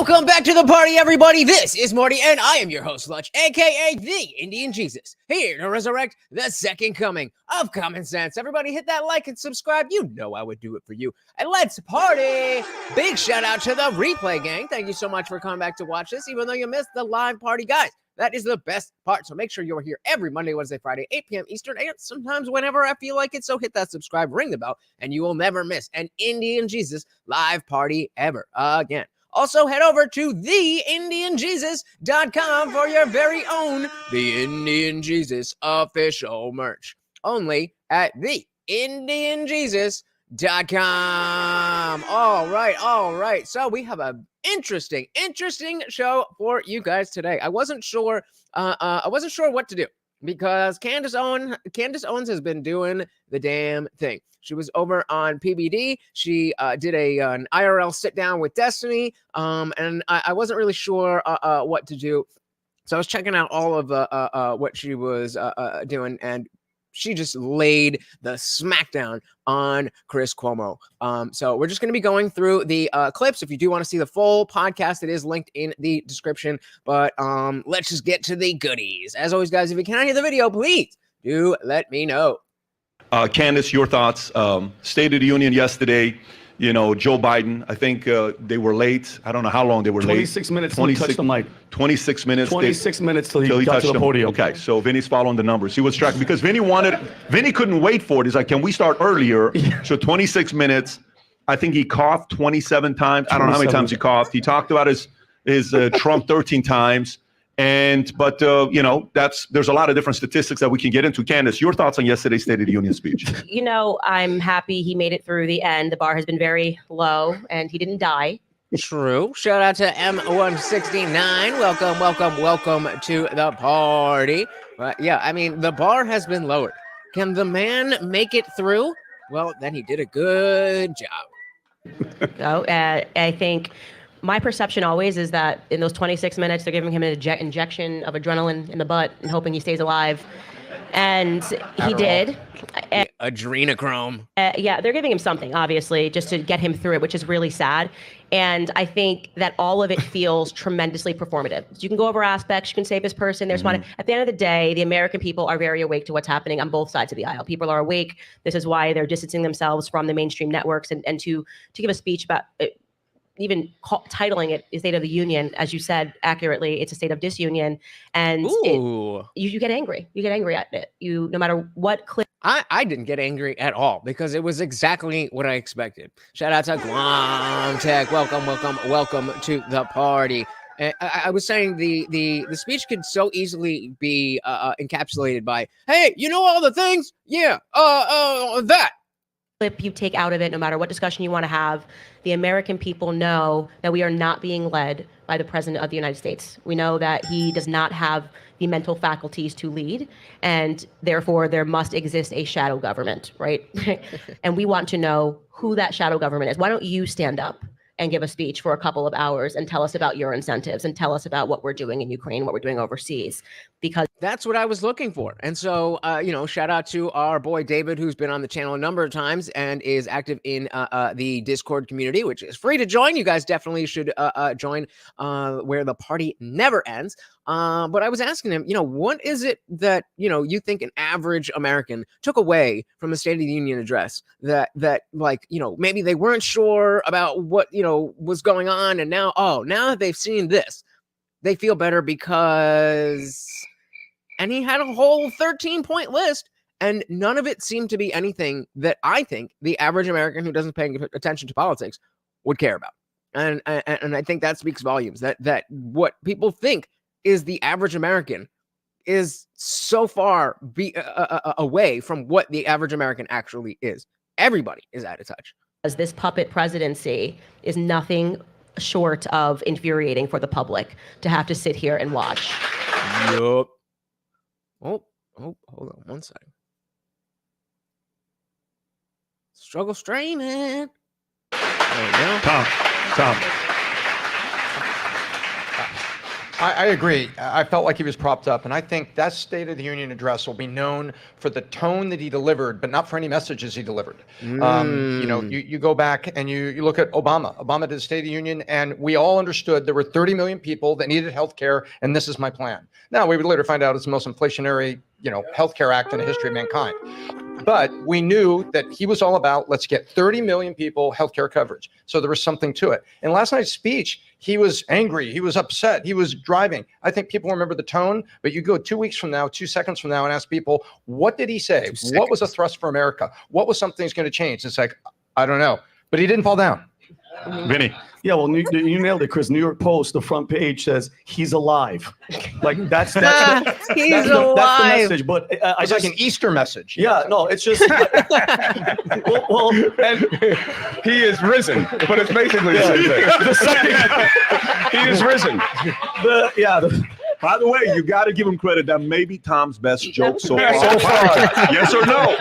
Welcome back to the party, everybody. This is Marty, and I am your host, Lutch, aka the Indian Jesus, here to resurrect the second coming of common sense. Everybody hit that like and subscribe. You know I would do it for you. And let's party. Big shout out to the replay gang. Thank you so much for coming back to watch this, even though you missed the live party, guys. That is the best part. So make sure you're here every Monday, Wednesday, Friday, 8 p.m. Eastern, and sometimes whenever I feel like it. So hit that subscribe, ring the bell, and you will never miss an Indian Jesus live party ever again. Also, head over to theindianjesus.com for your very own The Indian Jesus official merch. Only at theindianjesus.com. All right. So we have a interesting show for you guys today. I wasn't sure what to do because Candace Owens has been doing the damn thing. She was over on PBD. She did an IRL sit down with Destiny, and I wasn't really sure what to do. So I was checking out all of what she was doing, and she just laid the smackdown on Chris Cuomo. So we're just going to be going through the clips. If you do want to see the full podcast, it is linked in the description. But let's just get to the goodies. As always, guys, if you can't hear the video, please do let me know. Candace, your thoughts. State of the Union yesterday, Joe Biden, I think they were late. I don't know how long they were 26 late. minutes till he touched the mic. 26 minutes. 26 minutes till he got to the podium. Okay, so Vinny's following the numbers. He was tracking because Vinny couldn't wait for it. He's like, can we start earlier? Yeah. So 26 minutes. I think he coughed 27 times. I don't know how many times he coughed. He talked about his Trump 13 times. But there's a lot of different statistics that we can get into. Candace, your thoughts on yesterday's State of the Union speech? I'm happy he made it through the end. The bar has been very low, and he didn't die. True. Shout out to M169. Welcome to the party. But yeah, I mean, the bar has been lowered. Can the man make it through? Well, then he did a good job. I think my perception always is that in those 26 minutes, they're giving him an injection of adrenaline in the butt and hoping he stays alive. And he did. Adrenochrome. Yeah, they're giving him something, obviously, just to get him through it, which is really sad. And I think that all of it feels tremendously performative. So you can go over aspects, you can save this person. There's one. At the end of the day, the American people are very awake to what's happening on both sides of the aisle. People are awake. This is why they're distancing themselves from the mainstream networks and to give a speech about even titling it State of the Union, as you said accurately, it's a state of disunion, and you get angry. You get angry at it. No matter what clip. I didn't get angry at all because it was exactly what I expected. Shout out to Guam Tech. Welcome to the party. I was saying the speech could so easily be encapsulated by, hey, all the things? Yeah, that. Clip you take out of it, no matter what discussion you want to have, the American people know that we are not being led by the President of the United States. We know that he does not have the mental faculties to lead, and therefore there must exist a shadow government, right? And we want to know who that shadow government is. Why don't you stand up and give a speech for a couple of hours and tell us about your incentives and tell us about what we're doing in Ukraine, what we're doing overseas, because that's what I was looking for. And so, shout out to our boy David, who's been on the channel a number of times and is active in the Discord community, which is free to join. You guys definitely should join where the party never ends. But I was asking him, what is it that, you think an average American took away from the State of the Union address that maybe they weren't sure about what, was going on. And now that they've seen this, they feel better because, and he had a whole 13-point list, and none of it seemed to be anything that I think the average American who doesn't pay attention to politics would care about. And I think that speaks volumes, that what people think is the average American is so far away from what the average American actually is. Everybody is out of touch. As this puppet presidency is nothing short of infuriating for the public to have to sit here and watch. Yup. Oh, hold on one second. Struggle streaming. There we go. Tom. I agree. I felt like he was propped up, and I think that State of the Union address will be known for the tone that he delivered, but not for any messages he delivered. You know, you go back and you look at Obama. Obama did the State of the Union, and we all understood there were 30 million people that needed health care, and this is my plan. Now, we would later find out it's the most inflationary, health care act in the history of mankind. But we knew that he was all about, let's get 30 million people healthcare coverage. So there was something to it. In last night's speech, he was angry. He was upset. He was driving. I think people remember the tone, but you go 2 weeks from now, 2 seconds from now and ask people, what did he say? What was a thrust for America? What was something that's going to change? It's like, I don't know. But he didn't fall down. Vinny. Yeah, well, you nailed it, Chris. New York Post, the front page says he's alive. Like that's the message. But it's like an Easter message. Yeah, no, it's just well, and he is risen, but it's basically the same thing. He is risen. By the way, you got to give him credit. That may be Tom's best joke so far. Yes or no?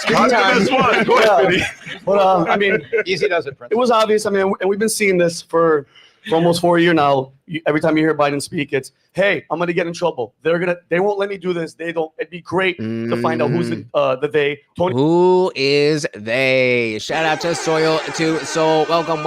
Tom's the best one. Go ahead, Vinny. But I mean, easy does it, Prince. It was obvious. I mean, and we've been seeing this for almost 4 years now. Every time you hear Biden speak, it's, "Hey, I'm gonna get in trouble. They won't let me do this. They don't." It'd be great to find out who's the they. Who is they? Shout out to Soil to Soul. Welcome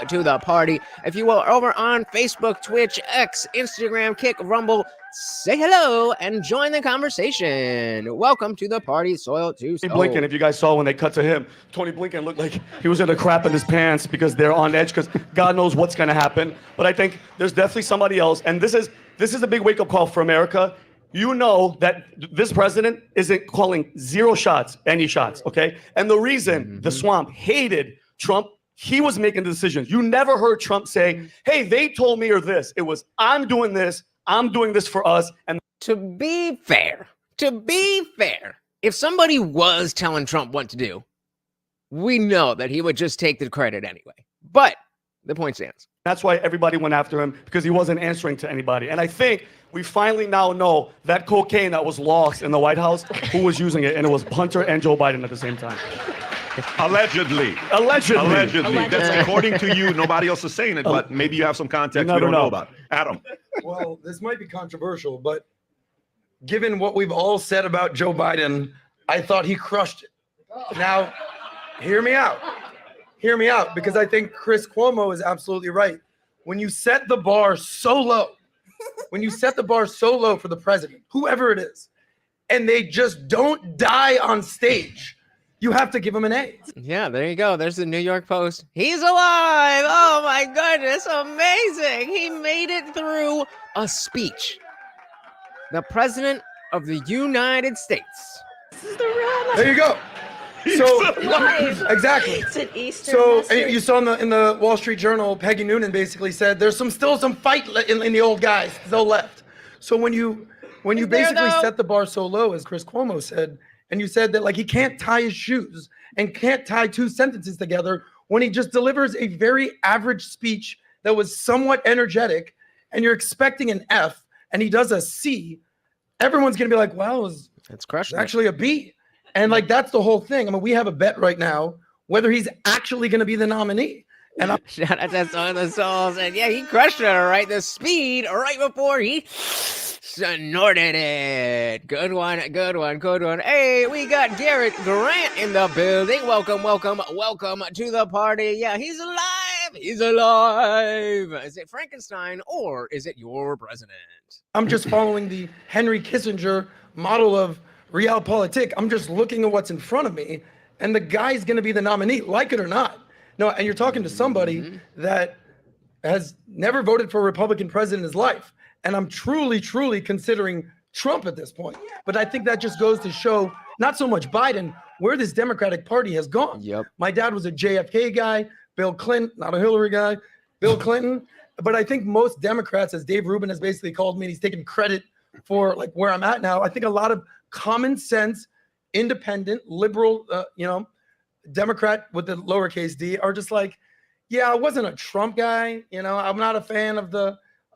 to the party. If you are over on Facebook, Twitch, X, Instagram, Kick, Rumble, say hello and join the conversation. Welcome to the party, Soil to Soul. Blinken, if you guys saw when they cut to him, Tony Blinken looked like he was gonna crap in his pants because they're on edge because God knows what's gonna happen. But I think there's definitely somebody else, and this is a big wake-up call for America. You know that this president isn't calling zero shots, any shots, okay? And the reason the swamp hated Trump, he was making the decisions. You never heard Trump say, "Hey, they told me," or this. It was, "I'm doing this for us." And to be fair, if somebody was telling Trump what to do, we know that he would just take the credit anyway. But the point stands. That's why everybody went after him, because he wasn't answering to anybody. And I think we finally now know that cocaine that was lost in the White House, who was using it, and it was Hunter and Joe Biden at the same time. Allegedly. That's according to you. Nobody else is saying it, but maybe you have some context we don't know about. Adam. Well, this might be controversial, but given what we've all said about Joe Biden, I thought he crushed it. Now, hear me out, because I think Chris Cuomo is absolutely right. When you set the bar so low, for the president, whoever it is, and they just don't die on stage, you have to give him an A. Yeah, there you go. There's the New York Post. He's alive. Oh my goodness, amazing. He made it through a speech. The President of the United States. This is the run. There you go. So exactly. It's an Easter So message. you saw in the Wall Street Journal, Peggy Noonan basically said there's still some fight in the old guys still left. So when you basically set the bar so low, as Chris Cuomo said, and you said that like he can't tie his shoes and can't tie two sentences together when he just delivers a very average speech that was somewhat energetic, and you're expecting an F and he does a C, everyone's gonna be like, "Wow, it's crushing. Actually a B." And like that's the whole thing. I mean, we have a bet right now whether he's actually going to be the nominee. And shout out to Soul the Souls, and yeah, he crushed it. All right, the speed right before he snorted it. Good one. Hey, we got Garrett Grant in the building. Welcome to the party. Yeah, he's alive. Is it Frankenstein or is it your president? I'm just following the Henry Kissinger model of realpolitik. I'm just looking at what's in front of me, and the guy's going to be the nominee, like it or not. No, and you're talking to somebody that has never voted for a Republican president in his life, and I'm truly considering Trump at this point. But I think that just goes to show not so much Biden, where this Democratic Party has gone. Yep. My dad was a JFK guy, Bill Clinton, not a Hillary guy, Bill Clinton. But I think most Democrats, as Dave Rubin has basically called me, and he's taken credit for like where I'm at now, I think a lot of common sense, independent, liberal, Democrat with the lowercase d are just like, yeah, I wasn't a Trump guy. I'm not a fan of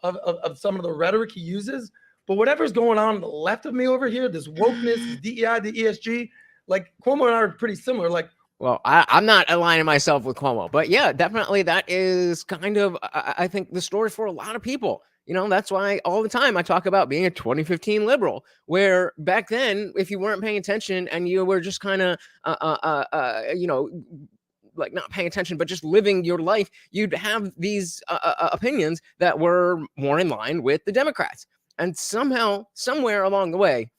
of some of the rhetoric he uses. But whatever's going on the left of me over here, this wokeness, DEI, the ESG, like Cuomo and I are pretty similar. Like, well, I'm not aligning myself with Cuomo, but yeah, definitely that is kind of, I think, the story for a lot of people. You know, that's why all the time I talk about being a 2015 liberal, where back then, if you weren't paying attention and you were just kind of, you know, like not paying attention, but just living your life, you'd have these opinions that were more in line with the Democrats. And somehow, somewhere along the way,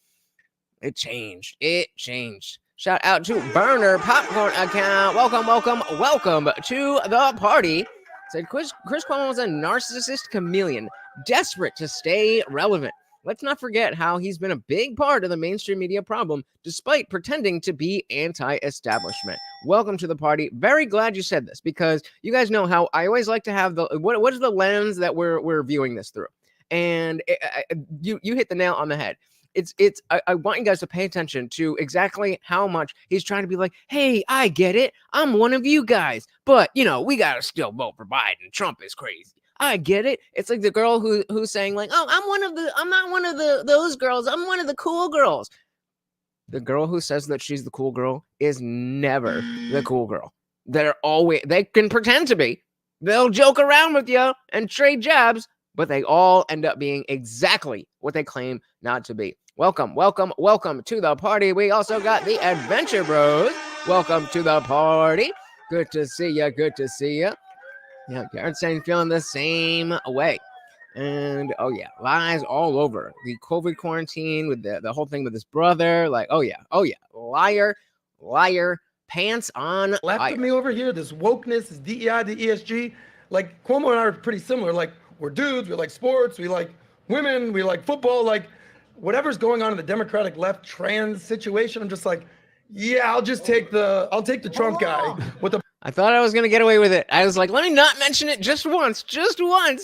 it changed. It changed. Shout out to Burner Popcorn Account. Welcome to the party. Said Chris Cuomo was a narcissist chameleon, desperate to stay relevant. Let's not forget how he's been a big part of the mainstream media problem, despite pretending to be anti-establishment. Welcome to the party. Very glad you said this, because you guys know how I always like to have the what is the lens that we're viewing this through, and you hit the nail on the head. I want you guys to pay attention to exactly how much he's trying to be like, hey, I get it. I'm one of you guys, but you know, we gotta still vote for Biden. Trump is crazy. I get it. It's like the girl who's saying like, oh, I'm not one of those girls. I'm one of the cool girls. The girl who says that she's the cool girl is never the cool girl. They can pretend to be. They'll joke around with you and trade jabs, but they all end up being exactly what they claim not to be. Welcome to the party. We also got the Adventure Bros. Welcome to the party. Good to see you. Yeah, Garrett's saying feeling the same way. And oh yeah, lies all over. The COVID quarantine with the whole thing with his brother. Like, oh yeah. Liar, pants on Left fire. of me over here, this wokeness, this DEI, the ESG. Like Cuomo and I are pretty similar. Like we're dudes, we like sports, we like women, we like football, like whatever's going on in the Democratic left trans situation. I'm just like, yeah, I'll take the Trump guy with the. I thought I was going to get away with it. I was like, let me not mention it just once.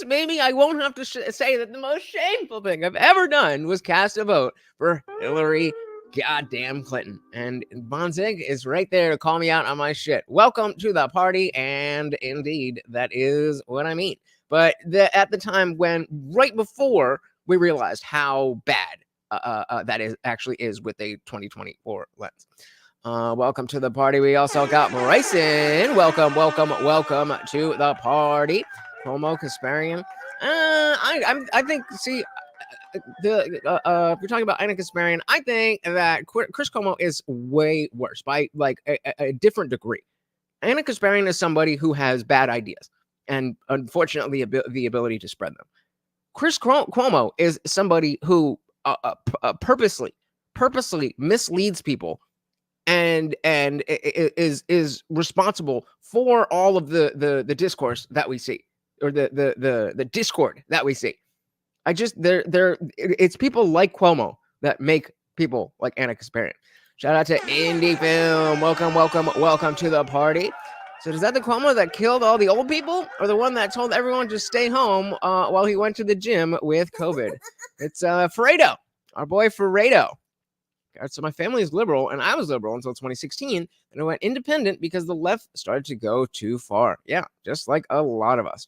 Maybe I won't have to say that the most shameful thing I've ever done was cast a vote for Hillary goddamn Clinton. And Bonzig is right there to call me out on my shit. Welcome to the party. And indeed, that is what I mean. But at the time when, right before we realized how bad that is with a 2024 lens. Welcome to the party. We also got Bryson. Welcome to the party. Cuomo Kasparian. I think, see, if you're talking about Anna Kasparian, I think that Chris Cuomo is way worse by like a different degree. Anna Kasparian is somebody who has bad ideas and unfortunately the ability to spread them. Chris Cuomo is somebody who purposely misleads people and is responsible for all of the discourse that we see, or the discord that we see. It's people like Cuomo that make people like Anna Kasparian. Shout out to Indie Film. Welcome to the party. So is that the Cuomo that killed all the old people, or the one that told everyone to stay home while he went to the gym with COVID? It's Fredo, our boy Fredo. So my family is liberal, and I was liberal until 2016, and I went independent because the left started to go too far. Yeah, just like a lot of us.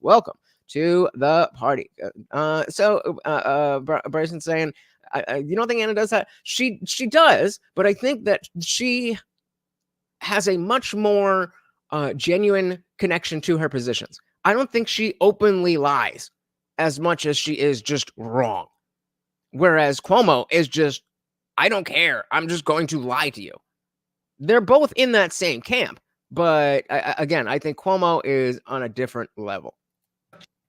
Welcome to the party. Bryson's saying, you don't think Anna does that? She does, but I think that she has a much more genuine connection to her positions. I don't think she openly lies as much as she is just wrong. Whereas Cuomo is just, I don't care. I'm just going to lie to you. They're both in that same camp. But again, I think Cuomo is on a different level.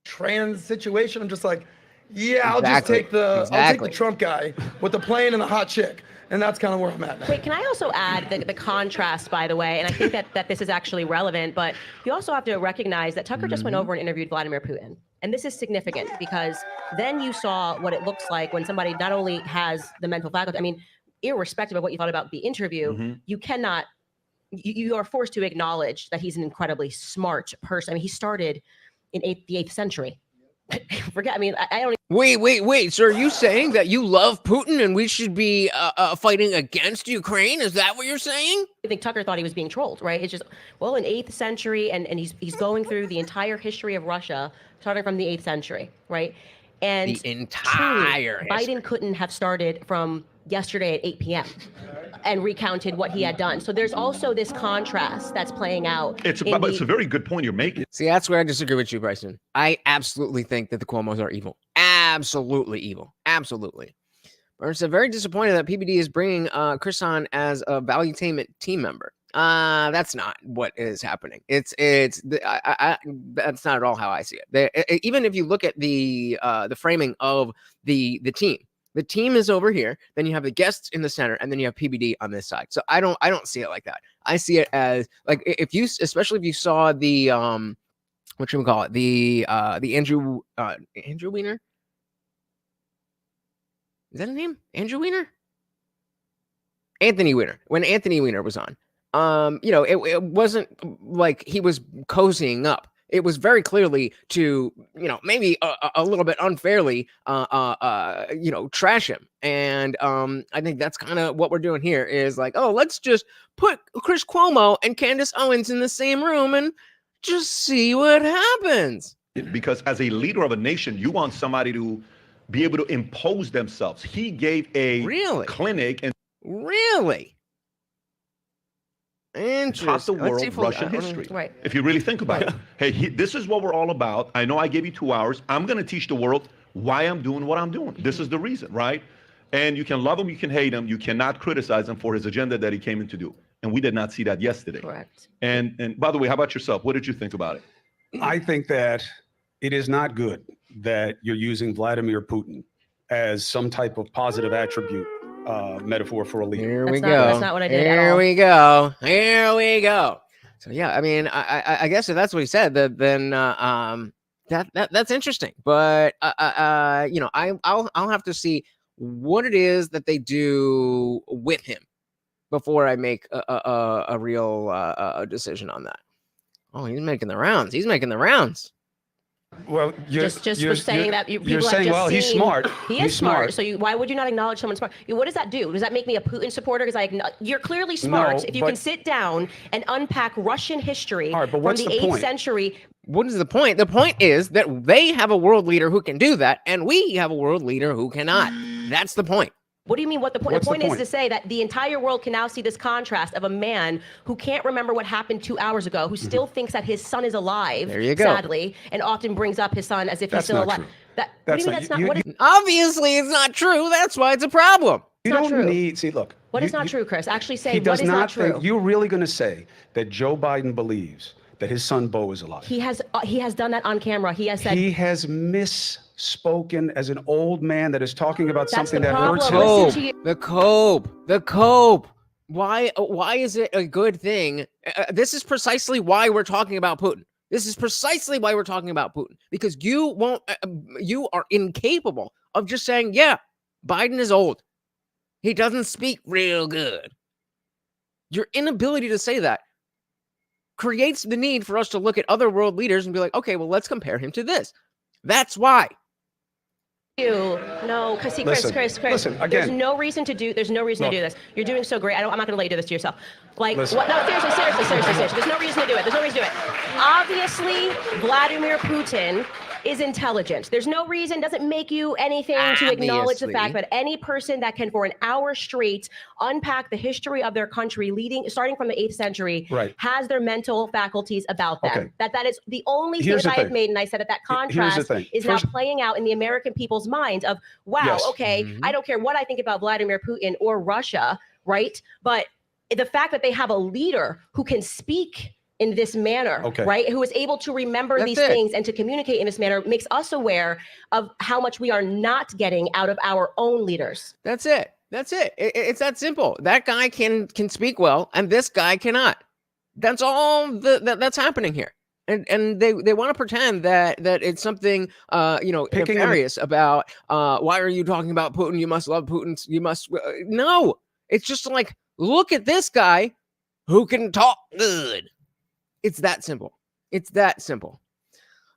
Trans situation. I'm just like, yeah, I'll take the Trump guy with the plane and the hot chick. And that's kind of where I'm at now. Wait, can I also add the contrast, by the way? And I think that this is actually relevant, but you also have to recognize that Tucker just went over and interviewed Vladimir Putin. And this is significant because then you saw what it looks like when somebody not only has the mental faculty, I mean, irrespective of what you thought about the interview, you cannot, you are forced to acknowledge that he's an incredibly smart person. I mean, he started in the 8th century. Forget, I mean, I don't. Wait. So are you saying that you love Putin and we should be fighting against Ukraine? Is that what you're saying? I think Tucker thought he was being trolled, right? It's just, well, in 8th century, and he's going through the entire history of Russia, starting from the 8th century, right? And the entire truly, Biden couldn't have started from yesterday at 8 p.m. and recounted what he had done. So there's also this contrast that's playing out. It's a very good point you're making. See, that's where I disagree with you, Bryson. I absolutely think that the Cuomos are evil. Absolutely evil. Absolutely. But I'm very disappointed that PBD is bringing Chris on as a Valuetainment team member. That's not what is happening. That's not at all how I see it. Even if you look at the framing of the team is over here, then you have the guests in the center, and then you have PBD on this side. So I don't see it like that. I see it as like, especially if you saw the what should we call it, the Andrew Weiner. Is that his name? Andrew Weiner? Anthony Weiner. When Anthony Weiner was on, it wasn't like he was cozying up. It was very clearly to, maybe a little bit unfairly, trash him. And I think that's kind of what we're doing here is like, oh, let's just put Chris Cuomo and Candace Owens in the same room and just see what happens. Because as a leader of a nation, you want somebody to be able to impose themselves. He gave a clinic and really taught the world Russian history. Right. If you really think about it. Hey, this is what we're all about. I know I gave you 2 hours. I'm going to teach the world why I'm doing what I'm doing. This is the reason, right? And you can love him, you can hate him. You cannot criticize him for his agenda that he came in to do. And we did not see that yesterday. Correct. And by the way, how about yourself? What did you think about it? I think that it is not good that you're using Vladimir Putin as some type of positive attribute metaphor for a leader. Here we go. That's not what I did at all. Here we go. So yeah, I mean, I guess if that's what he said, then that's interesting. But I'll have to see what it is that they do with him before I make a real decision on that. Oh, he's making the rounds. Well, you're saying that you're saying, well, he's smart. He is smart. So why would you not acknowledge someone smart? What does that do? Does that make me a Putin supporter? Because you're clearly smart. No, if you can sit down and unpack Russian history but from what's the the 8th point? century. What is the point? The point is that they have a world leader who can do that, and we have a world leader who cannot. That's the point. What do you mean? What the point? What's The point the is point? to say that the entire world can now see this contrast of a man who can't remember what happened 2 hours ago, who still thinks that his son is alive, There you go. sadly, and often brings up his son as if That's he's still not alive. true. What do you mean That's that's not- not? you- What is, you- Obviously, it's not true. That's why it's a problem. You not don't true. need, see, look. what is you- not you- true, Chris? Actually say He what does is not true. think, you're really going to say that Joe Biden believes that his son Beau is alive? He has done that on camera. He has said He has misspoken as an old man that is talking about That's something the that hurts him. problem. Listen to you. The cope. Why is it a good thing? This is precisely why we're talking about Putin. Because you are incapable of just saying, yeah, Biden is old. He doesn't speak real good. Your inability to say that creates the need for us to look at other world leaders and be like, okay, well, let's compare him to this. That's why. No, because see, Chris, listen, again. there's no reason to do this. You're doing so great. I'm not going to let you do this to yourself. Like, Listen. what? No, seriously. There's no reason to do it. Obviously, Vladimir Putin is intelligent. There's no reason, doesn't make you anything to acknowledge the fact that any person that can for an hour straight unpack the history of their country starting from the 8th century Right. has their mental faculties about them. Okay. That is the only Here's statement the I have thing. made, and I said that Here's the contrast thing. is First- now playing out in the American people's minds of, wow, Yes. okay, I don't care what I think about Vladimir Putin or Russia, right? But the fact that they have a leader who can speak in this manner, Okay. right? Who is able to remember That's these it. things and to communicate in this manner makes us aware of how much we are not getting out of our own leaders. That's it. It's that simple. That guy can speak well, and this guy cannot. That's all that's happening here. And they want to pretend that it's something Picking nefarious about why are you talking about Putin? You must love Putin. You must no. It's just like, look at this guy who can talk good. It's that simple.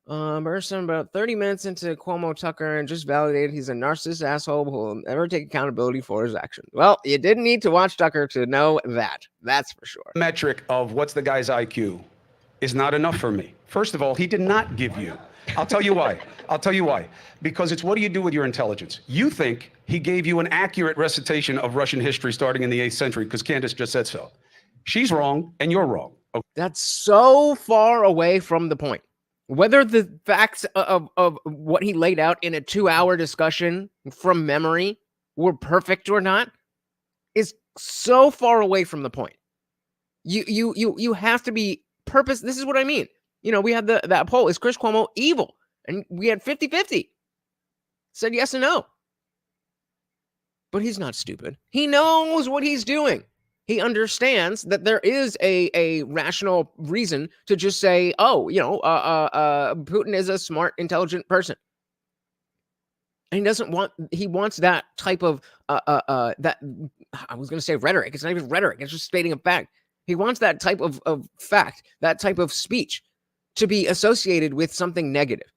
Merson about 30 minutes into Cuomo Tucker and just validated he's a narcissist asshole who will never take accountability for his actions. Well, you didn't need to watch Tucker to know that. That's for sure. Metric of what's the guy's IQ is not enough for me. First of all, he did not give you I'll tell you why. I'll tell you why. Because it's what do you do with your intelligence? You think he gave you an accurate recitation of Russian history starting in the 8th century because Candace just said so. She's wrong and you're wrong. Okay. That's so far away from the point. Whether the facts of what he laid out in a 2-hour discussion from memory were perfect or not is so far away from the point. You have to be purpose. This is what I mean. You know, we had that poll, is Chris Cuomo evil? And we had 50-50. Said yes and no. But he's not stupid. He knows what he's doing. He understands that there is a rational reason to just say, oh, you know, Putin is a smart, intelligent person. And he wants that type of, that, I was going to say rhetoric. It's not even rhetoric. It's just stating a fact. He wants that type of fact, that type of speech to be associated with something negative.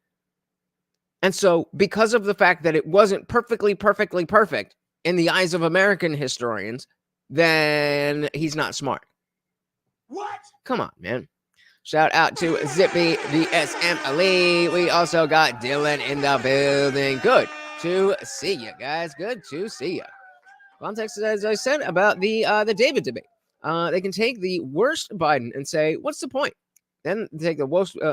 And so because of the fact that it wasn't perfectly perfect in the eyes of American historians, then he's not smart. What? Come on, man. Shout out to Zippy, DSM Ali. We also got Dylan in the building. Good to see you guys. Good to see you. Context, as I said, about the David debate. They can take the worst Biden and say, what's the point? Then take the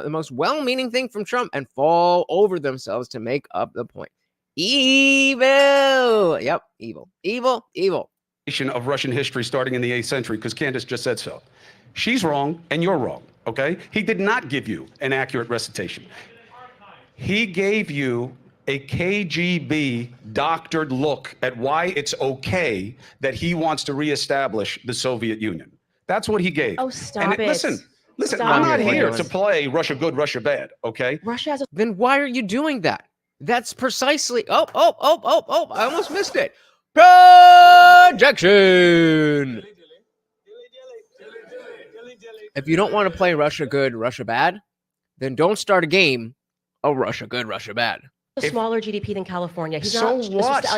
most well-meaning thing from Trump and fall over themselves to make up the point. Evil. Yep, evil. Evil, evil. Of Russian history starting in the 8th century because Candace just said so. She's wrong and you're wrong, okay? He did not give you an accurate recitation. He gave you a KGB doctored look at why it's okay that he wants to reestablish the Soviet Union. That's what he gave. Oh, stop it. Listen, Stop I'm not it. here to play Russia good, Russia bad, okay? Russia has a Then why are you doing that? That's precisely, I almost missed it. Projection. If you don't want to play Russia good, Russia bad, then don't start a game of Russia good, Russia bad. smaller GDP than California. He's So not, what? So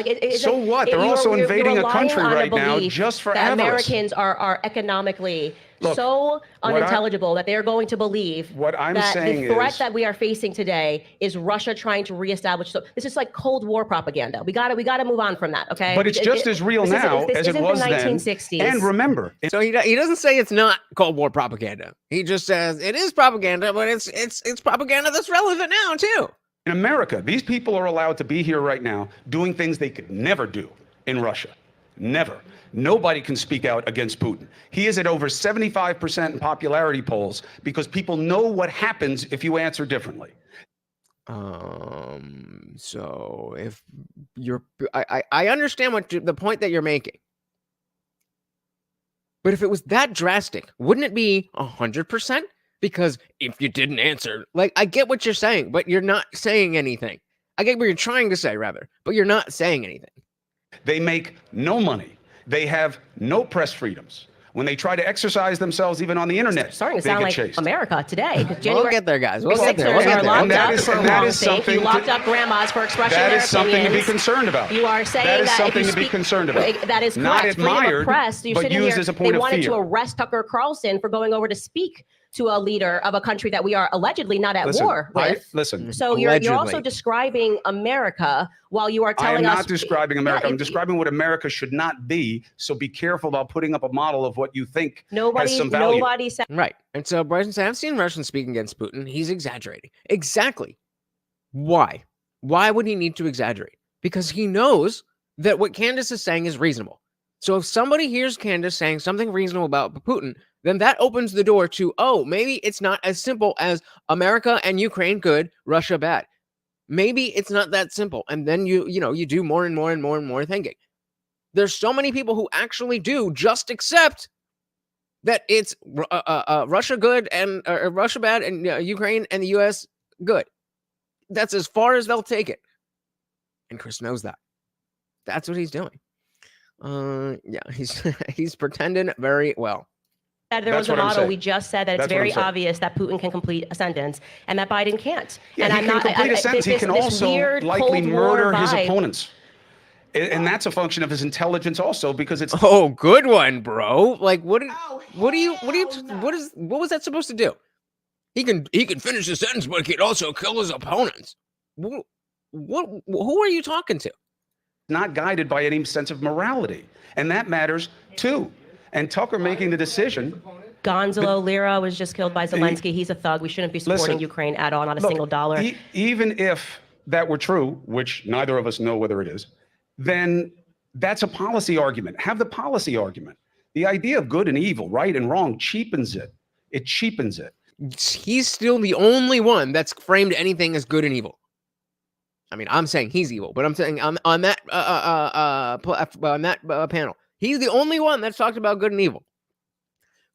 like, what? They're also invading a relying country on right now belief just for that avarice. Americans are economically Look, so unintelligible that they're going to believe what I'm that saying the threat is- that we are facing today is Russia trying to reestablish. So this is like Cold War propaganda. We got to move on from that. Okay. But it's just as real now as it was the then. 1960s. And remember, So he doesn't say it's not Cold War propaganda. He just says it is propaganda, but it's propaganda that's relevant now too. in America, these people are allowed to be here right now doing things they could never do in Russia. Never. Nobody can speak out against Putin. He is at over 75% in popularity polls because people know what happens if you answer differently. So if you're, I understand the point that you're making, but if it was that drastic, wouldn't it be 100%? Because if you didn't answer, like, I get what you're saying, but you're not saying anything. I get what you're trying to say, rather, but you're not saying anything. They make no money. They have no press freedoms. When they try to exercise themselves, even on the internet, Starting to they sound get like chased. America today. We'll get there, guys. We'll get there. We'll Sixers get are there. locked And that up is- for and that wrong is thing. something You to- locked up grandmas for expressing That their is something to be opinions. concerned about. You are saying That is if something you to be speak- concerned about. That is Not correct. Freedom of admired, press. You're but sitting used here. as a point They of wanted fear. to arrest Tucker Carlson for going over to speak to a leader of a country that we are allegedly not at war with. Listen, So you're also Allegedly. describing America while you are I am telling us. not describing America. Yeah, I'm describing what America should not be. So be careful about putting up a model of what you think has some value. Nobody said. Right. And so Bryson said, I've seen Russians speak against Putin. He's exaggerating. Exactly. Why? Why would he need to exaggerate? Because he knows that what Candace is saying is reasonable. So if somebody hears Candace saying something reasonable about Putin, then that opens the door to, oh, maybe it's not as simple as America and Ukraine good, Russia bad. Maybe it's not that simple. And then you do more and more and more and more thinking. There's so many people who actually do just accept that it's Russia good and Russia bad and Ukraine and the US good. That's as far as they'll take it. And Chris knows that. That's what he's doing. Yeah, he's pretending very well. There That's was a what I'm model. saying. We just said that That's it's what I'm very saying. obvious that Putin can complete a sentence and that Biden can't. Yeah, and he I'm can not, complete a sentence. He this can also weird likely Cold War murder his vibe. opponents. And that's a function of his intelligence also, because it's Oh, good one, bro. Like, what was that supposed to do? He can finish the sentence, but he can also kill his opponents. Who are you talking to? Not guided by any sense of morality. And that matters too. And Tucker making the decision. Gonzalo Lira was just killed by Zelensky. He's a thug. We shouldn't be supporting Ukraine at all, not a single dollar. Even if that were true, which neither of us know whether it is, then that's a policy argument. Have the policy argument. The idea of good and evil, right and wrong, cheapens it. It cheapens it. He's still the only one that's framed anything as good and evil. I mean, I'm saying he's evil, but I'm saying on that panel, he's the only one that's talked about good and evil.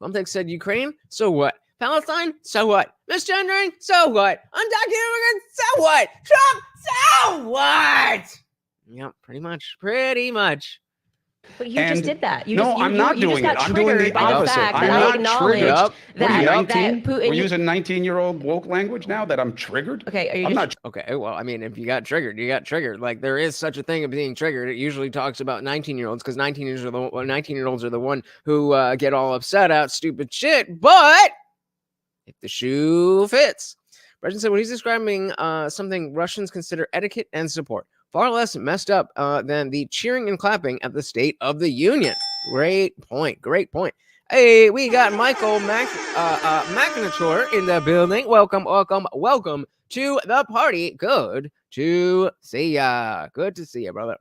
Something said Ukraine, so what? Palestine, so what? Misgendering, so what? Undocumented immigrants, so what? Trump, so what? Yep, pretty much. But you just did that. I'm not doing it. I'm doing the opposite. I'm not triggered. That 19? Putin, We're using 19-year-old woke language now that I'm triggered? Okay, Okay, well, I mean, if you got triggered, you got triggered. Like, there is such a thing of being triggered. It usually talks about 19-year-olds because 19-year-olds are the one who get all upset out stupid shit. But if the shoe fits. President said when he's describing something Russians consider etiquette and support, far less messed up than the cheering and clapping at the State of the Union. Great point. Hey, we got Michael McIntyre in the building. Welcome to the party. Good to see ya, brother.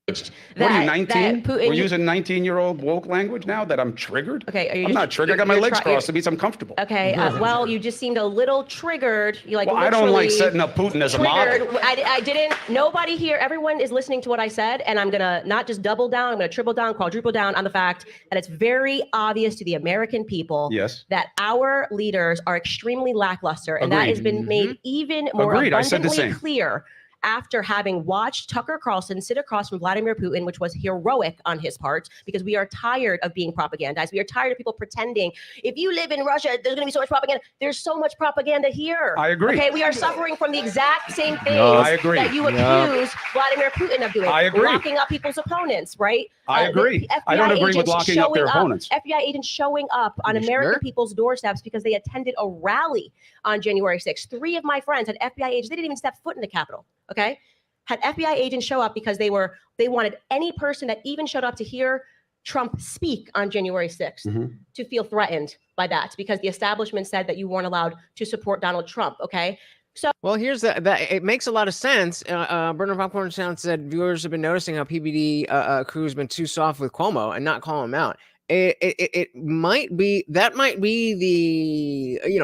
What are you, 19? We're using 19-year-old woke language now that I'm triggered? Okay, I'm not triggered. I got my legs crossed. It means I'm comfortable. Okay, well, you just seemed a little triggered. You like. Well, I don't like setting up Putin as a model. I didn't. Nobody here. Everyone is listening to what I said, and I'm gonna not just double down. I'm gonna triple down, quadruple down on the fact that it's very obvious to the American people that our leaders are extremely lackluster, and that has been made even more abundantly clear after having watched Tucker Carlson sit across from Vladimir Putin, which was heroic on his part, because we are tired of being propagandized. We are tired of people pretending, if you live in Russia, there's going to be so much propaganda. There's so much propaganda here. I agree. Okay, we are suffering from the exact same things that you accuse Vladimir Putin of doing. I agree. Locking up people's opponents, right? I agree. I don't agree with locking up their opponents. FBI agents showing up on American people's doorsteps because they attended a rally on January 6th. 3 of my friends had FBI agents. They didn't even step foot in the Capitol. Okay, had FBI agents show up because they wanted any person that even showed up to hear Trump speak on January 6th to feel threatened by that, because the establishment said that you weren't allowed to support Donald Trump. Okay. So, well, here's that it makes a lot of sense. Burner Popcorn Sound said viewers have been noticing how PBD crew has been too soft with Cuomo and not call him out. It might be the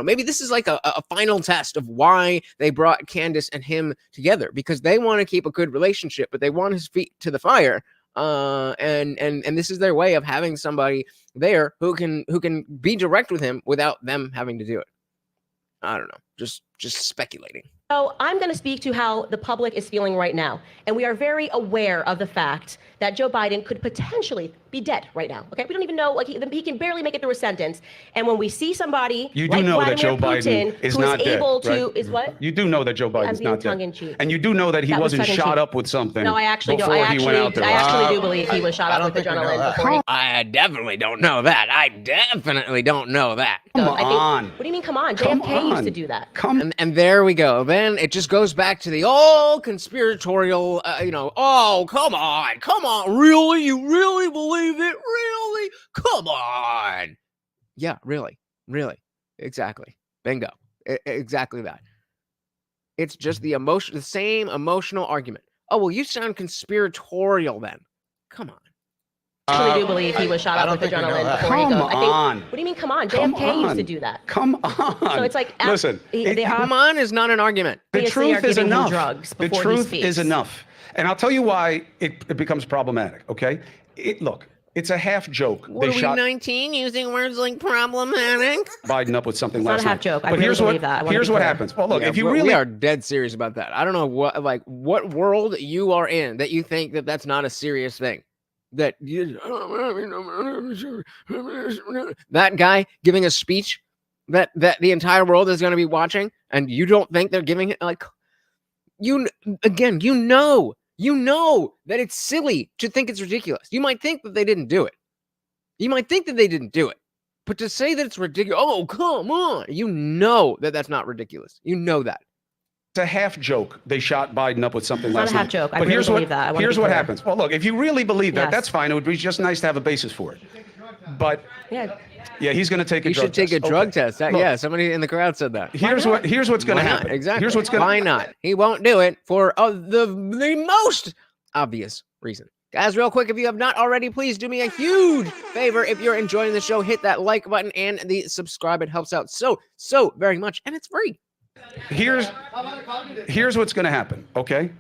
maybe this is like a final test of why they brought Candace and him together, because they want to keep a good relationship, but they want his feet to the fire. And this is their way of having somebody there who can be direct with him without them having to do it. I don't know, just speculating. So I'm going to speak to how the public is feeling right now. And we are very aware of the fact that Joe Biden could potentially be dead right now. Okay, we don't even know, like he can barely make it through a sentence. And when we see somebody you do know that Joe Biden is not dead, right? Is what? You do know that Joe Biden's not dead. And you do know that he wasn't shot up with something. No, I actually don't. I actually do believe he was shot up with adrenaline. I definitely don't know that. Come on. What do you mean, come on? JFK used to do that. And there we go. Then it just goes back to the old conspiratorial, oh, come on, really? You really believe it? Really? Come on. Yeah, really. Exactly. Bingo. Exactly that. It's just the same emotional argument. Oh, well, you sound conspiratorial then. Come on. I actually do believe he was shot up with adrenaline before he goes. What do you mean, come on? JFK used to do that. Come on. So it's like, listen, come on is not an argument. The truth is enough. The truth is enough. And I'll tell you why it becomes problematic, okay? Look, it's a half joke. Were we 19 using words like problematic? Biden up with something last night. It's not a half joke. I really believe that. Here's what happens. Well, look, if you really... We are dead serious about that. I don't know what world you are in that you think that that's not a serious thing. That guy giving a speech that the entire world is going to be watching, and you don't think they're giving it like you know that it's silly to think it's ridiculous. You might think that they didn't do it. But to say that it's ridiculous, oh, come on. You know that that's not ridiculous. You know that. It's a half joke. They shot Biden up with something last It's not a half night. joke. I But really here's believe what, that. I wanna here's be what clear. happens. Well, look, if you really believe that, Yes. that's fine. It would be just nice to have a basis for it. But Yeah. yeah, he's going to take a You drug should take test. a drug Okay. test. Look, Yeah, somebody in the crowd said that. Here's what's going Why to not? happen. Exactly. Here's what's going Why not? He won't do it for the most obvious reason. Guys, real quick, if you have not already, please do me a huge favor. If you're enjoying the show, hit that like button and the subscribe. It helps out so very much, and it's free. Here's what's going to happen, okay?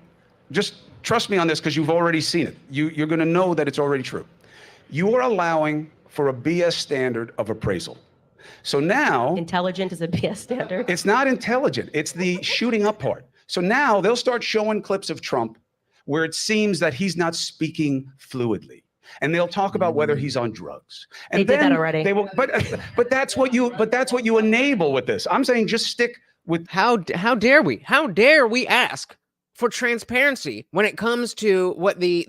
Just trust me on this because you've already seen it. You're going to know that it's already true. You are allowing for a BS standard of appraisal. So now Intelligent is a BS standard. it's not intelligent. It's the shooting up part. So now they'll start showing clips of Trump where it seems that he's not speaking fluidly. And they'll talk about whether he's on drugs. And They did that already. They will, but that's what you enable with this. I'm saying just stick with How dare we? How dare we ask for transparency when it comes to what the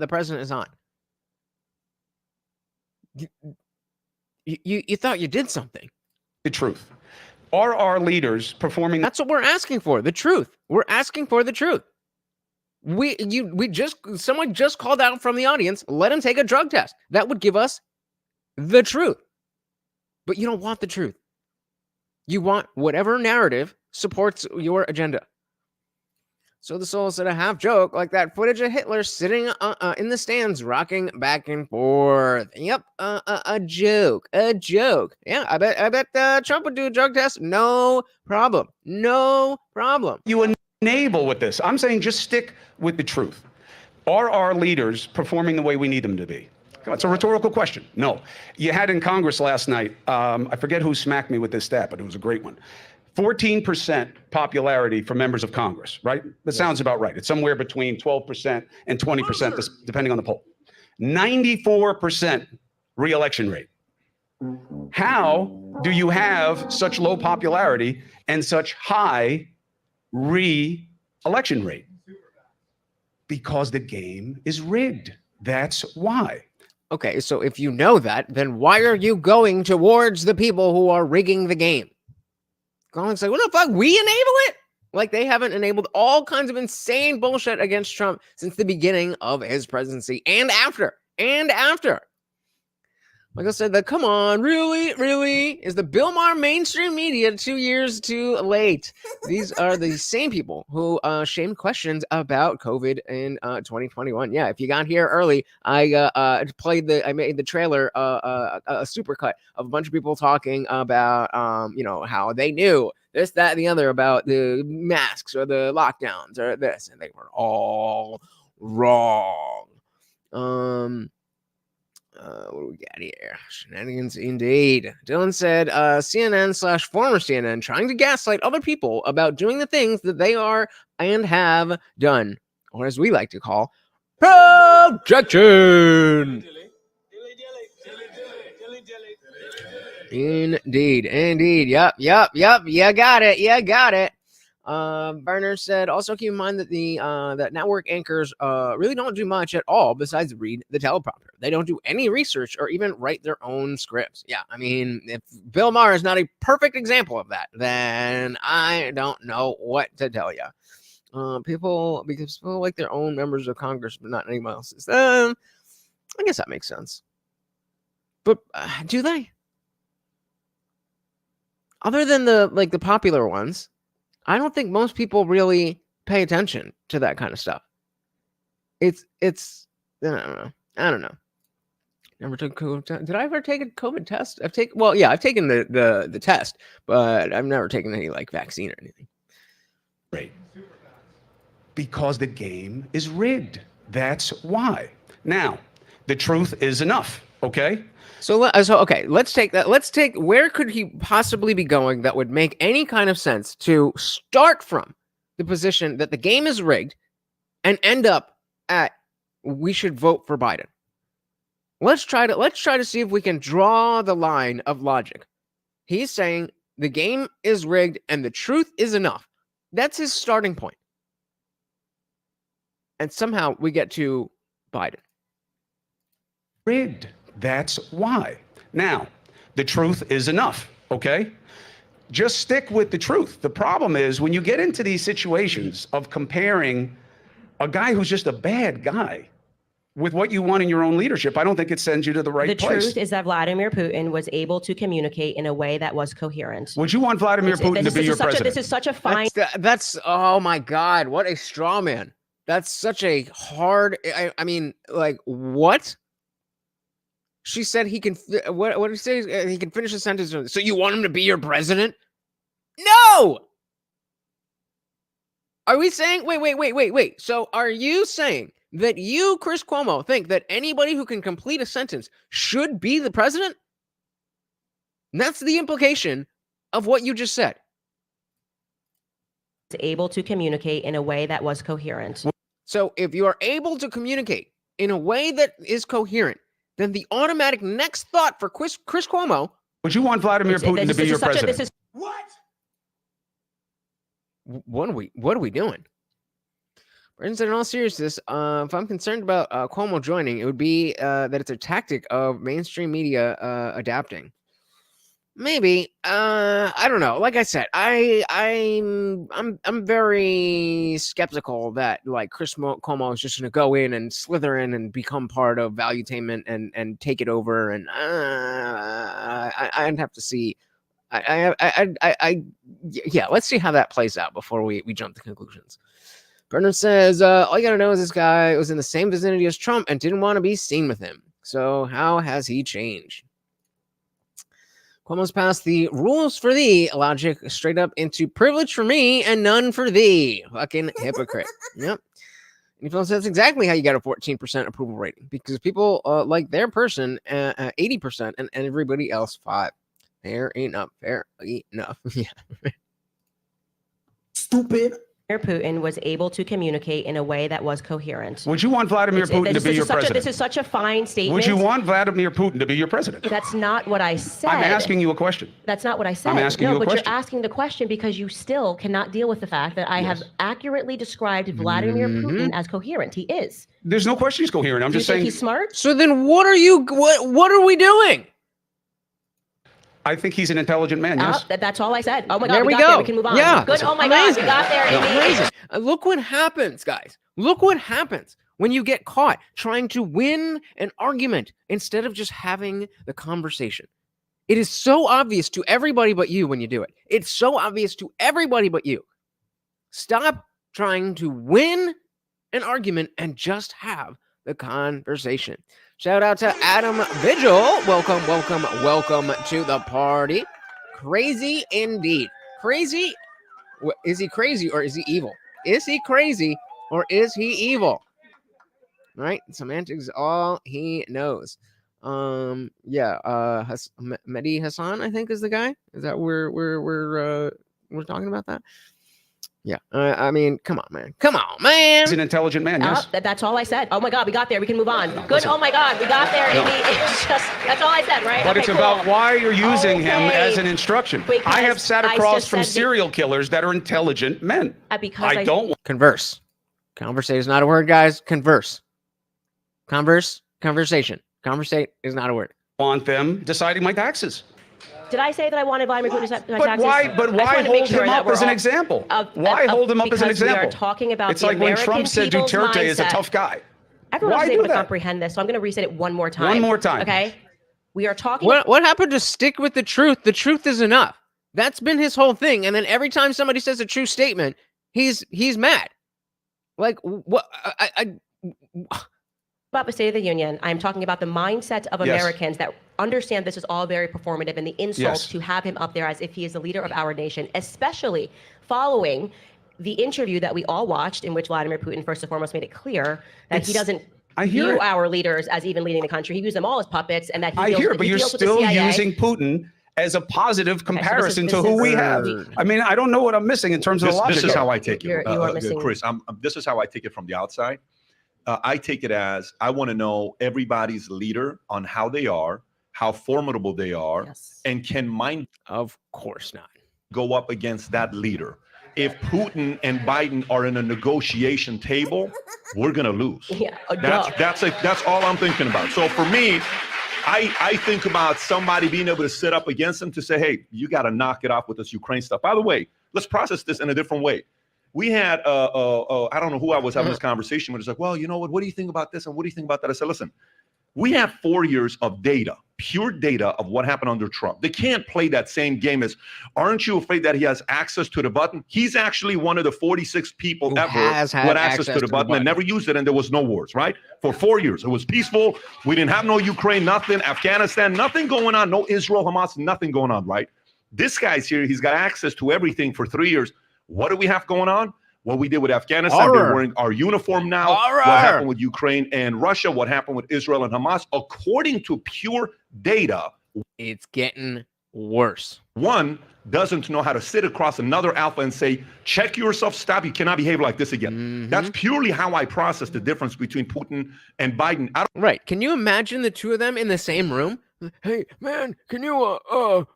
president is on? You thought you did something. the truth. Are our leaders performing That's what we're asking for. The truth. We're asking for the truth. Someone just called out from the audience. Let him take a drug test. That would give us the truth. But you don't want the truth. You want whatever narrative supports your agenda. So the soul said a half joke like that footage of Hitler sitting in the stands, rocking back and forth. Yep, a joke. Yeah, I bet Trump would do a drug test. No problem. you enable with this? I'm saying just stick with the truth. Are our leaders performing the way we need them to be? It's a rhetorical question. No. You had in Congress last night, I forget who smacked me with this stat, but it was a great one. 14% popularity for members of Congress, right? That sounds about right. It's somewhere between 12% and 20%, depending on the poll. 94% re-election rate. How do you have such low popularity and such high re-election rate? Because the game is rigged. That's why. Okay, so if you know that, then why are you going towards the people who are rigging the game? Going say, what the fuck? We enable it? Like they haven't enabled all kinds of insane bullshit against Trump since the beginning of his presidency and after. Like I said, come on, really? Is the Bill Maher mainstream media 2 years too late? These are the same people who shamed questions about COVID in 2021. Yeah, if you got here early, I made the trailer, a supercut of a bunch of people talking about, how they knew this, that, and the other about the masks or the lockdowns or this, and they were all wrong. What do we got here? Shenanigans indeed. Dylan said, CNN/former CNN trying to gaslight other people about doing the things that they are and have done, or as we like to call, projection. Indeed. Yep. You got it. Burner said, also keep in mind that that network anchors really don't do much at all besides read the teleprompter. They don't do any research or even write their own scripts. Yeah, I mean, if Bill Maher is not a perfect example of that, then I don't know what to tell you. People like their own members of Congress, but not anyone else's. I guess that makes sense. But do they? Other than the popular ones, I don't think most people really pay attention to that kind of stuff. It's I don't know. Never took COVID test. Did I ever take a COVID test? I've taken the test, but I've never taken any vaccine or anything. Right. Because the game is rigged. That's why. Now, the truth is enough, okay? So okay, let's take that. Let's take, where could he possibly be going that would make any kind of sense to start from the position that the game is rigged and end up at we should vote for Biden? Let's try to see if we can draw the line of logic. He's saying the game is rigged and the truth is enough. That's his starting point. And somehow we get to Biden. Rigged. That's why. Now, The truth is enough, okay? Just stick with the truth. The problem is when you get into these situations of comparing a guy who's just a bad guy with what you want in your own leadership, I don't think it sends you to the right place. The truth is that Vladimir Putin was able to communicate in a way that was coherent. Would you want Vladimir Putin to be your president? This is such a fine. That's oh my God, what a straw man. That's such a hard. I mean, like what? She said he can. What did he say? He can finish a sentence. So you want him to be your president? No. Are we saying? Wait. So are you saying that you, Chris Cuomo, think that anybody who can complete a sentence should be the president? And that's the implication of what you just said. Able to communicate in a way that was coherent. So if you are able to communicate in a way that is coherent, then the automatic next thought for Chris Cuomo. Would you want Vladimir Putin to be your president? What are we doing? Brendan said, in all seriousness, if I'm concerned about Cuomo joining, it would be that it's a tactic of mainstream media adapting. Maybe. I don't know. Like I said, I'm very skeptical that like Chris Cuomo is just going to go in and slither in and become part of Valuetainment and take it over. And I'd have to see. Yeah, let's see how that plays out before we jump to conclusions. Bernard says, all you got to know is this guy was in the same vicinity as Trump and didn't want to be seen with him. So how has he changed? Cuomo's passed the rules for thee logic straight up into privilege for me and none for thee. Fucking hypocrite. Yep. And he says that's exactly how you got a 14% approval rating because people like their person 80% and everybody else 5%. Fair enough. Yeah. Stupid. Putin was able to communicate in a way that was coherent. Would you want Vladimir Putin to be your president? This is such a fine statement. Would you want Vladimir Putin to be your president? That's not what I said. I'm asking you a question. That's not what I said. I'm asking you a question. But you're asking the question because you still cannot deal with the fact that I have accurately described Vladimir Putin as coherent. He is. There's no question he's coherent. I'm just saying he's smart. So then what are we doing? I think he's an intelligent man, yes. That's all I said. Oh my God, there we got go. There. We can move on. Yeah. Good. Oh my God, we got there. Amazing. Look what happens, guys. Look what happens when you get caught trying to win an argument instead of just having the conversation. It is so obvious to everybody but you when you do it. It's so obvious to everybody but you. Stop trying to win an argument and just have the conversation. Shout out to Adam Vigil. Welcome to the party. Crazy indeed. Crazy. Is he crazy or is he evil? Is he crazy or is he evil? Right? Semantics, all he knows. Mehdi Hassan, I think, is the guy. Is that we're talking about that? Yeah, I mean, come on, man. He's an intelligent man, yes. That's all I said. Oh my God, we got there. We can move on. Good. Listen. Oh my God, we got there. It's just, that's all I said, right? But it's about why you're using him as an instruction. Because I have sat across from serial killers that are intelligent men. Because I don't. Converse. Conversate is not a word, guys. Converse. Conversation. Conversate is not a word. Want them deciding my taxes. Did I say that I wanted Vladimir Putin to set my taxes? But why hold him up as an example? Why hold him up as an example? We are talking about it's like when Trump said Duterte is a tough guy. Everyone was able to comprehend this, so I'm going to reset it one more time. One more time. Okay? We are talking... What happened to stick with the truth? The truth is enough. That's been his whole thing. And then every time somebody says a true statement, he's mad. Like, what... About the State of the Union, I'm talking about the mindset of Americans that understand this is all very performative and the insults to have him up there as if he is the leader of our nation, especially following the interview that we all watched in which Vladimir Putin first and foremost made it clear that he doesn't view our leaders as even leading the country. He views them all as puppets and that he but you're still using Putin as a positive comparison to who we have. I mean, I don't know what I'm missing in terms of the logic. This is how I take it, you are missing. Chris. This is how I take it from the outside. I take it as I want to know everybody's leader on how they are, how formidable they are, and can mine. Of course not. Go up against that leader. If Putin and Biden are in a negotiation table, we're gonna lose. Yeah, that's all I'm thinking about. So for me, I think about somebody being able to sit up against him to say, hey, you got to knock it off with this Ukraine stuff. By the way, let's process this in a different way. We had, I don't know who I was having this conversation with. It's like, well, you know what do you think about this? And what do you think about that? I said, listen, we have 4 years of data, pure data of what happened under Trump. They can't play that same game as, aren't you afraid that he has access to the button? He's actually one of the 46 people who ever who had access to the button and never used it, and there was no wars, right? For 4 years. It was peaceful. We didn't have no Ukraine, nothing, Afghanistan, nothing going on, no Israel, Hamas, nothing going on, right? This guy's here. He's got access to everything for 3 years. What do we have going on? What we did with Afghanistan, they're wearing our uniform now. What happened with Ukraine and Russia, what happened with Israel and Hamas, according to pure data. It's getting worse. One doesn't know how to sit across another alpha and say, check yourself, stop, you cannot behave like this again. That's purely how I process the difference between Putin and Biden. Right. Can you imagine the two of them in the same room? Hey, man, can you, or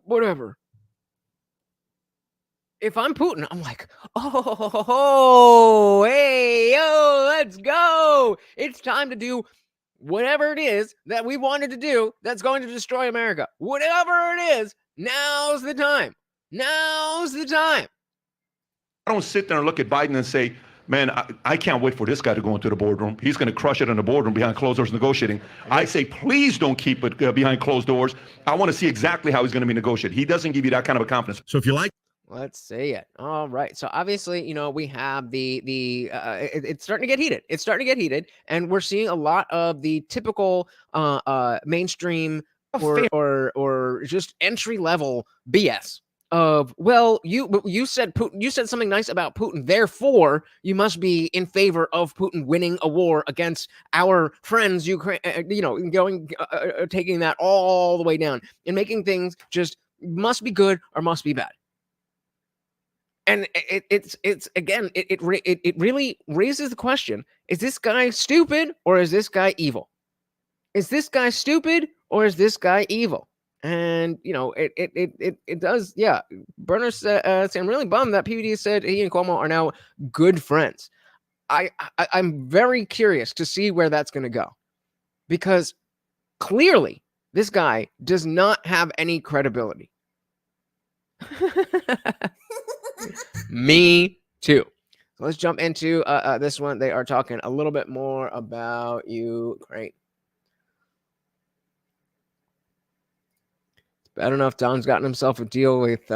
whatever. If I'm Putin, I'm like, oh, hey, yo, let's go. It's time to do whatever it is that we wanted to do that's going to destroy America. Whatever it is, now's the time. Now's the time. I don't sit there and look at Biden and say, man, I can't wait for this guy to go into the boardroom. He's going to crush it in the boardroom behind closed doors negotiating. I say, please don't keep it behind closed doors. I want to see exactly how he's going to be negotiating. He doesn't give you that kind of a confidence. So if you like, let's see it. All right. So obviously, we have it's starting to get heated. It's starting to get heated, and we're seeing a lot of the typical mainstream or just entry level BS of, well, you said Putin, you said something nice about Putin, therefore you must be in favor of Putin winning a war against our friends Ukraine. Taking that all the way down and making things just must be good or must be bad. And it really raises the question: is this guy stupid or is this guy evil? Is this guy stupid or is this guy evil? And it does. Yeah, Burner said, "I'm really bummed that PBD said he and Cuomo are now good friends." I'm very curious to see where that's going to go, because clearly this guy does not have any credibility. Me too. So let's jump into this one. They are talking a little bit more about Ukraine. I don't know if Don's gotten himself a deal with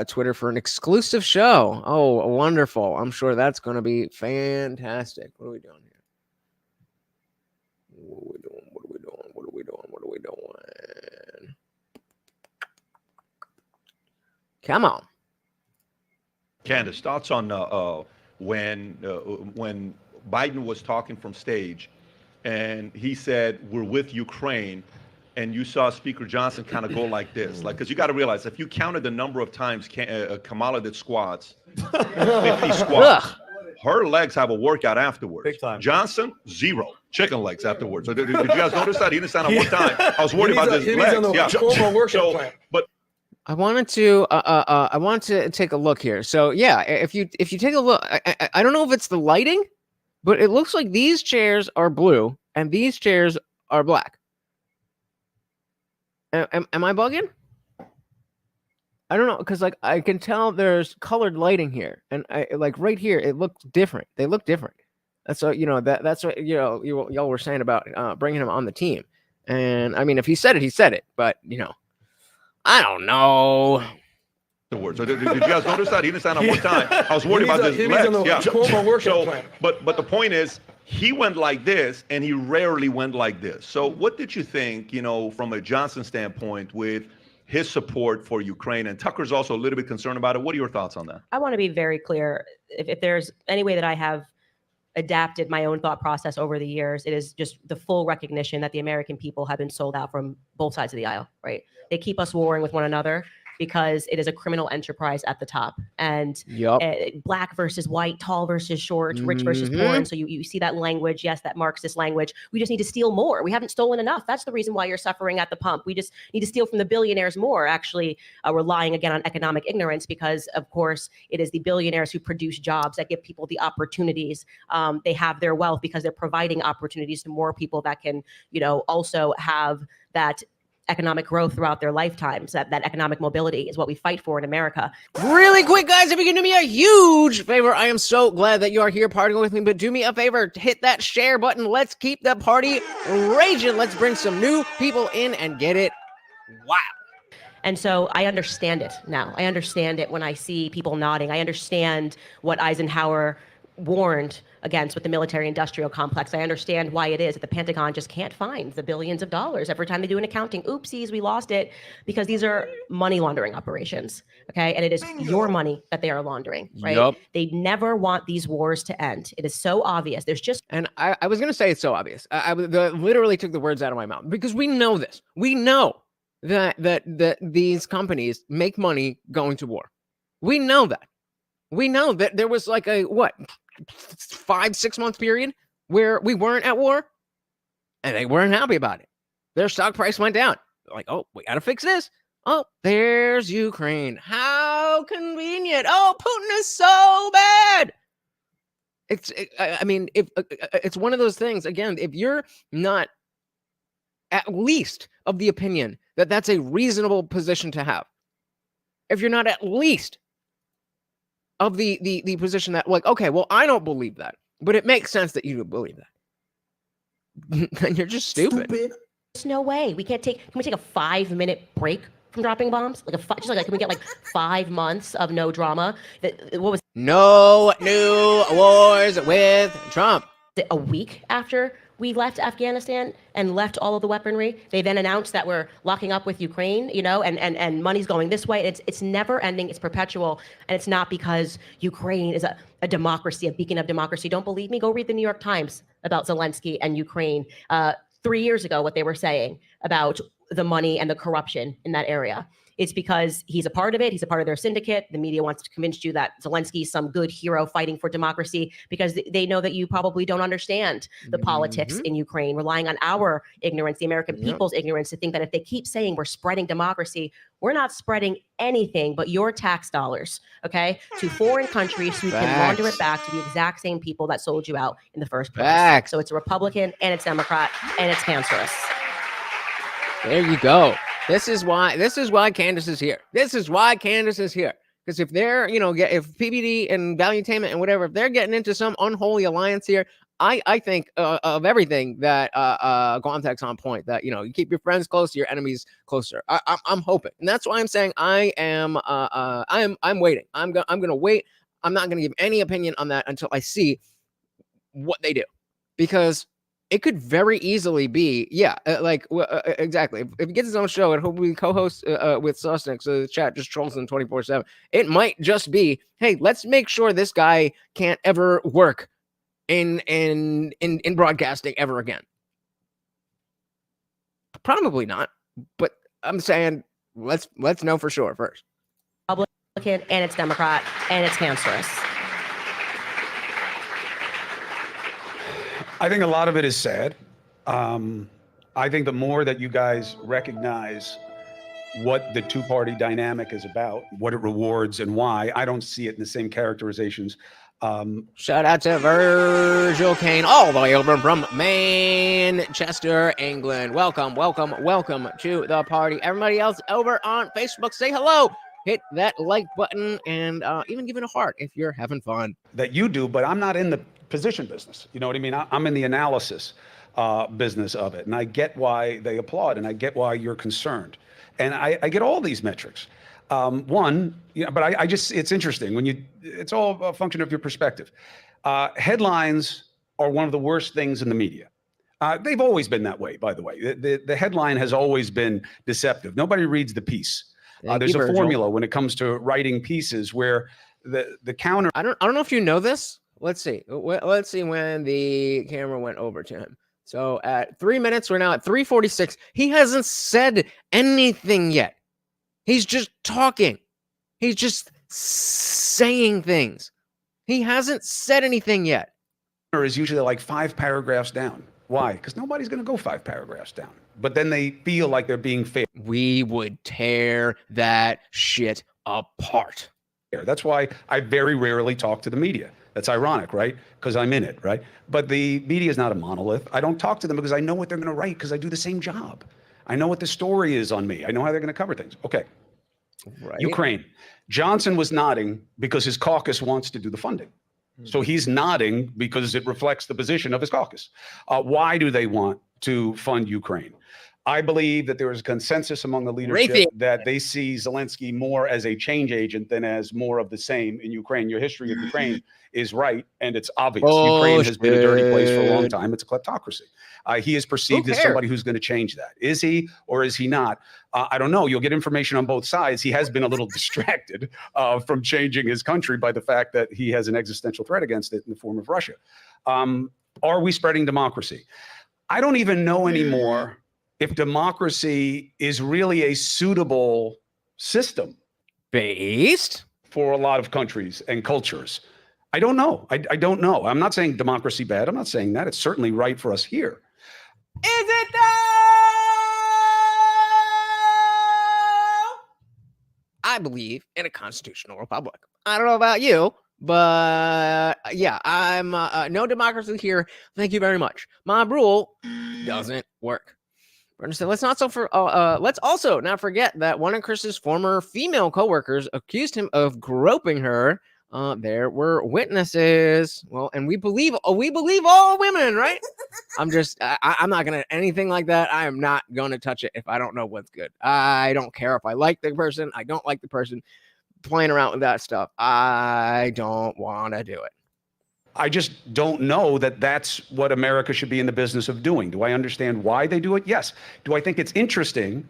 Twitter for an exclusive show. Oh, wonderful. I'm sure that's going to be fantastic. What are we doing here? What are we doing? Come on. Candace, thoughts on when Biden was talking from stage and he said, we're with Ukraine, and you saw Speaker Johnson kind of go like this, because you got to realize, if you counted the number of times Kamala did squats, 50 squats, her legs have a workout afterwards. Big time. Johnson, 0 chicken legs afterwards. So did you guys notice that? He didn't stand up one time. I was worried about his legs. But I wanted to take a look here. So yeah, if you take a look, I don't know if it's the lighting, but it looks like these chairs are blue and these chairs are black. Am I bugging? I don't know, because I can tell there's colored lighting here, and right here it looks different. They look different. That's what that's what y'all were saying about bringing him on the team. And I mean, if he said it, he said it. But I don't know. The words. So did you guys notice that? He didn't stand up one time. I was worried about his legs. But the point is, he went like this, and he rarely went like this. So what did you think, from a Johnson standpoint, with his support for Ukraine? And Tucker's also a little bit concerned about it. What are your thoughts on that? I want to be very clear. If there's any way that I have adapted my own thought process over the years, it is just the full recognition that the American people have been sold out from both sides of the aisle, right? They keep us warring with one another because it is a criminal enterprise at the top. And black versus white, tall versus short, rich versus poor. And so you see that language, yes, that Marxist language. We just need to steal more. We haven't stolen enough. That's the reason why you're suffering at the pump. We just need to steal from the billionaires more, actually relying again on economic ignorance, because of course it is the billionaires who produce jobs that give people the opportunities. They have their wealth because they're providing opportunities to more people that can, also have that economic growth throughout their lifetimes. That economic mobility is what we fight for in America. Really quick, guys, if you can do me a huge favor, I am so glad that you are here partying with me, but do me a favor, hit that share button. Let's keep the party raging. Let's bring some new people in and get it wow. And so I understand it now. I understand it when I see people nodding. I understand what Eisenhower warned against with the military-industrial complex. I understand why it is that the Pentagon just can't find the billions of dollars every time they do an accounting. Oopsies, we lost it, because these are money laundering operations, okay? And it is your money that they are laundering, right? Yep. They never want these wars to end. It is so obvious. There's just... And I was going to say it's so obvious. I literally took the words out of my mouth, because we know this. We know that these companies make money going to war. We know that. We know that there was like a, 5-6 month period where we weren't at war and they weren't happy about it. Their stock price went down. They're like, oh, we got to fix this. Oh, there's Ukraine. How convenient. Oh, Putin is so bad. It's one of those things. Again, if you're not at least of the opinion that that's a reasonable position to have, if you're not at least of the position that, like, okay, well, I don't believe that, but it makes sense that you don't believe that, then you're just stupid. There's no way. Can we take a 5-minute break from dropping bombs? Can we get like 5 months of no drama? No new wars with Trump. A week after we left Afghanistan and left all of the weaponry, they then announced that we're locking up with Ukraine, and money's going this way. It's never ending. It's perpetual. And it's not because Ukraine is a democracy, a beacon of democracy. Don't believe me? Go read the New York Times about Zelensky and Ukraine 3 years ago, what they were saying about the money and the corruption in that area. It's because he's a part of it. He's a part of their syndicate. The media wants to convince you that Zelensky's some good hero fighting for democracy, because they know that you probably don't understand the politics in Ukraine, relying on our ignorance, the American people's ignorance, to think that if they keep saying we're spreading democracy, we're not spreading anything but your tax dollars, okay, to foreign countries who can launder it back to the exact same people that sold you out in the first place. So it's a Republican and it's Democrat and it's cancerous. There you go. This is why Candace is here. This is why Candace is here. Because if they're, if PBD and Valuetainment and whatever, if they're getting into some unholy alliance here, I think of everything that Guantek's on point, that, you keep your friends close, your enemies closer. I'm hoping. And that's why I'm saying I'm waiting. I'm going to wait. I'm not going to give any opinion on that until I see what they do. Because it could very easily be, exactly. If he gets his own show and he'll be co-host with Susnik, so the chat just trolls him 24/7. It might just be, hey, let's make sure this guy can't ever work in broadcasting ever again. Probably not, but I'm saying let's know for sure first. Republican and it's Democrat and it's cancerous. I think a lot of it is sad. I think the more that you guys recognize what the two-party dynamic is about, what it rewards and why, I don't see it in the same characterizations. Shout out to Virgil Kane, all the way over from Manchester, England. Welcome to the party. Everybody else over on Facebook, say hello. Hit that like button and even give it a heart if you're having fun. That you do, but I'm not in the position business. You know what I mean? I'm in the analysis business of it. And I get why they applaud, and I get why you're concerned. And I get all these metrics. But I just, it's interesting it's all a function of your perspective. Headlines are one of the worst things in the media. They've always been that way, by the way. The headline has always been deceptive. Nobody reads the piece. There's a formula when it comes to writing pieces where the counter. I don't know if you know this. Let's see. Let's see when the camera went over to him. So at 3 minutes, we're now at 3:46. He hasn't said anything yet. He's just talking. He's just saying things. He hasn't said anything yet. Is usually like 5 paragraphs down. Why? Because nobody's going to go 5 paragraphs down. But then they feel like they're being fair. We would tear that shit apart. That's why I very rarely talk to the media. That's ironic, right? Because I'm in it, right? But the media is not a monolith. I don't talk to them because I know what they're going to write because I do the same job. I know what the story is on me. I know how they're going to cover things. Okay. Right. Ukraine. Johnson was nodding because his caucus wants to do the funding. So he's nodding because it reflects the position of his caucus. Why do they want to fund Ukraine? I believe that there is a consensus among the leadership that they see Zelensky more as a change agent than as more of the same in Ukraine. Your history of Ukraine is right, and it's obvious. Ukraine has been a dirty place for a long time. It's a kleptocracy. He is perceived as somebody who's going to change that. Is he or is he not? I don't know. You'll get information on both sides. He has been a little distracted from changing his country by the fact that he has an existential threat against it in the form of Russia. Are we spreading democracy? I don't even know anymore if democracy is really a suitable system based for a lot of countries and cultures. I don't know. I don't know. I'm not saying democracy bad. I'm not saying that. It's certainly right for us here. Is it though? I believe in a constitutional republic. I don't know about you, but yeah, I'm no democracy here. Thank you very much. My rule doesn't work. So let's also not forget that one of Chris's former female coworkers accused him of groping her. There were witnesses. Well, and we believe all women, right? I'm not gonna anything like that. I am not gonna touch it if I don't know what's good. I don't care if I like the person. I don't like the person. Playing around with that stuff, I don't want to do it. I just don't know that that's what America should be in the business of doing. Do I understand why they do it? Yes. Do I think it's interesting?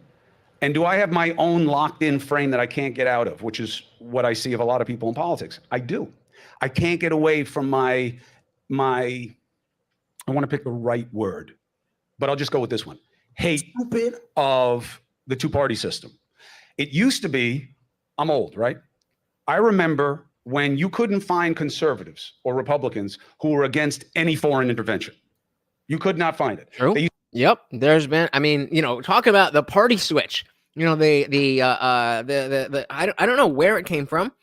And do I have my own locked-in frame that I can't get out of, which is what I see of a lot of people in politics? I do. I can't get away from my I want to pick the right word, but I'll just go with this one. Hate of the two-party system. It used to be, I'm old, right? I remember when you couldn't find conservatives or Republicans who were against any foreign intervention. You could not find it. True. Yep. There's been, I mean, talk about the party switch. I don't know where it came from,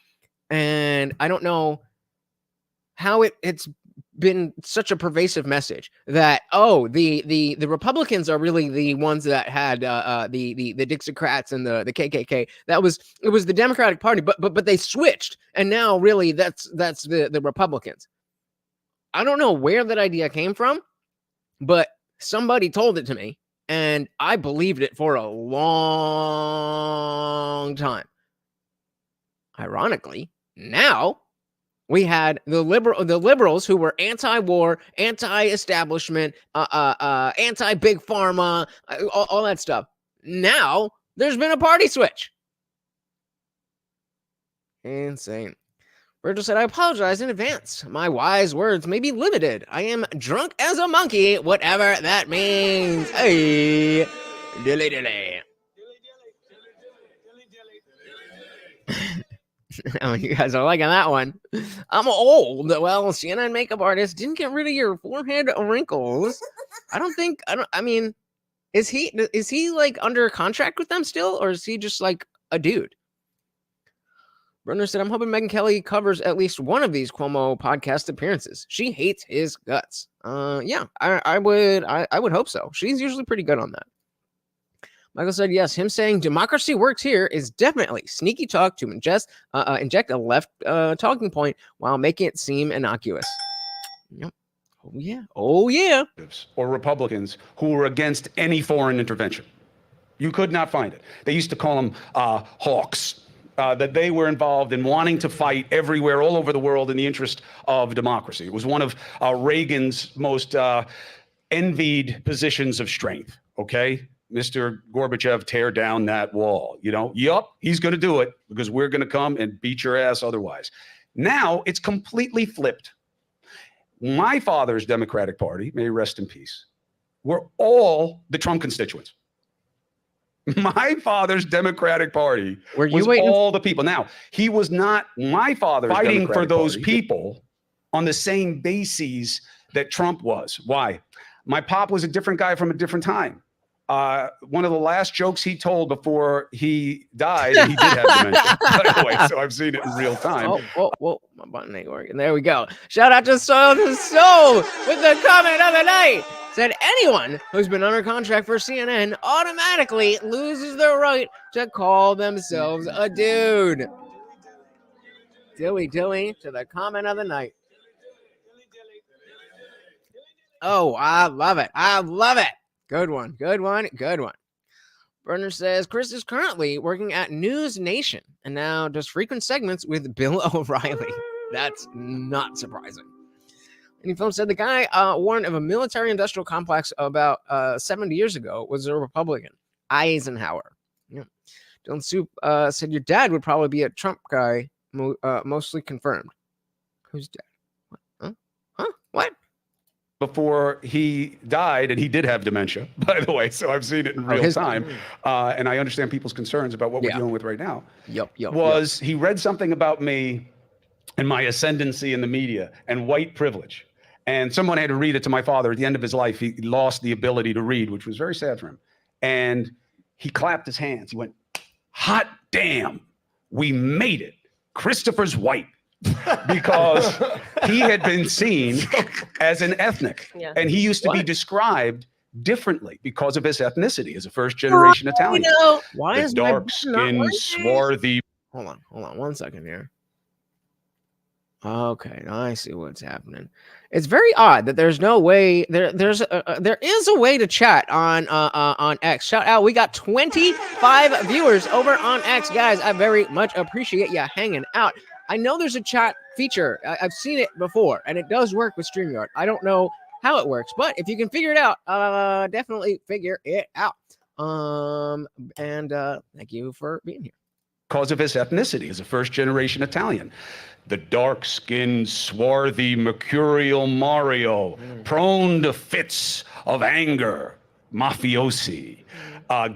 and I don't know how it's been such a pervasive message that the Republicans are really the ones that had the Dixiecrats and the KKK. It was the Democratic Party, but they switched, and now really that's the Republicans. I don't know where that idea came from, but somebody told it to me, and I believed it for a long time. Ironically, now we had the liberals who were anti-war, anti-establishment, anti-big pharma, all that stuff. Now there's been a party switch. Insane. Virgil said, I apologize in advance. My wise words may be limited. I am drunk as a monkey, whatever that means. Hey, dilly dilly. Oh, you guys are liking that one. I'm old. Well, CNN makeup artist didn't get rid of your forehead wrinkles. I mean, is he like under contract with them still, or is he just like a dude? Brunner said, I'm hoping Megyn Kelly covers at least one of these Cuomo podcast appearances. She hates his guts. Yeah, I would hope so. She's usually pretty good on that. Michael said, yes, him saying democracy works here is definitely sneaky talk to inject a left talking point while making it seem innocuous. Yep. Oh, yeah. Oh, yeah. Or Republicans who were against any foreign intervention. You could not find it. They used to call them hawks. That they were involved in wanting to fight everywhere, all over the world in the interest of democracy. It was one of Reagan's most envied positions of strength, okay? Mr. Gorbachev, tear down that wall, Yup, he's going to do it because we're going to come and beat your ass otherwise. Now it's completely flipped. My father's Democratic Party, may he rest in peace, were all the Trump constituents. My father's Democratic Party Were you was waiting- all the people. Now, he was not my father's fighting for those people on the same bases that Trump was. Why? My pop was a different guy from a different time. One of the last jokes he told before he died, and he did have dementia, by the way, so I've seen it in real time. Whoa, my button ain't working. There we go. Shout out to Soul to Soul with the comment of the night. Said anyone who's been under contract for CNN automatically loses their right to call themselves a dude. Dilly to the comment of the night. Oh, I love it. Good one. Burner says Chris is currently working at News Nation and now does frequent segments with Bill O'Reilly. That's not surprising. And Film said the guy warned of a military-industrial complex about 70 years ago was a Republican, Eisenhower. Yeah. Dylan Soup said your dad would probably be a Trump guy, mostly confirmed. Who's dad? Huh? What? Before he died, and he did have dementia, by the way, so I've seen it in real time, and I understand people's concerns about what we're dealing with right now. He read something about me and my ascendancy in the media and white privilege, and someone had to read it to my father. At the end of his life, he lost the ability to read, which was very sad for him, and he clapped his hands. He went, "Hot damn, we made it. Christopher's white." Because he had been seen as an ethnic, and he used to be described differently because of his ethnicity as a first-generation Italian. Why is dark-skinned, swarthy? Hold on 1 second here. Okay, I see what's happening. It's very odd that there's no way there is a way to chat on X. Shout out, we got 25 viewers over on X, guys. I very much appreciate you hanging out. I know there's a chat feature. I've seen it before, and it does work with StreamYard. I don't know how it works, but if you can figure it out, definitely figure it out. Thank you for being here. Because of his ethnicity as a first-generation Italian. The dark-skinned, swarthy, mercurial Mario, prone to fits of anger, mafiosi,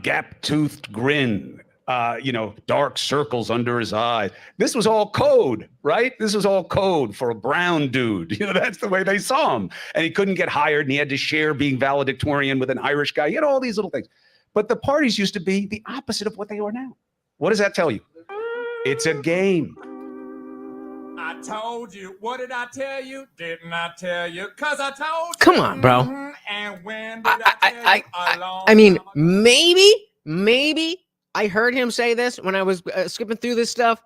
gap-toothed grin, dark circles under his eyes. This was all code, right? This was all code for a brown dude. That's the way they saw him. And he couldn't get hired, and he had to share being valedictorian with an Irish guy. He had all these little things. But the parties used to be the opposite of what they are now. What does that tell you? It's a game. I told you. What did I tell you? Didn't I tell you? Because I told you. Come on, bro. And when did I tell you? I mean, maybe I heard him say this when I was skipping through this stuff,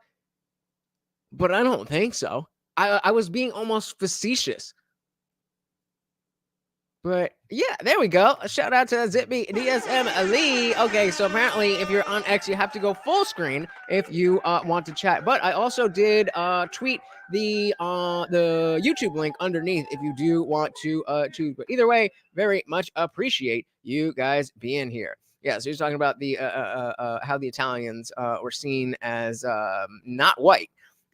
but I don't think so. I was being almost facetious. But yeah, there we go. A shout out to Zippy DSM Ali. Okay, so apparently if you're on X, you have to go full screen if you want to chat. But I also did tweet the YouTube link underneath if you do want to choose. But either way, very much appreciate you guys being here. Yeah, so he's talking about the how the Italians were seen as not white.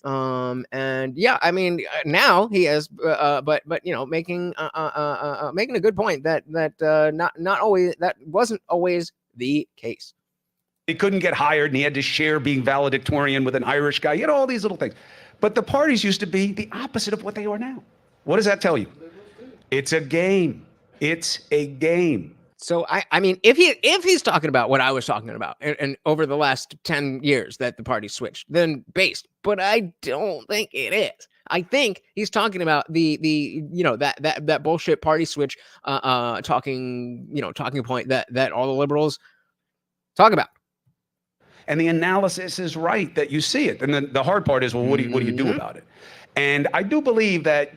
And yeah, I mean, now he is, but making a good point that not always, that wasn't always the case. He couldn't get hired, and he had to share being valedictorian with an Irish guy. He had all these little things. But the parties used to be the opposite of what they are now. What does that tell you? It's a game. It's a game. So I mean, if he's talking about what I was talking about, and over the last 10 years that the party switched, then based. But I don't think it is. I think he's talking about the that bullshit party switch talking point that all the liberals talk about. And the analysis is right that you see it. And then the hard part is, well, what do you do about it? And I do believe that,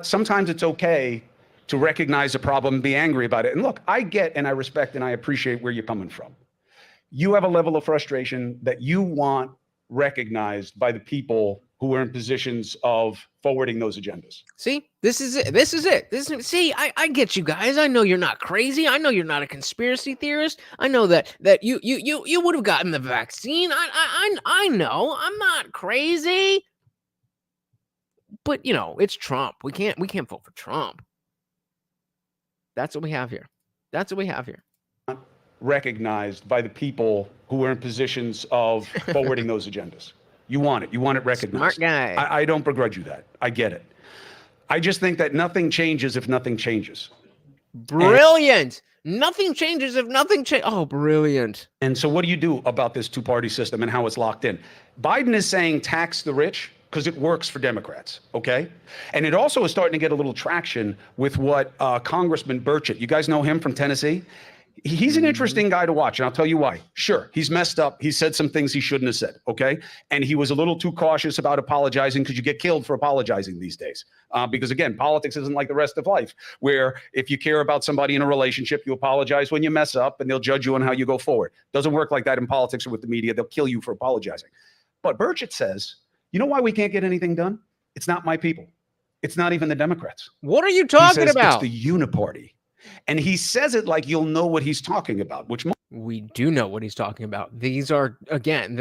sometimes it's okay to recognize a problem and be angry about it. And look, I get and I respect and I appreciate where you're coming from. You have a level of frustration that you want recognized by the people who are in positions of forwarding those agendas. See, this is it. See, I get you guys. I know you're not crazy. I know you're not a conspiracy theorist. I know that you would have gotten the vaccine. I know I'm not crazy. But it's Trump. We can't vote for Trump. That's what we have here. recognized by the people who are in positions of forwarding those agendas. You want it. You want it recognized. Smart guy. I don't begrudge you that. I get it. I just think that nothing changes if nothing changes. Brilliant. Nothing changes if nothing changes. Oh, brilliant. And so what do you do about this two-party system and how it's locked in? Biden is saying tax the rich because it works for Democrats, okay? And it also is starting to get a little traction with what Congressman Burchett, you guys know him from Tennessee? He's an interesting guy to watch, and I'll tell you why. Sure, he's messed up. He said some things he shouldn't have said, okay? And he was a little too cautious about apologizing because you get killed for apologizing these days. Because again, politics isn't like the rest of life, where if you care about somebody in a relationship, you apologize when you mess up and they'll judge you on how you go forward. Doesn't work like that in politics or with the media. They'll kill you for apologizing. But Burchett says, you know why we can't get anything done? It's not my people. It's not even the Democrats. What are you talking about? It's the uniparty. And he says it like you'll know what he's talking about, which we do know what he's talking about. These are, again,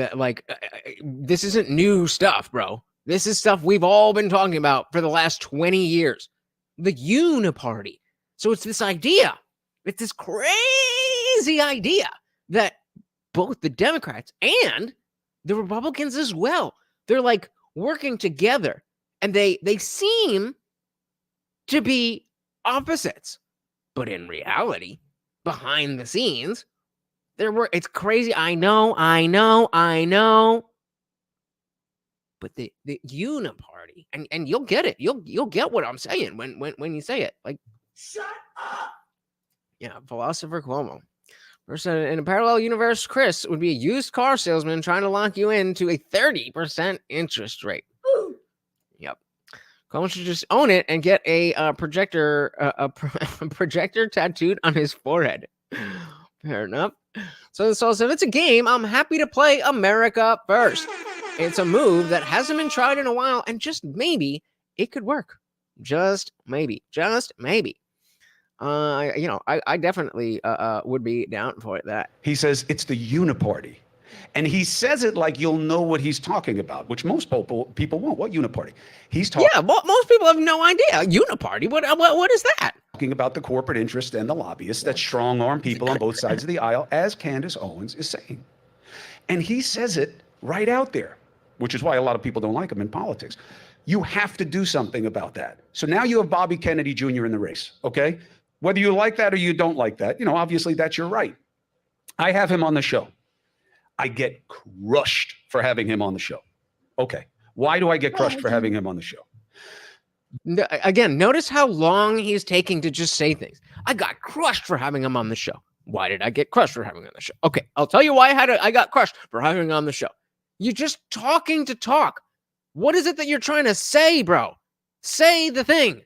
this isn't new stuff, bro. This is stuff we've all been talking about for the last 20 years. The uniparty. So it's this idea. It's this crazy idea that both the Democrats and the Republicans as well, they're like working together, and they seem to be opposites. But in reality, behind the scenes, it's crazy. I know. But the uniparty, and you'll get it. You'll get what I'm saying when you say it. Like, shut up. Yeah, philosopher Cuomo. In a parallel universe, Chris would be a used car salesman trying to lock you into a 30% interest rate. Ooh. Yep. Cuomo should just own it and get a projector tattooed on his forehead. Fair enough. So if it's a game, I'm happy to play America first. It's a move that hasn't been tried in a while, and just maybe it could work. Just maybe. I definitely would be down for that. He says it's the uniparty. And he says it like you'll know what he's talking about, which most people won't. What uniparty? He's talking. Yeah, most people have no idea. Uniparty. What is that? Talking about the corporate interest and the lobbyists that strong-arm people on both sides of the aisle, as Candace Owens is saying. And he says it right out there, which is why a lot of people don't like him in politics. You have to do something about that. So now you have Bobby Kennedy Jr. in the race, okay? Whether you like that or you don't like that, obviously that's your right. I have him on the show. I get crushed for having him on the show. Okay. Why do I get crushed for having him on the show? Again, notice how long he's taking to just say things. I got crushed for having him on the show. Why did I get crushed for having him on the show? Okay, I'll tell you why I got crushed for having him on the show. You're just talking to talk. What is it that you're trying to say, bro? Say the thing.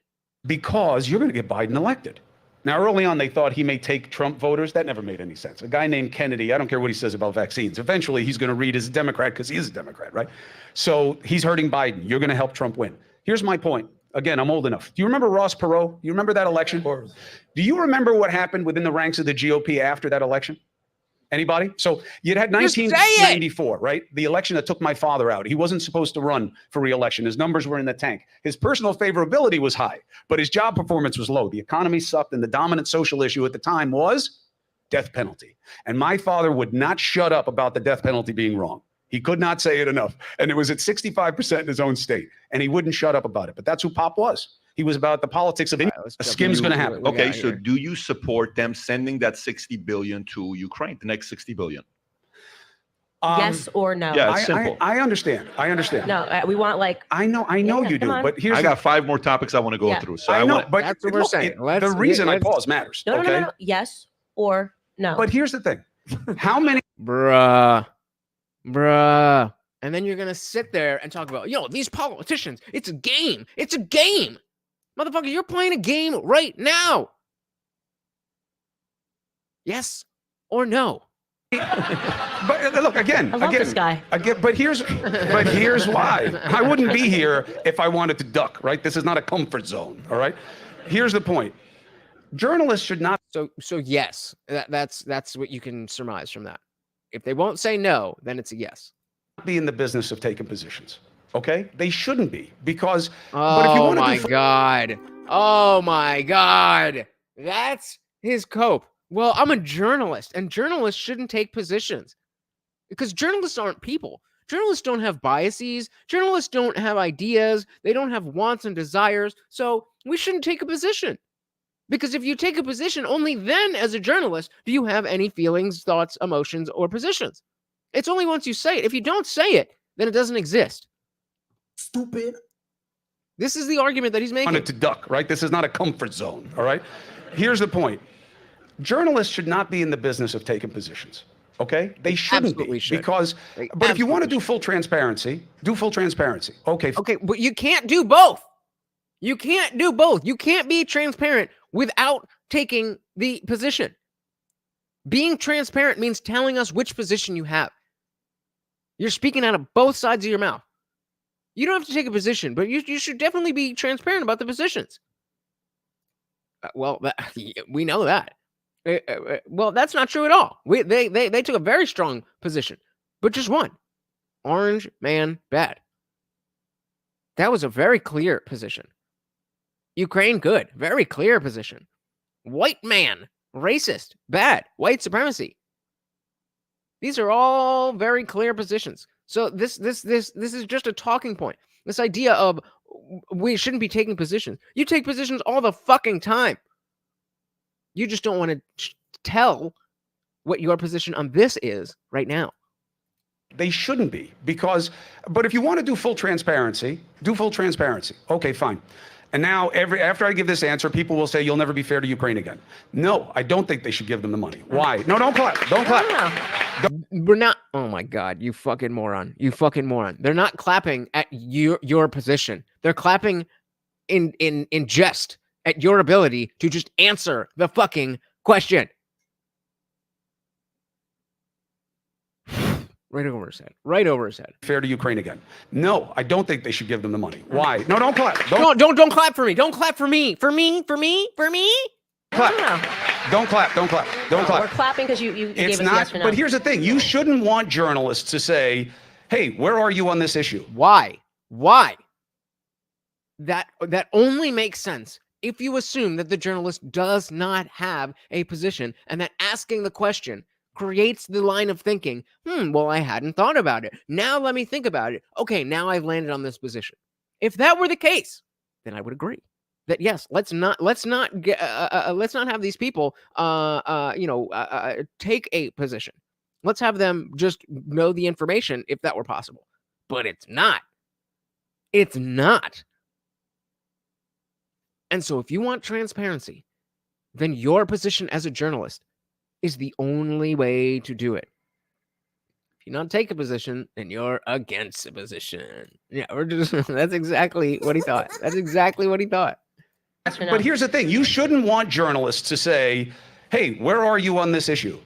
Because you're going to get Biden elected. Now, early on, they thought he may take Trump voters. That never made any sense. A guy named Kennedy, I don't care what he says about vaccines. Eventually, he's going to read as a Democrat because he is a Democrat, right? So he's hurting Biden. You're going to help Trump win. Here's my point. Again, I'm old enough. Do you remember Ross Perot? You remember that election? Of course. Do you remember what happened within the ranks of the GOP after that election? Anybody? So you'd had 1994, right? The election that took my father out. He wasn't supposed to run for re-election. His numbers were in the tank. His personal favorability was high, but his job performance was low. The economy sucked, and the dominant social issue at the time was death penalty. And my father would not shut up about the death penalty being wrong. He could not say it enough. And it was at 65% in his own state, and he wouldn't shut up about it. But that's who Pop was. He was about the politics of a skim's going to happen. Okay, so do you support them sending that $60 billion to Ukraine, the next $60 billion? Yes or no? Yeah, it's simple. I understand. No, we want I know you do, but here's. I got 5 more topics I want to go through. So I know, but that's what we're saying. The reason I pause matters. No. Yes or no. But here's the thing: how many? Bruh. And then you're going to sit there and talk about, these politicians, it's a game. Motherfucker, you're playing a game right now. Yes or no? But look, again, I love this guy. But here's why. I wouldn't be here if I wanted to duck, right? This is not a comfort zone, all right? Here's the point. Journalists should not. So yes, that's what you can surmise from that. If they won't say no, then it's a yes. Be in the business of taking positions. Okay? They shouldn't be, because but if you want to God. Oh my God. That's his cope. Well, I'm a journalist, and journalists shouldn't take positions because journalists aren't people. Journalists don't have biases. Journalists don't have ideas. They don't have wants and desires. So we shouldn't take a position. Because if you take a position, only then as a journalist do you have any feelings, thoughts, emotions, or positions. It's only once you say it. If you don't say it, then it doesn't exist. Stupid. This is the argument that he's making. Wanted to duck, right? This is not a comfort zone, all right? Here's the point. Journalists should not be in the business of taking positions, okay? They shouldn't absolutely be. should. Because, They but if you want to absolutely do full transparency, do full transparency. Okay. Okay, but you can't do both. You can't do both. You can't be transparent without taking the position. Being transparent means telling us which position you have. You're speaking out of both sides of your mouth. You don't have to take a position, but you should definitely be transparent about the positions. Well, we know that. Well, that's not true at all. They took a very strong position, but just one. Orange man bad. That was a very clear position. Ukraine good, very clear position. White man, racist, bad, white supremacy. These are all very clear positions. So this is just a talking point. This idea of we shouldn't be taking positions. You take positions all the fucking time. You just don't want to tell what your position on this is right now. They shouldn't be because, but if you want to do full transparency, do full transparency. Okay, fine. And now after I give this answer, people will say, you'll never be fair to Ukraine again. No, I don't think they should give them the money. Why? No, don't clap. Don't clap. We're not. Oh my God, you fucking moron. You fucking moron. They're not clapping at your position. They're clapping in jest at your ability to just answer the fucking question. Right over his head. Right over his head. Fair to Ukraine again. No, I don't think they should give them the money. Why? No, don't clap. Don't clap for me. Don't clap for me. For me. Clap. Don't clap. Don't clap. Don't clap. We're clapping because you gave It's us not, yes or no. but here's the thing. You shouldn't want journalists to say, hey, where are you on this issue? Why? That only makes sense if you assume that the journalist does not have a position and that asking the question creates the line of thinking, well, I hadn't thought about it. Now let me think about it. Okay, now I've landed on this position. If that were the case, then I would agree that yes, let's not have these people take a position. Let's have them just know the information if that were possible. But it's not. It's not. And so if you want transparency, then your position as a journalist is the only way to do it. If you not take a position, then you're against a position. Yeah, that's exactly what he thought. That's exactly what he thought. Yes or no. But here's the thing. You shouldn't want journalists to say, hey, where are you on this issue?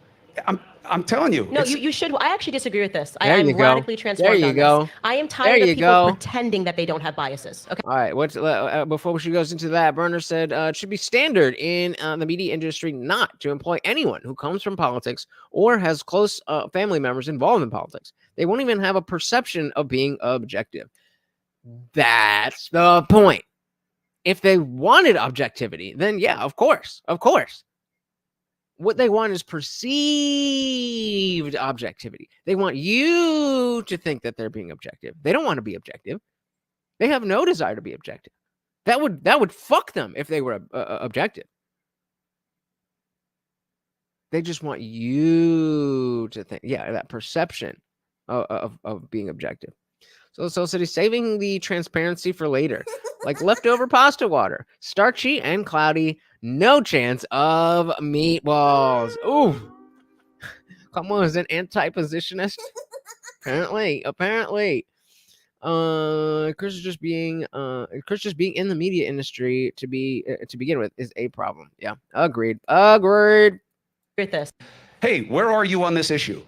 I'm telling you. No, you should. I actually disagree with this. There I'm you go. radically transformed There you on go. this. I am tired There of you people go. pretending that they don't have biases. Okay. All right. Before she goes into that, Berner said it should be standard in the media industry not to employ anyone who comes from politics or has close family members involved in politics. They won't even have a perception of being objective. That's the point. If they wanted objectivity, then yeah, of course. What they want is perceived objectivity. They want you to think that they're being objective. They don't want to be objective. They have no desire to be objective. That would fuck them if they were objective. They just want you to think, yeah, that perception of being objective. So he's saving the transparency for later, like leftover pasta water, starchy and cloudy. No chance of meatballs. Ooh, Cuomo is an anti-positionist. Apparently. Chris just being in the media industry to begin with is a problem. Yeah, agreed. With this. Hey, where are you on this issue?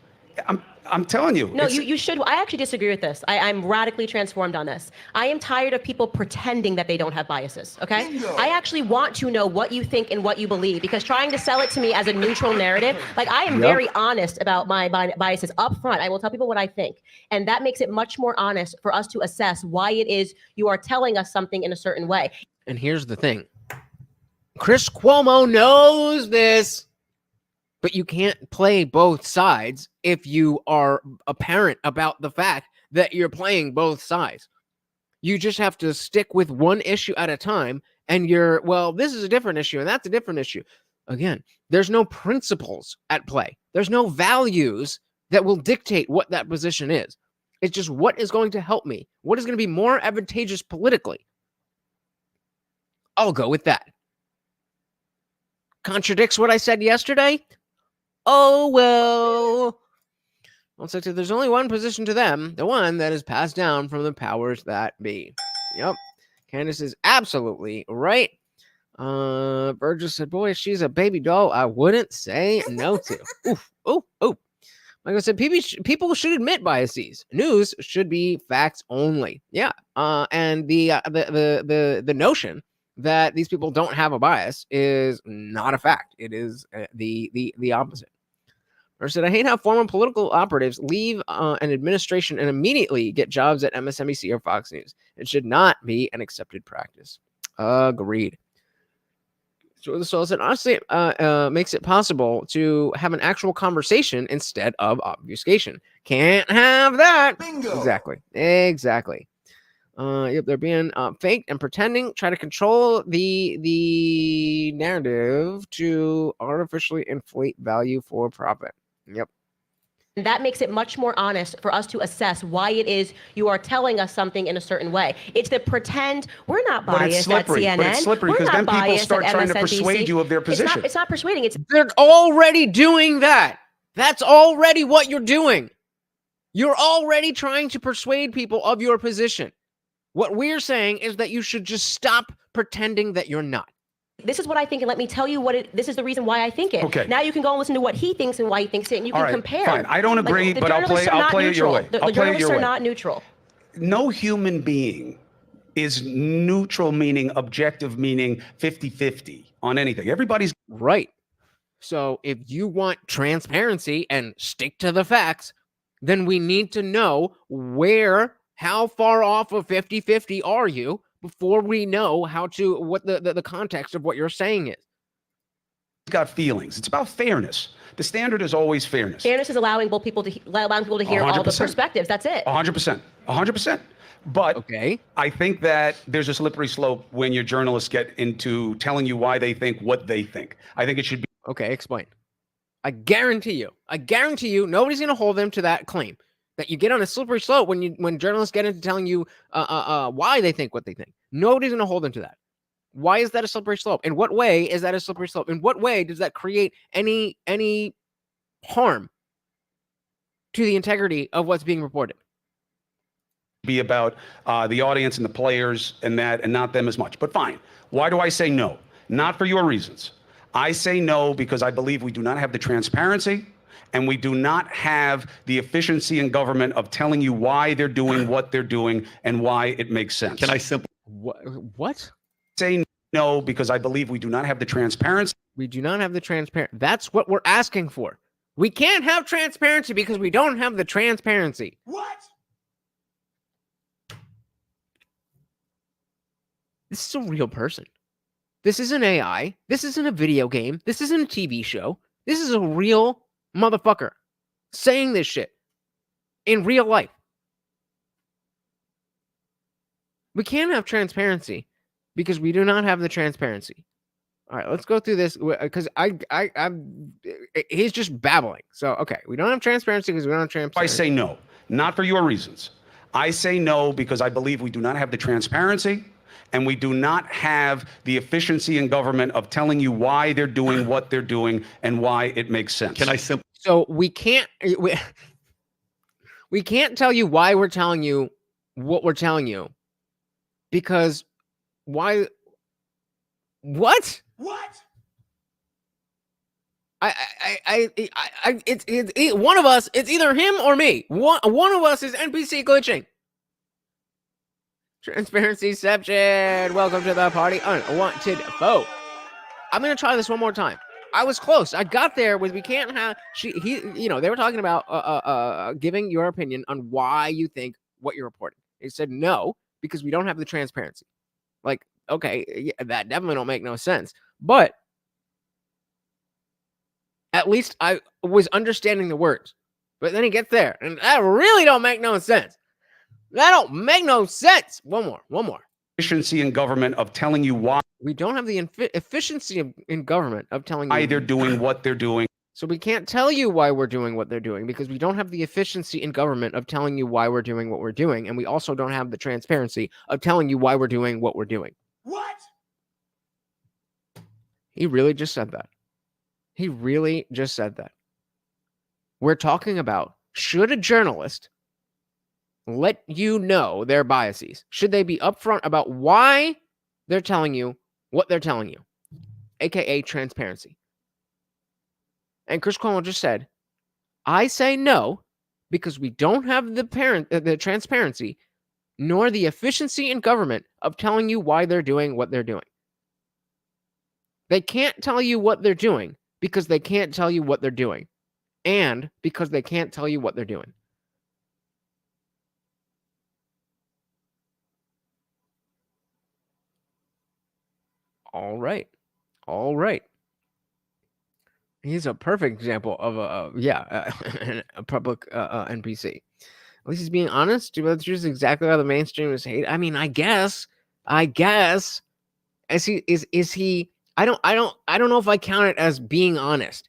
I'm telling you. No, you should. I actually disagree with this. I'm radically transformed on this. I am tired of people pretending that they don't have biases, okay? Bingo. I actually want to know what you think and what you believe, because trying to sell it to me as a neutral narrative, like I am very honest about my biases up front. I will tell people what I think. And that makes it much more honest for us to assess why it is you are telling us something in a certain way. And here's the thing. Chris Cuomo knows this. But you can't play both sides if you are apparent about the fact that you're playing both sides. You just have to stick with one issue at a time, and well, this is a different issue and that's a different issue. Again, there's no principles at play. There's no values that will dictate what that position is. It's just what is going to help me, what is going to be more advantageous politically. I'll go with that. Contradicts what I said yesterday? Oh, well. Also, there's only one position to them, the one that is passed down from the powers that be. Yep. Candace is absolutely right. Burgess said, boy, she's a baby doll I wouldn't say no to. Oof. Oh, oh. Like I said, people should admit biases. News should be facts only. Yeah. And the notion that these people don't have a bias is not a fact. It is the opposite. Or said, I hate how former political operatives leave an administration and immediately get jobs at MSNBC or Fox News. It should not be an accepted practice. Agreed. So the soul said, honestly, makes it possible to have an actual conversation instead of obfuscation. Can't have that. Bingo. Exactly. Yep, they're being fake and pretending, try to control the narrative to artificially inflate value for profit. Yep. And that makes it much more honest for us to assess why it is you are telling us something in a certain way. It's the pretend. We're not biased at CNN. But it's slippery because then people start trying to persuade you of their position. It's not persuading. They're already doing that. That's already what you're doing. You're already trying to persuade people of your position. What we're saying is that you should just stop pretending that you're not. This is what I think, and let me tell you this is the reason why I think it. Okay. Now you can go and listen to what he thinks and why he thinks it, and you can compare. Fine. I don't agree, but I'll play it your way. The journalists are not neutral. No human being is neutral, meaning objective, meaning 50-50 on anything. Everybody's right. So if you want transparency and stick to the facts, then we need to know how far off of 50-50 are you before we know what the context of what you're saying is. Got feelings. It's about fairness. The standard is always fairness. Fairness is allowing people to hear 100%. All the perspectives. That's it. 100%. But okay. I think that there's a slippery slope when your journalists get into telling you why they think what they think. I think it should be. Okay, explain. I guarantee you, nobody's going to hold them to that claim. That you get on a slippery slope when journalists get into telling you why they think what they think. Nobody's going to hold them to that. Why is that a slippery slope? In what way is that a slippery slope? In what way does that create any harm to the integrity of what's being reported? Be about the audience and the players and that, and not them as much. But fine. Why do I say no? Not for your reasons. I say no because I believe we do not have the transparency. And we do not have the efficiency in government of telling you why they're doing what they're doing and why it makes sense. Can I simply what? Say no because I believe we do not have the transparency. We do not have the transparency. That's what we're asking for. We can't have transparency because we don't have the transparency. What? This is a real person. This isn't AI. This isn't a video game. This isn't a TV show. This is a real motherfucker saying this shit in real life. We can't have transparency because we do not have the transparency. All right, let's go through this because he's just babbling. So, okay, we don't have transparency because we don't have transparency. I say no, not for your reasons. I say no because I believe we do not have the transparency and we do not have the efficiency in government of telling you why they're doing what they're doing and why it makes sense. Can I simply? So we can't tell you why we're telling you what we're telling you because why? What? It's one of us. It's either him or me. One of us is NPC glitching. Transparencyception. Welcome to the party. Unwanted foe. I'm gonna try this one more time. I was close. I got there with we can't have they were talking about giving your opinion on why you think what you're reporting. They said no, because we don't have the transparency. Like, okay, yeah, that definitely don't make no sense. But At least I was understanding the words. But then he gets there, and that really don't make no sense. That don't make no sense. One more. Efficiency in government of telling you why We don't have the efficiency in government of telling you they're doing what they're doing. So we can't tell you why we're doing what they're doing because we don't have the efficiency in government of telling you why we're doing what we're doing. And we also don't have the transparency of telling you why we're doing what we're doing. What? He really just said that. He really just said that. We're talking about, should a journalist let you know their biases? Should they be upfront about why they're telling you what they're telling you? AKA transparency. And Chris Cuomo just said, I say no because we don't have the transparency nor the efficiency in government of telling you why they're doing what they're doing. They can't tell you what they're doing because they can't tell you what they're doing. And because they can't tell you what they're doing. All right. He's a perfect example of a public NPC. At least he's being honest. That's just exactly how the mainstream is hate. I mean, I guess. Is he? I don't know if I count it as being honest.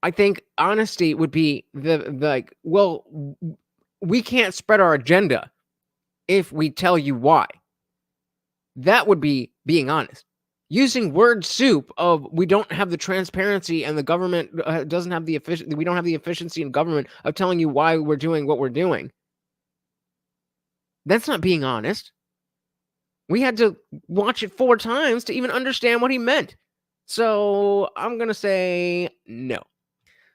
I think honesty would be we can't spread our agenda if we tell you why. That would be being honest. Using word soup of we don't have the transparency and the government doesn't have the efficiency. We don't have the efficiency in government of telling you why we're doing what we're doing. That's not being honest. We had to watch it 4 times to even understand what he meant. So I'm going to say no.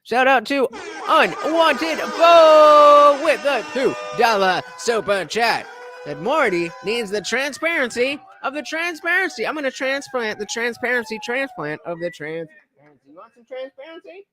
Shout out to Unwanted Bo with the $2 super chat. That Morty needs the transparency of the transparency. I'm going to transplant the transparency transplant of the transparency. You want some transparency?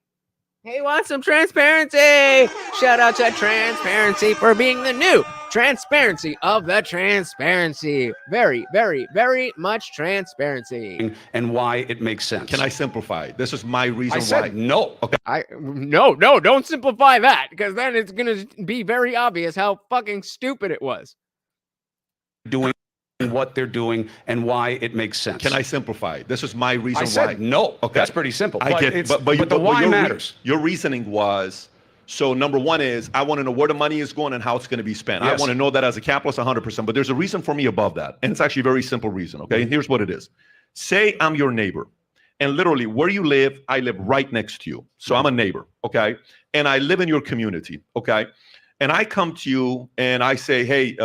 Hey, want some transparency? Shout out to transparency for being the new transparency of the transparency. Very, very, very much transparency. And why it makes sense. Can I simplify? This is my reason I said why. no. Okay. No, don't simplify that because then it's going to be very obvious how fucking stupid it was. Doing what they're doing and why it makes sense. Can I simplify? This is my reason I said why. No. Okay. That's pretty simple. I get it. But the why matters. Your reasoning was, so number one is, I want to know where the money is going and how it's going to be spent. Yes. I want to know that as a capitalist 100%. But there's a reason for me above that. And it's actually a very simple reason. Okay. And here's what it is. Say I'm your neighbor. And literally where you live, I live right next to you. So I'm a neighbor. Okay. And I live in your community. Okay. And I come to you and I say, hey,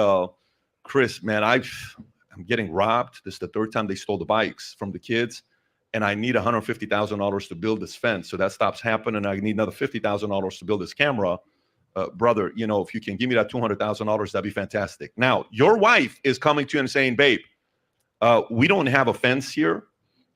Chris, man, I'm getting robbed. This is the 3rd time they stole the bikes from the kids. And I need $150,000 to build this fence. So that stops happening. I need another $50,000 to build this camera. Brother, if you can give me that $200,000, that'd be fantastic. Now, your wife is coming to you and saying, babe, we don't have a fence here.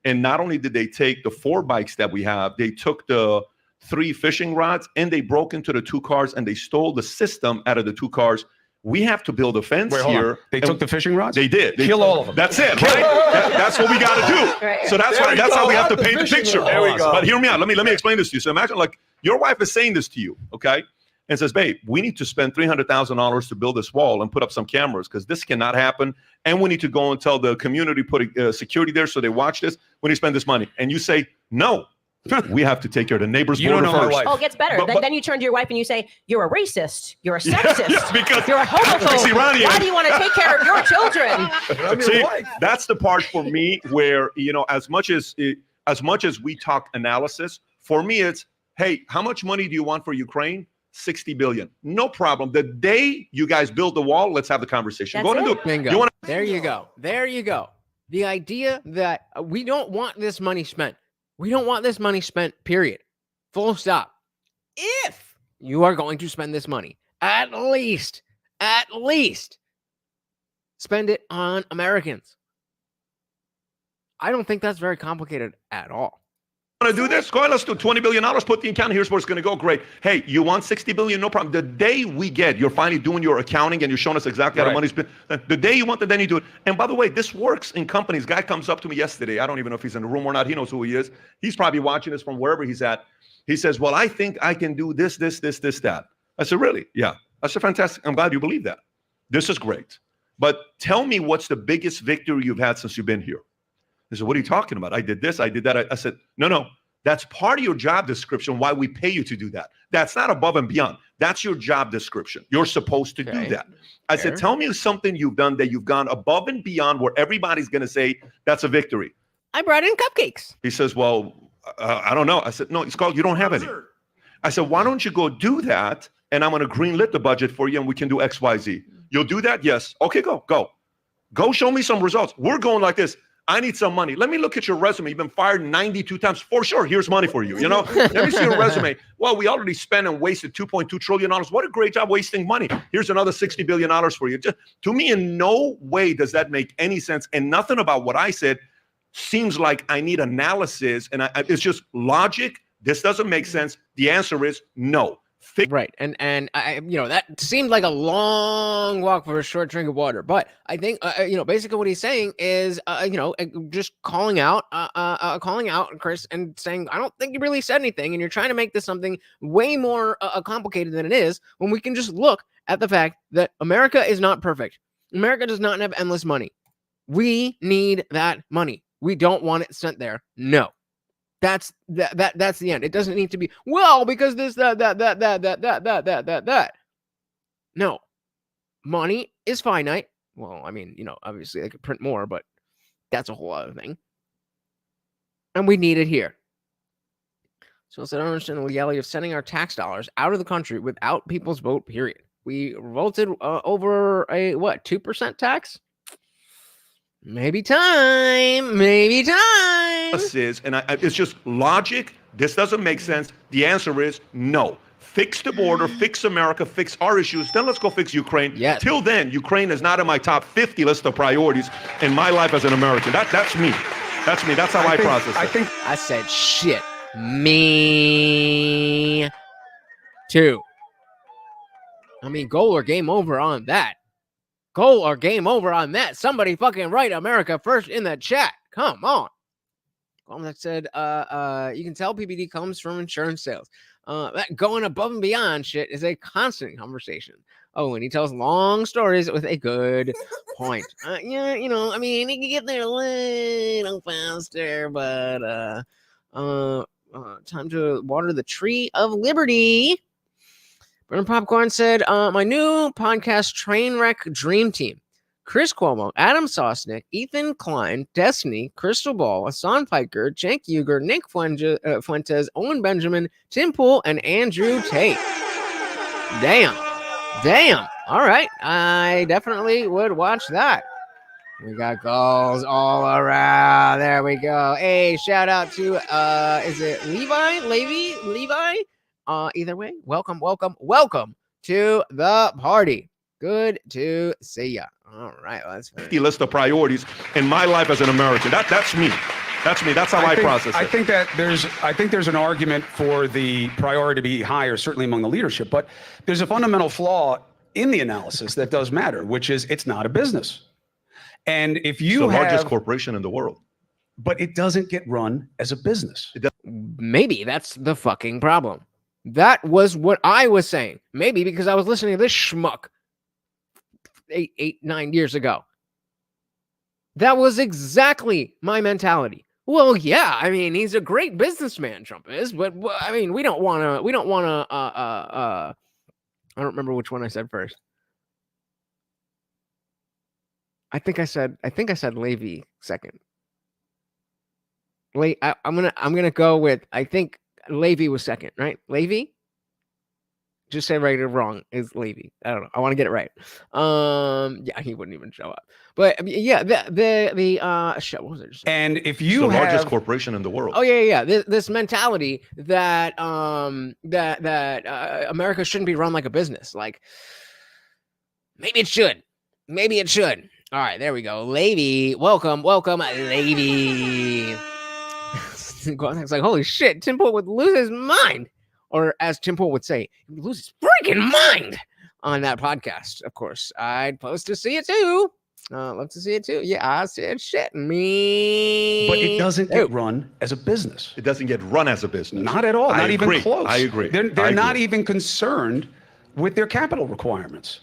And not only did they take the 4 bikes that we have, they took the 3 fishing rods and they broke into the 2 cars and they stole the system out of the 2 cars. We have to build a fence here. They took the fishing rods? They did. They kill all of them. That's it, right? That's what we got to do. Right. So that's how we have to paint the picture. There we go. But hear me out. Let me explain this to you. So imagine like your wife is saying this to you, okay? And says, babe, we need to spend $300,000 to build this wall and put up some cameras because this cannot happen. And we need to go and tell the community, put security there so they watch this. We need to spend this money. And you say, no. We have to take care of the neighbor's border first. Oh, it gets better. Then you turn to your wife and you say, you're a racist. You're a sexist. Because you're a homophobe. Why do you want to take care of your children? See, that's the part for me where, as much as we talk analysis, for me, it's, hey, how much money do you want for Ukraine? 60 billion. No problem. The day you guys build the wall, let's have the conversation. Go ahead and do it. Bingo. There you go. The idea that we don't want this money spent. We don't want this money spent, period. Full stop. If you are going to spend this money, at least, spend it on Americans. I don't think that's very complicated at all. Want to do this? Go ahead, let's do $20 billion, put the account, here's where it's going to go. Great. Hey, you want 60 billion? No problem. The day we get, you're finally doing your accounting and you're showing us exactly how the money's been. The day you want it, then you do it. And by the way, this works in companies. Guy comes up to me yesterday. I don't even know if he's in the room or not. He knows who he is. He's probably watching this from wherever he's at. He says, well, I think I can do this, that. I said, really? Yeah. I said, fantastic. I'm glad you believe that. This is great. But tell me what's the biggest victory you've had since you've been here? He said, what are you talking about? I did this, I did that. I said, no. That's part of your job description, why we pay you to do that. That's not above and beyond. That's your job description. You're supposed to do that. I said, tell me something you've done that you've gone above and beyond where everybody's going to say that's a victory. I brought in cupcakes. He says, well, I don't know. I said, no, it's called you don't have any. I said, why don't you go do that? And I'm going to greenlit the budget for you and we can do X, Y, Z. You'll do that? Yes. Okay, go. Go show me some results. We're going like this. I need some money. Let me look at your resume. You've been fired 92 times. For sure, here's money for you. Let me see your resume. Well, we already spent and wasted $2.2 trillion. What a great job wasting money. Here's another $60 billion for you. Just, to me, in no way does that make any sense. And nothing about what I said seems like I need analysis. And it's just logic. This doesn't make sense. The answer is no. Right. And I, that seemed like a long walk for a short drink of water. But I think, basically what he's saying is, just calling out Chris and saying, I don't think you really said anything. And you're trying to make this something way more complicated than it is, when we can just look at the fact that America is not perfect. America does not have endless money. We need that money. We don't want it sent there. No. That's the end. It doesn't need to be, well, because this, that. No. Money is finite. Well, I mean, obviously they could print more, but that's a whole other thing. And we need it here. So I said, I don't understand the legality of sending our tax dollars out of the country without people's vote, period. We revolted over a, 2% tax? Maybe time. And it's just logic. This doesn't make sense. The answer is no. Fix the border, fix America, fix our issues. Then let's go fix Ukraine. Yes. Till then, Ukraine is not in my top 50 list of priorities in my life as an American. That's me. That's me. That's how I process it. I said shit. Me too. I mean, goal or game over on that. Goal or game over on that. Somebody fucking write America first in the chat. Come on. That said, you can tell PBD comes from insurance sales. That going above and beyond shit is a constant conversation. Oh, and he tells long stories with a good point. He can get there a little faster, but time to water the tree of liberty. Brennan Popcorn said, my new podcast, Trainwreck Dream Team. Chris Cuomo, Adam Sosnick, Ethan Klein, Destiny, Crystal Ball, Hassan Piker, Cenk Uygur, Nick Fuentes, Owen Benjamin, Tim Pool, and Andrew Tate. Damn. All right. I definitely would watch that. We got goals all around. There we go. Hey, shout out to, is it Levi? Either way, welcome to the party. Good to see ya. All right, well, that's 50 list of priorities in my life as an American. That's me. That's me. That's how I process it. I think there's an argument for the priority to be higher, certainly among the leadership, but there's a fundamental flaw in the analysis that does matter, which is it's not a business. And if you it's the largest corporation in the world, but it doesn't get run as a business. Maybe that's the fucking problem. That was what I was saying. Maybe because I was listening to this schmuck 9 years ago. That was exactly my mentality. Well, yeah, I mean, he's a great businessman, Trump is, but I mean, we don't want to, I don't remember which one I said first. I think I said Levy second. Wait, I'm gonna go with, I think Levy was second, right? Levy? Just say right or wrong is Levy. I don't know. I want to get it right. Yeah, he wouldn't even show up. But yeah, the shit. What was it? And if you the largest corporation in the world. Oh yeah. This mentality that that America shouldn't be run like a business. Like maybe it should. All right, there we go. Levy, welcome, Levy. It's like, holy shit, Tim Pool would lose his mind. Or as Tim Pool would say, he would lose his freaking mind on that podcast, of course. I'd post to see it too. Love to see it too. Yeah, I said shit. Me. But it doesn't get run as a business. It doesn't get run as a business. Not at all. Not even close. I agree. They're not even concerned with their capital requirements.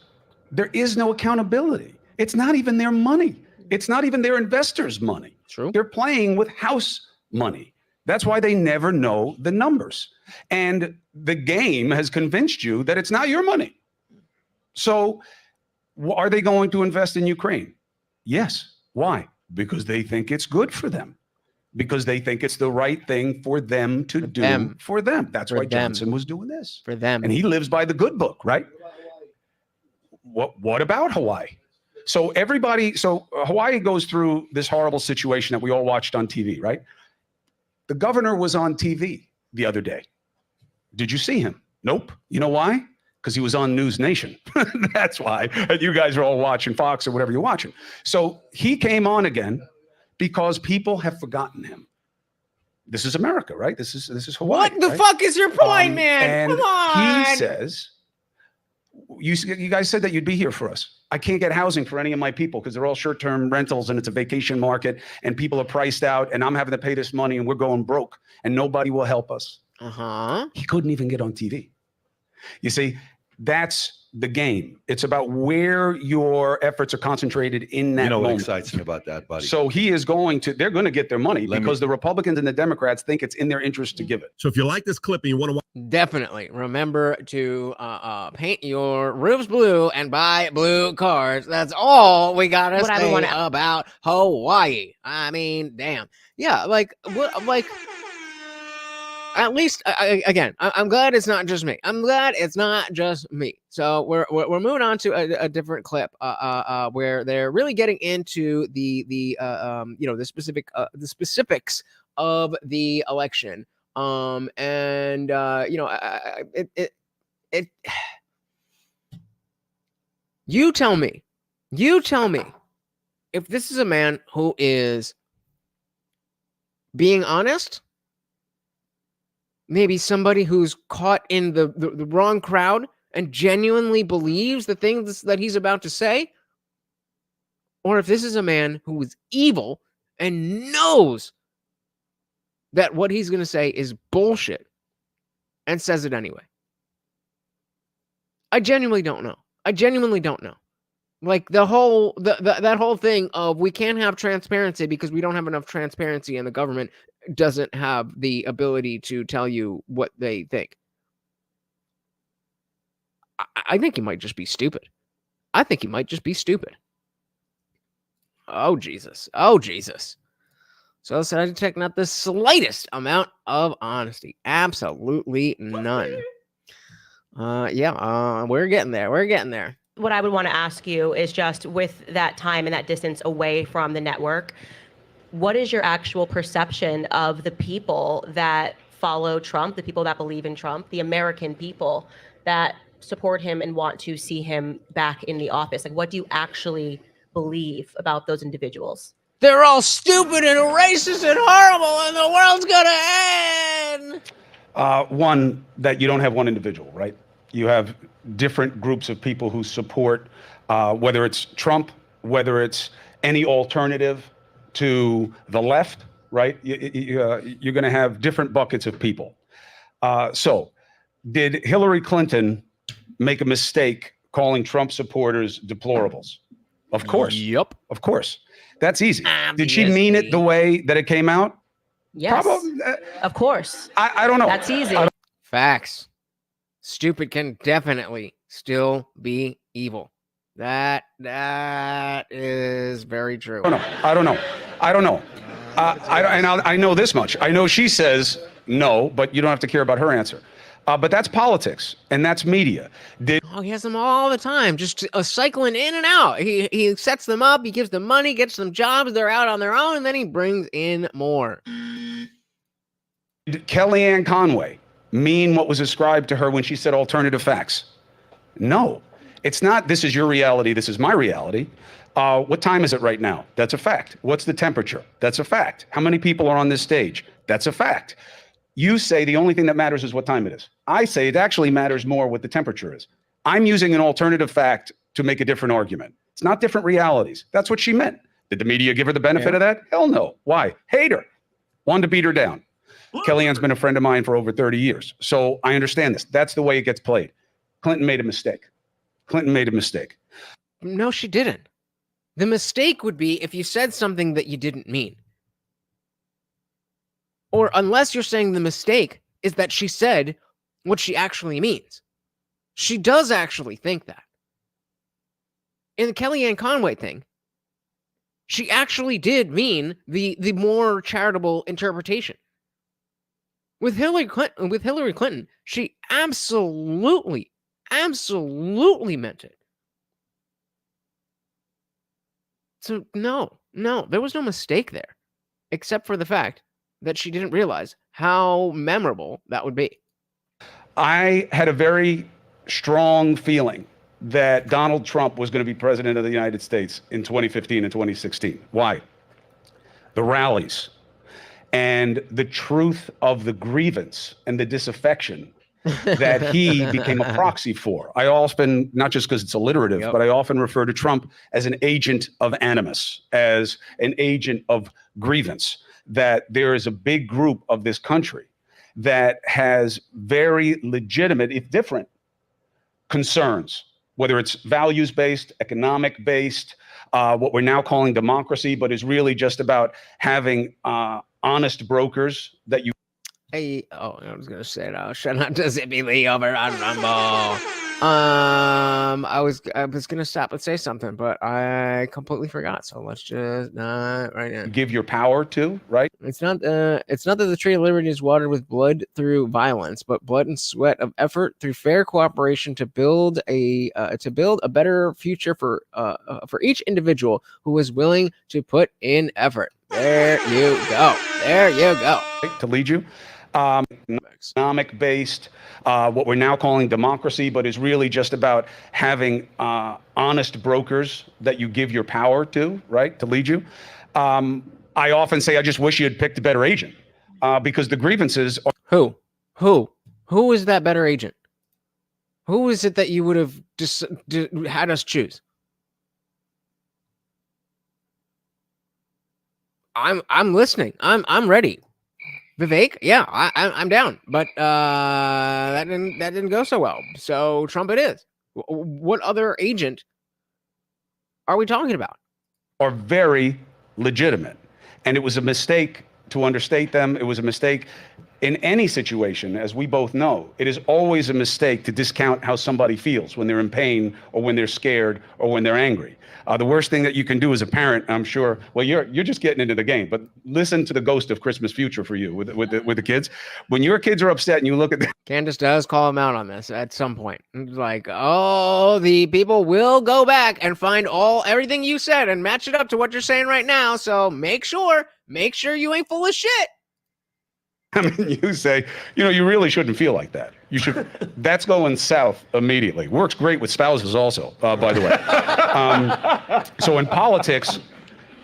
There is no accountability. It's not even their money. It's not even their investors' money. True. They're playing with house money. That's why they never know the numbers. And the game has convinced you that it's not your money. So are they going to invest in Ukraine? Yes. Why? Because they think it's good for them. Because they think it's the right thing for them to do for them. That's why Johnson was doing this. For them. And he lives by the good book, right? What about Hawaii? So Hawaii goes through this horrible situation that we all watched on TV, right? The governor was on TV the other day. Did you see him? Nope. You know why? Because he was on News Nation. That's why. And you guys are all watching Fox or whatever you're watching. So he came on again because people have forgotten him. This is America, right? This is Hawaii. What the fuck is your point, man? And come on. He says, you guys said that you'd be here for us. I can't get housing for any of my people because they're all short-term rentals and it's a vacation market and people are priced out and I'm having to pay this money and we're going broke and nobody will help us. He couldn't even get on TV. You see, that's the game. It's about where your efforts are concentrated in that moment. What excites me about that, buddy? So they're going to get their money because the Republicans and the Democrats think it's in their interest to give it. So if you like this clip and you want to watch, definitely remember to paint your roofs blue and buy blue cards. That's all we gotta say about Hawaii. I mean, damn. Yeah, at least, again, I'm glad it's not just me. I'm glad it's not just me. So we're moving on to a different clip where they're really getting into the specifics of the election. You tell me if this is a man who is being honest. Maybe somebody who's caught in the wrong crowd and genuinely believes the things that he's about to say, or if this is a man who is evil and knows that what he's going to say is bullshit and says it anyway. I genuinely don't know. Like that whole thing of we can't have transparency because we don't have enough transparency and the government doesn't have the ability to tell you what they think. I think he might just be stupid. Oh, Jesus. So I detect not the slightest amount of honesty. Absolutely none. We're getting there. What I would want to ask you is just with that time and that distance away from the network, what is your actual perception of the people that follow Trump, the people that believe in Trump, the American people that support him and want to see him back in the office? Like, what do you actually believe about those individuals? They're all stupid and racist and horrible and the world's gonna end. One, that you don't have one individual, right? You have different groups of people who support, whether it's Trump, whether it's any alternative to the left, right? You're going to have different buckets of people. So did Hillary Clinton make a mistake calling Trump supporters deplorables? Of course. Yep. Of course. That's easy. Did she mean it the way that it came out? Yes. Probably. Of course. I don't know. That's easy. Facts. Stupid can definitely still be evil. That is very true. I don't know. I know this much. I know she says no, but you don't have to care about her answer. But that's politics and that's media. He has them all the time, just cycling in and out. He sets them up, he gives them money, gets them jobs, they're out on their own, and then he brings in more. Did Kellyanne Conway mean what was ascribed to her when she said alternative facts? No, it's not. This is your reality. This is my reality. What time is it right now? That's a fact. What's the temperature? That's a fact. How many people are on this stage? That's a fact. You say the only thing that matters is what time it is. I say it actually matters more what the temperature is. I'm using an alternative fact to make a different argument. It's not different realities. That's what she meant. Did the media give her the benefit of that? Hell no. Why? Hate her. Wanted to beat her down. Kellyanne's been a friend of mine for over 30 years. So I understand this. That's the way it gets played. Clinton made a mistake. Clinton made a mistake. No, she didn't. The mistake would be if you said something that you didn't mean. Or unless you're saying the mistake is that she said what she actually means. She does actually think that. In the Kellyanne Conway thing, she actually did mean the more charitable interpretation. With Hillary Clinton, she absolutely meant it. So no, there was no mistake there, except for the fact that she didn't realize how memorable that would be. I had a very strong feeling that Donald Trump was going to be president of the United States in 2015 and 2016. Why? The rallies and the truth of the grievance and the disaffection that he became a proxy for. I often, not just because it's alliterative, but I often refer to Trump as an agent of animus, as an agent of grievance, that there is a big group of this country that has very legitimate, if different, concerns, whether it's values-based, economic-based, what we're now calling democracy, but is really just about having honest brokers that you... I was gonna say no. Shout out to Zippy Lee over on Rumble. I was gonna stop and say something, but I completely forgot. So let's just not right now. Give your power to, right? It's not that the tree of liberty is watered with blood through violence, but blood and sweat of effort through fair cooperation to build a better future for each individual who is willing to put in effort. There you go. There you go. To lead you. Economic-based, what we're now calling democracy, but is really just about having honest brokers that you give your power to, right, to lead you. I often say, I just wish you had picked a better agent, because the grievances are... Who is that better agent? Who is it that you would have just had us choose? I'm listening. I'm ready. Vivek, yeah, I'm down, but that didn't go so well. So Trump it is. What other agent are we talking about? Are very legitimate, and it was a mistake to understate them. It was a mistake in any situation, as we both know. It is always a mistake to discount how somebody feels when they're in pain or when they're scared or when they're angry. The worst thing that you can do as a parent, I'm sure, well, you're just getting into the game, but listen to the ghost of Christmas future for you with the kids. When your kids are upset and you look at them. Candace does call him out on this at some point. It's like, oh, the people will go back and find everything you said and match it up to what you're saying right now. So make sure you ain't full of shit. I mean, you say, you really shouldn't feel like that. You should. That's going south immediately. Works great with spouses also, by the way. So in politics,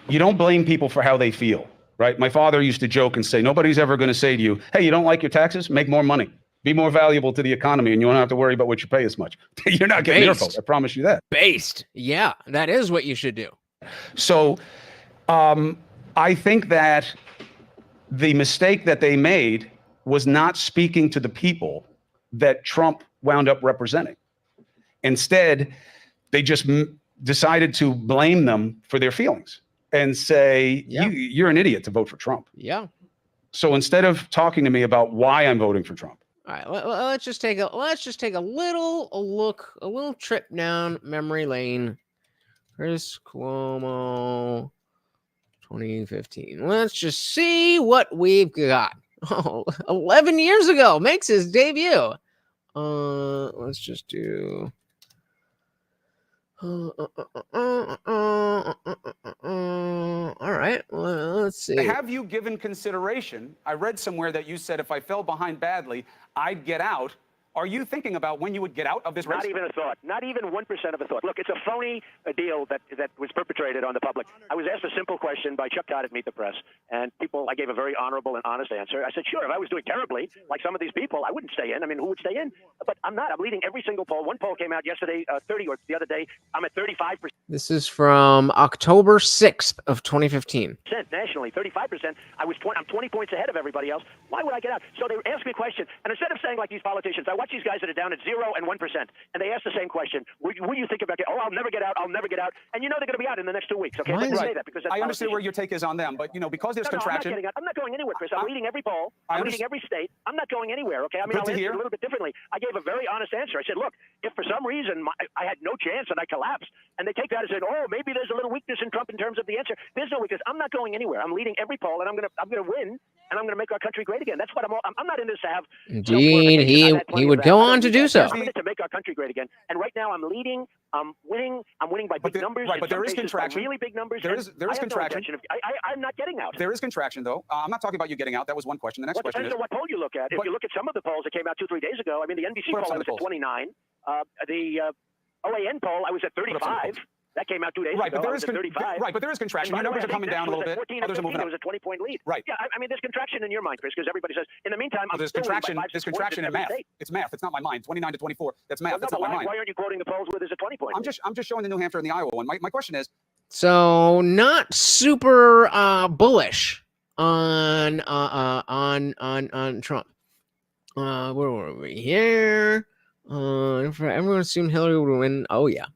you don't blame people for how they feel, right? My father used to joke and say, nobody's ever going to say to you, hey, you don't like your taxes? Make more money. Be more valuable to the economy, and you won't have to worry about what you pay as much. You're not getting their vote. I promise you that. Based. Yeah, that is what you should do. So I think that the mistake that they made was not speaking to the people that Trump wound up representing. Instead, they just decided to blame them for their feelings and say, you're an idiot to vote for Trump. Yeah. So instead of talking to me about why I'm voting for Trump. All right, let's just take a little trip down memory lane. Chris Cuomo 2015. Let's just see what we've got. 11 years ago makes his debut. Let's just do. All right, let's see. Have you given consideration? I read somewhere that you said if I fell behind badly, I'd get out Are you thinking about when you would get out of this race? Not even a thought. Not even 1% of a thought. Look, it's a phony deal that was perpetrated on the public. I was asked a simple question by Chuck Todd at Meet the Press, and I gave a very honorable and honest answer. I said, sure, if I was doing terribly, like some of these people, I wouldn't stay in. I mean, who would stay in? But I'm not. I'm leading every single poll. One poll came out yesterday, 30, or the other day. I'm at 35%. This is from October 6th of 2015. Nationally, 35%. I'm 20 points ahead of everybody else. Why would I get out? So they asked me a question, and instead of saying like these politicians, I watch these guys that are down at 0 and 1%, and they ask the same question. Will you think about it? Oh, I'll never get out. I'll never get out. And you know they're going to be out in the next 2 weeks. Okay, let's say that because that's I understand where your take is on them, but because there's contraction. I'm not going anywhere, Chris. I'm leading every poll. I'm leading every state. I'm not going anywhere. Okay, I mean, I'll answer it a little bit differently. I gave a very honest answer. I said, look, if for some reason I had no chance and I collapsed, and they take that and said, oh, maybe there's a little weakness in Trump in terms of the answer. There's no weakness. I'm not going anywhere. I'm leading every poll, and I'm gonna win, and I'm gonna make our country great again. That's what I'm not in this to have. Indeed, he would go on to do so. I'm in it to make our country great again. And right now, I'm leading. I'm winning by big numbers. Right, but there is contraction. Really big numbers. There is contraction. I'm not getting out. There is contraction, though. I'm not talking about you getting out. That was one question. The next question is, depends on what poll you look at. If you look at some of the polls that came out 2-3 days ago, I mean, the NBC poll I was at 29. The OAN poll I was at 35. That came out 2 days ago. But there is 35. Right, but there is contraction. Your numbers are coming down a little bit. Others are moving up. It was a 20-point lead. Right. Yeah, I mean, there's contraction in your mind, Chris, because everybody says. In the meantime, there's contraction. There's contraction in math. It's math. It's not my mind. 29 to 24. That's math. That's not my mind. Why aren't you quoting the polls where there's a 20-point? I'm just showing the New Hampshire and the Iowa one. My question is. So not super bullish on Trump. Where were we here? Everyone assumed Hillary would win. Oh yeah.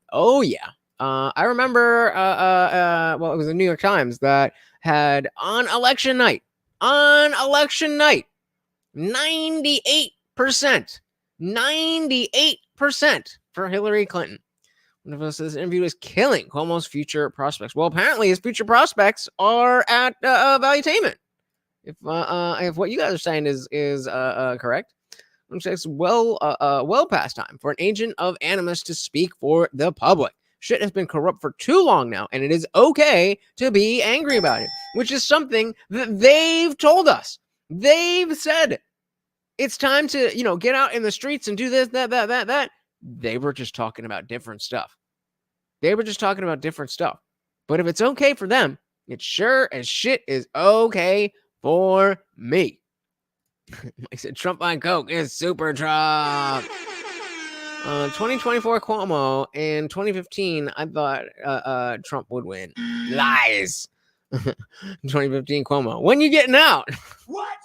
I remember. Well, it was the New York Times that had on election night, 98%, 98% for Hillary Clinton. One of us, this interview is killing Cuomo's future prospects. Well, apparently his future prospects are at Valuetainment. If what you guys are saying is correct. It's well past time for an agent of animus to speak for the public. Shit has been corrupt for too long now, and it is okay to be angry about it, which is something that they've told us. They've said it's time to, get out in the streets and do this, that. They were just talking about different stuff. But if it's okay for them, it sure as shit is okay for me. I said Trump on Coke is super Trump. 2024 Cuomo. In 2015, I thought Trump would win. Lies. 2015 Cuomo. When you getting out? What?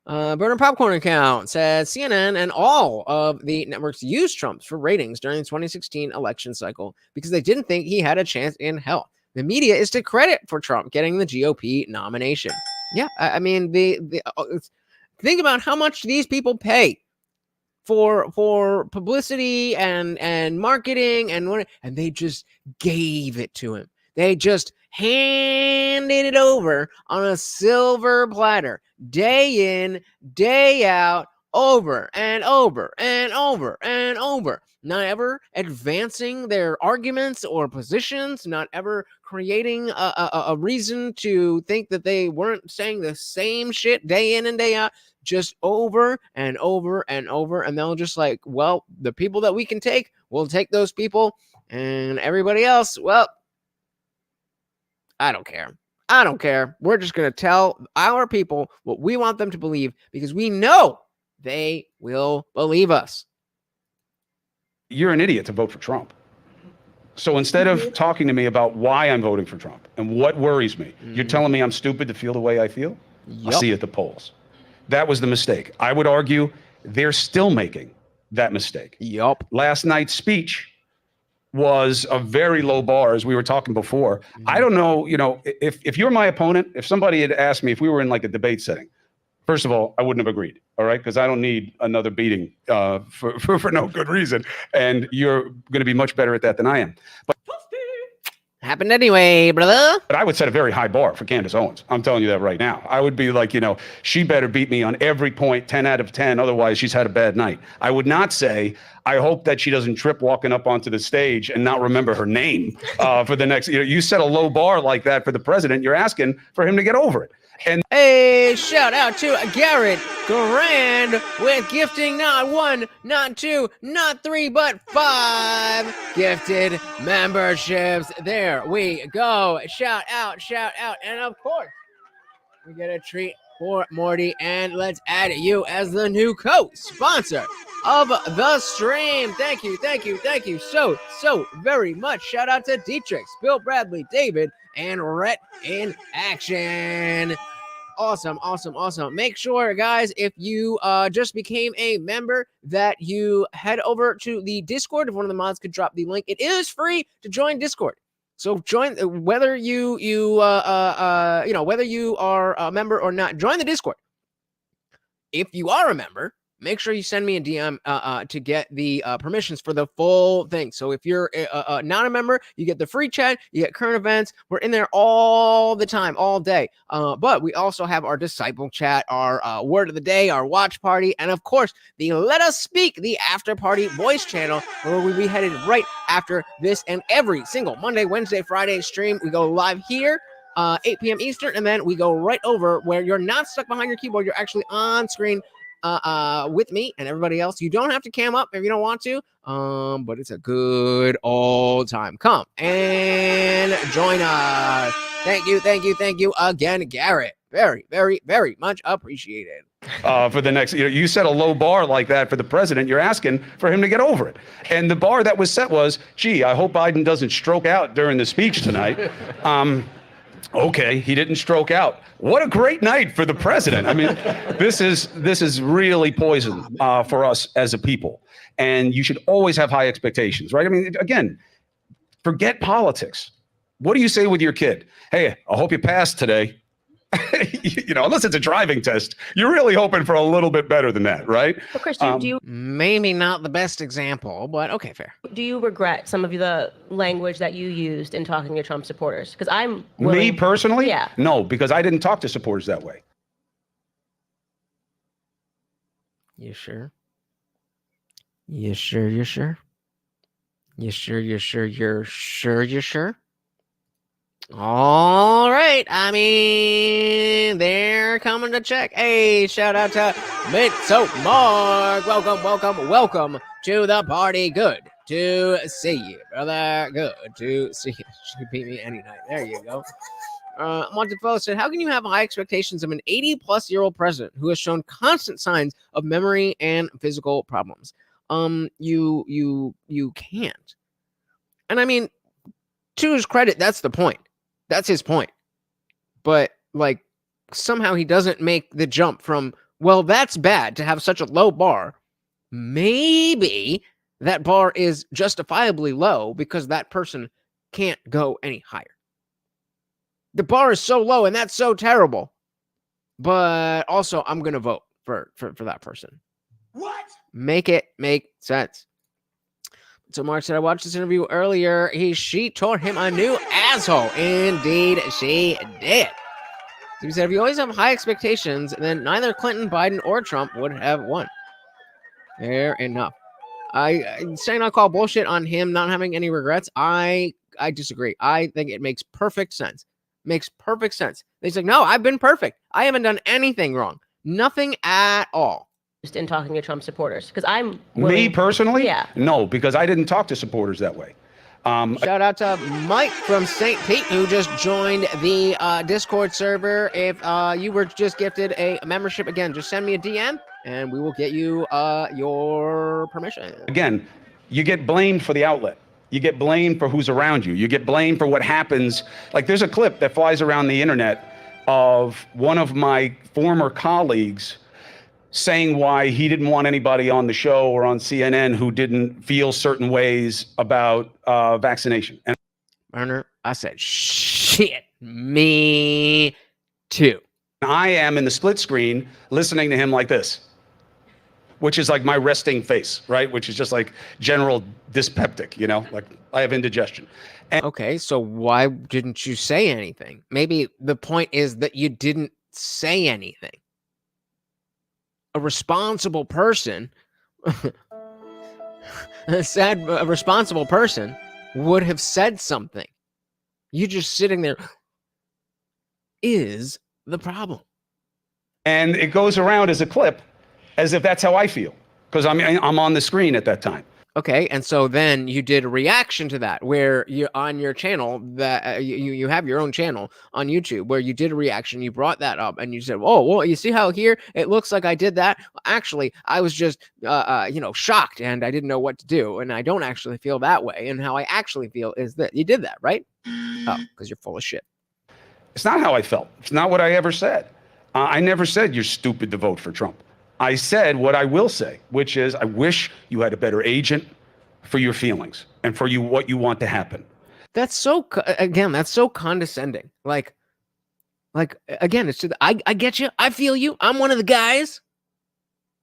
Burner Popcorn account said CNN and all of the networks used Trump for ratings during the 2016 election cycle because they didn't think he had a chance in hell. The media is to credit for Trump getting the GOP nomination. Yeah, I mean, think about how much these people pay for publicity and marketing and they just gave it to him. They just handed it over on a silver platter, day in, day out, over and over and over and over. Not ever advancing their arguments or positions, not ever creating a reason to think that they weren't saying the same shit day in and day out, just over and over and over. And they'll just like, well, the people that we can take, we'll take those people, and everybody else, well, I don't care. We're just going to tell our people what we want them to believe because we know they will believe us. You're an idiot to vote for Trump. So instead of talking to me about why I'm voting for Trump and what worries me, you're telling me I'm stupid to feel the way I feel? Yep. I'll see you at the polls. That was the mistake. I would argue they're still making that mistake. Yup. Last night's speech was a very low bar, as we were talking before. I don't know, if you're my opponent, if somebody had asked me if we were in like a debate setting, first of all, I wouldn't have agreed. All right, because I don't need another beating for no good reason, and you're going to be much better at that than I am. But happened anyway, brother. But I would set a very high bar for Candace Owens. I'm telling you that right now. I would be like, she better beat me on every point, 10 out of 10. Otherwise, she's had a bad night. I would not say, I hope that she doesn't trip walking up onto the stage and not remember her name for the next. You set a low bar like that for the president. You're asking for him to get over it. And hey, shout out to Garrett Grand with gifting not 1, not 2, not 3, but 5 gifted memberships. There we go. Shout out. And of course, we get a treat for Morty, and let's add you as the new co-sponsor of the stream. Thank you so very much. Shout out to Dietrich, Bill Bradley, David, and Rhett in action. Awesome. Make sure, guys, if you just became a member, that you head over to the Discord. If one of the mods could drop the link, it is free to join Discord. So join, whether you whether you are a member or not, join the Discord. If you are a member, make sure you send me a DM to get the permissions for the full thing. So if you're not a member, you get the free chat, you get current events. We're in there all the time, all day. But we also have our disciple chat, our word of the day, our watch party, and of course, the Let Us Speak, the after party voice channel, where we'll be headed right after this and every single Monday, Wednesday, Friday stream. We go live here. 8 p.m. Eastern, and then we go right over where you're not stuck behind your keyboard. You're actually on screen with me and everybody else. You don't have to cam up if you don't want to, but it's a good old time. Come and join us. Thank you again, Garrett. Very much appreciated. For the next, you set a low bar like that for the president. You're asking for him to get over it. And the bar that was set was, gee, I hope Biden doesn't stroke out during the speech tonight. Okay, he didn't stroke out. What a great night for the president. I mean, this is really poison for us as a people. And you should always have high expectations, right? I mean, again, forget politics. What do you say with your kid? Hey, I hope you pass today. Unless it's a driving test, you're really hoping for a little bit better than that, right? But Christian, do you maybe not the best example, but okay, fair. Do you regret some of the language that you used in talking to Trump supporters? Because I'm willing, me personally, yeah, no, because I didn't talk to supporters that way. You sure? You sure? All right. I mean, they're coming to check. Hey, shout out to Mitso Mark. Welcome to the party. Good to see you, brother. Good to see you. You beat me any night. There you go. Montefello said, how can you have high expectations of an 80-plus-year-old president who has shown constant signs of memory and physical problems? You can't. And I mean, to his credit, that's the point. That's his point. But, like, somehow he doesn't make the jump from, well, that's bad to have such a low bar. Maybe that bar is justifiably low because that person can't go any higher. The bar is so low and that's so terrible. But also, I'm going to vote for that person. What? Make it make sense. So Mark said, I watched this interview earlier. She taught him a new asshole. Indeed, she did. So he said, if you always have high expectations, then neither Clinton, Biden, or Trump would have won. Fair enough. I'm saying I call bullshit on him not having any regrets. I disagree. I think it makes perfect sense. Makes perfect sense. He's like, no, I've been perfect. I haven't done anything wrong. Nothing at all. in talking to Trump supporters? Because I'm willing, me personally, yeah, no, because I didn't talk to supporters that way. Shout out to Mike from St. Pete who just joined the Discord server. If you were just gifted a membership, again, just send me a DM and we will get you your permission. Again, you get blamed for the outlet. You get blamed for who's around you. You get blamed for what happens. Like there's a clip that flies around the internet of one of my former colleagues saying why he didn't want anybody on the show or on CNN who didn't feel certain ways about vaccination. And Werner, I said, shit, me too. I am in the split screen listening to him like this, which is like my resting face, right? Which is just like general dyspeptic, you know, like I have indigestion. And okay, so why didn't you say anything? Maybe the point is that you didn't say anything. A responsible person, a responsible person would have said something. You just sitting there is the problem. And it goes around as a clip as if that's how I feel, because I'm on the screen at that time. Okay, and so then you did a reaction to that, where you on your channel that you have your own channel on YouTube where you did a reaction. You brought that up and you said, "Oh, well, you see how here it looks like I did that? Actually, I was just shocked and I didn't know what to do, and I don't actually feel that way. And how I actually feel is that you did that, right? Oh, because you're full of shit. It's not how I felt. It's not what I ever said. I never said you're stupid to vote for Trump. I said what I will say, which is I wish you had a better agent for your feelings and for what you want to happen. That's so, again, that's so condescending. Like again, it's just, I get you. I feel you. I'm one of the guys.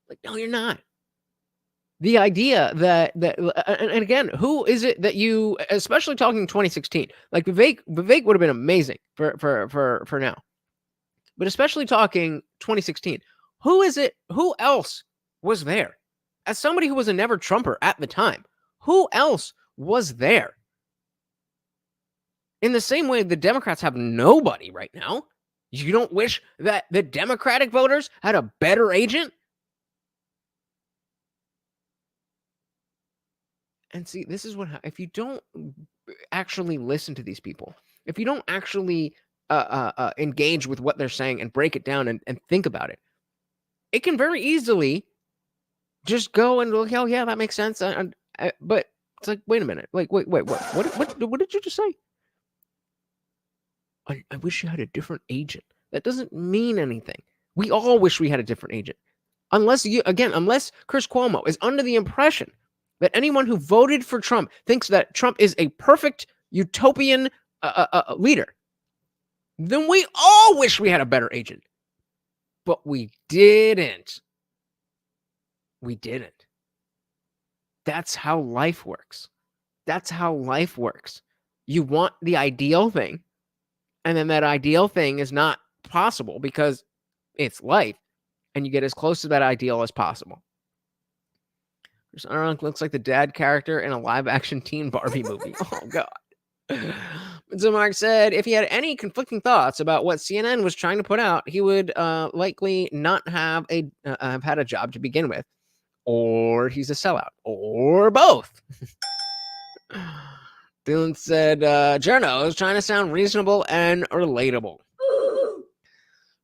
Like, no, you're not. The idea that and again, who is it that you, especially talking 2016, like Vivek would have been amazing for now, but especially talking 2016, who is it? Who else was there? As somebody who was a never Trumper at the time, who else was there? In the same way the Democrats have nobody right now, you don't wish that the Democratic voters had a better agent? And see, this is what, if you don't actually listen to these people, if you don't actually engage with what they're saying and break it down and think about it, it can very easily just go and look, oh yeah, that makes sense. But it's like, wait a minute, like, wait, what did you just say? I wish you had a different agent. That doesn't mean anything. We all wish we had a different agent. Unless Chris Cuomo is under the impression that anyone who voted for Trump thinks that Trump is a perfect utopian leader, then we all wish we had a better agent. But we didn't. We didn't. That's how life works. That's how life works. You want the ideal thing, and then that ideal thing is not possible because it's life, and you get as close to that ideal as possible. I don't know, looks like the dad character in a live-action teen Barbie movie. Oh, God. So Mark said, if he had any conflicting thoughts about what CNN was trying to put out, he would likely not have had a job to begin with, or he's a sellout, or both. Dylan said, Journo is trying to sound reasonable and relatable.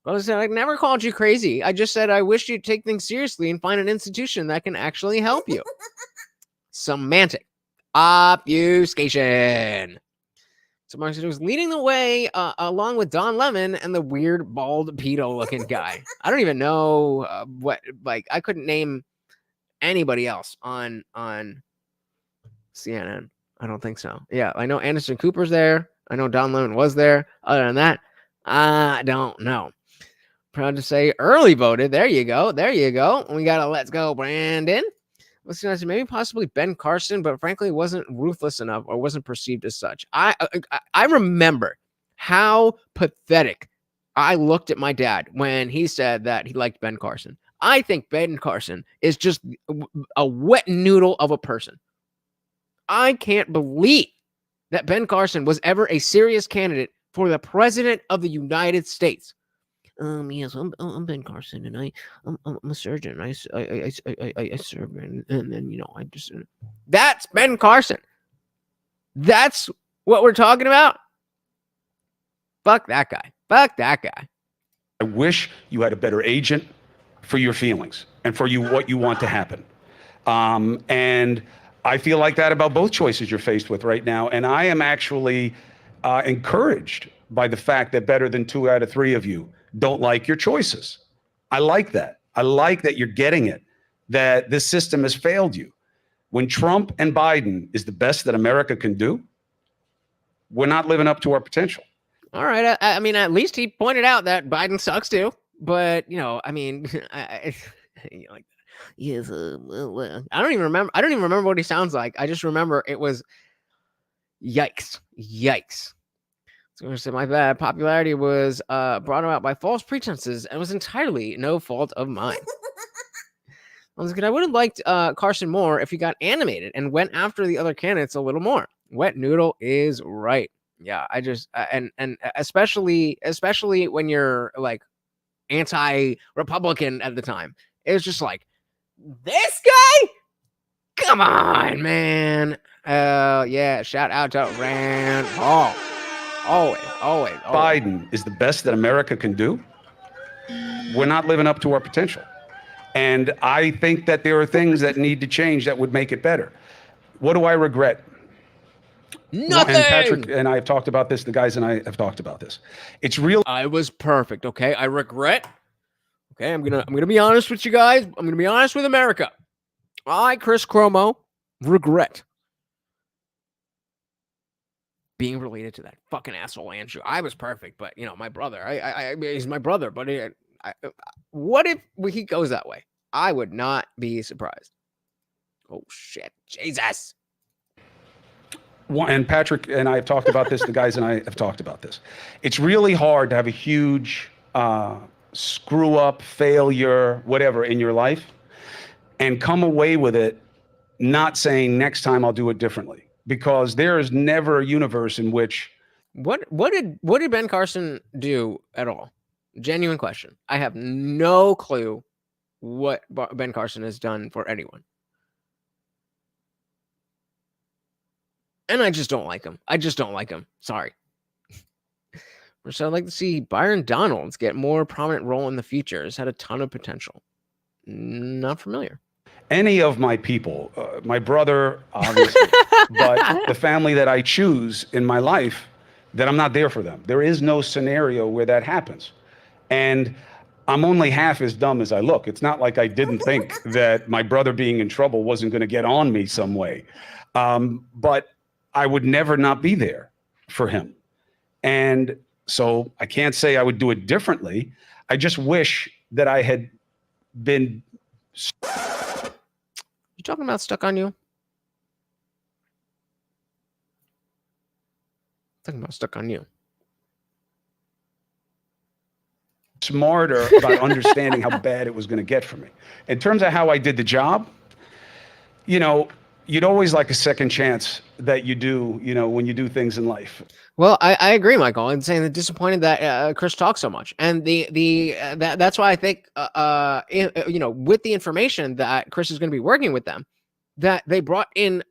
Well, I said, I never called you crazy. I just said I wish you'd take things seriously and find an institution that can actually help you. Semantic obfuscation. So Mark said it was leading the way along with Don Lemon and the weird bald pedo-looking guy. I don't even know I couldn't name anybody else on CNN. I don't think so. Yeah, I know Anderson Cooper's there. I know Don Lemon was there. Other than that, I don't know. Proud to say early voted. There you go. There you go. We got a let's go, Brandon. Let's see, maybe possibly Ben Carson, but frankly, wasn't ruthless enough or wasn't perceived as such. I remember how pathetic I looked at my dad when he said that he liked Ben Carson. I think Ben Carson is just a wet noodle of a person. I can't believe that Ben Carson was ever a serious candidate for the president of the United States. Yes, I'm Ben Carson, and I'm a surgeon. I serve, and then I just that's Ben Carson. That's what we're talking about. Fuck that guy. Fuck that guy. I wish you had a better agent for your feelings and for what you want to happen. And I feel like that about both choices you're faced with right now. And I am actually encouraged by the fact that better than 2 out of 3 of you don't like your choices. I like that. I like that you're getting it, that this system has failed you. When Trump and Biden is the best that America can do, we're not living up to our potential. All right. I mean, at least he pointed out that Biden sucks too. But, I mean, like, yes, I don't even remember what he sounds like. I just remember it was yikes. So my bad. Popularity was brought about by false pretenses and was entirely no fault of mine. I would have liked Carson more if he got animated and went after the other candidates a little more. Wet noodle is right. Yeah, I just and especially when you're like anti-Republican at the time, it was just like, this guy, come on, man. Yeah, shout out to Rand Paul. Always. Biden is the best that America can do. We're not living up to our potential. And I think that there are things that need to change that would make it better. What do I regret? Nothing. And Patrick and I have talked about this. The guys and I have talked about this. It's real. I was perfect. Okay, I regret. Okay, I'm gonna be honest with you guys. I'm gonna be honest with America. I, Chris Cuomo, regret being related to that fucking asshole Andrew. I was perfect, but you know, my brother. He's my brother. But what if he goes that way? I would not be surprised. Oh shit, Jesus. And Patrick and I have talked about this. The guys and I have talked about this. It's really hard to have a huge screw up, failure, whatever in your life, and come away with it not saying next time I'll do it differently, because there is never a universe in which. What did Ben Carson do at all? Genuine question. I have no clue what Ben Carson has done for anyone. And I just don't like him. Sorry. So I'd like to see Byron Donalds get more prominent role in the future. Has had a ton of potential. Not familiar. Any of my people, my brother, obviously, but the family that I choose in my life, that I'm not there for them. There is no scenario where that happens. And I'm only half as dumb as I look. It's not like I didn't think that my brother being in trouble wasn't going to get on me some way. But I would never not be there for him. And so I can't say I would do it differently. I just wish that I had been. You talking about stuck on you? Talking about stuck on you. Smarter about understanding how bad it was going to get for me. In terms of how I did the job, you know, you'd always like a second chance that you do, you know, when you do things in life. Well, I agree, Michael. I'm saying that disappointed that Chris talks so much, and that's why I think you know, with the information that Chris is going to be working with them, that they brought in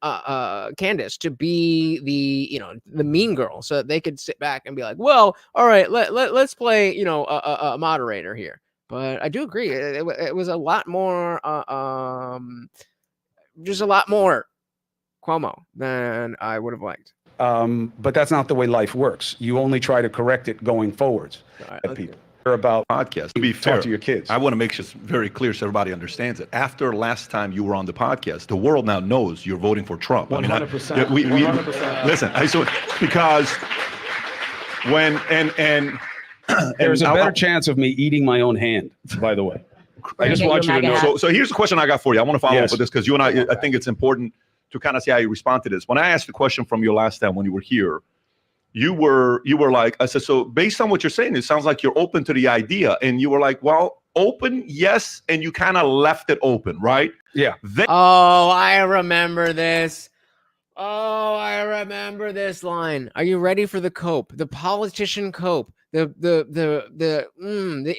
Candace to be the mean girl, so that they could sit back and be like, well, all right, let's play, you know, a moderator here. But I do agree, it was a lot more just a lot more Cuomo than I would have liked. But that's not the way life works. You only try to correct it going forwards. Right, people about podcast. To be fair, talk to your kids. I want to make this very clear so everybody understands it. After last time you were on the podcast, the world now knows you're voting for Trump. 100%. 100%. Listen, because when and there's a better chance of me eating my own hand, by the way. I just want you to know. So here's the question I got for you. I want to follow up with this because you and I think it's important to kind of see how you respond to this. When I asked the question from you last time when you were here, you were like, I said, so based on what you're saying, it sounds like you're open to the idea. And you were like, well, open, yes. And you kind of left it open, right? Yeah. I remember this. Oh, I remember this line. Are you ready for the cope? The politician cope. The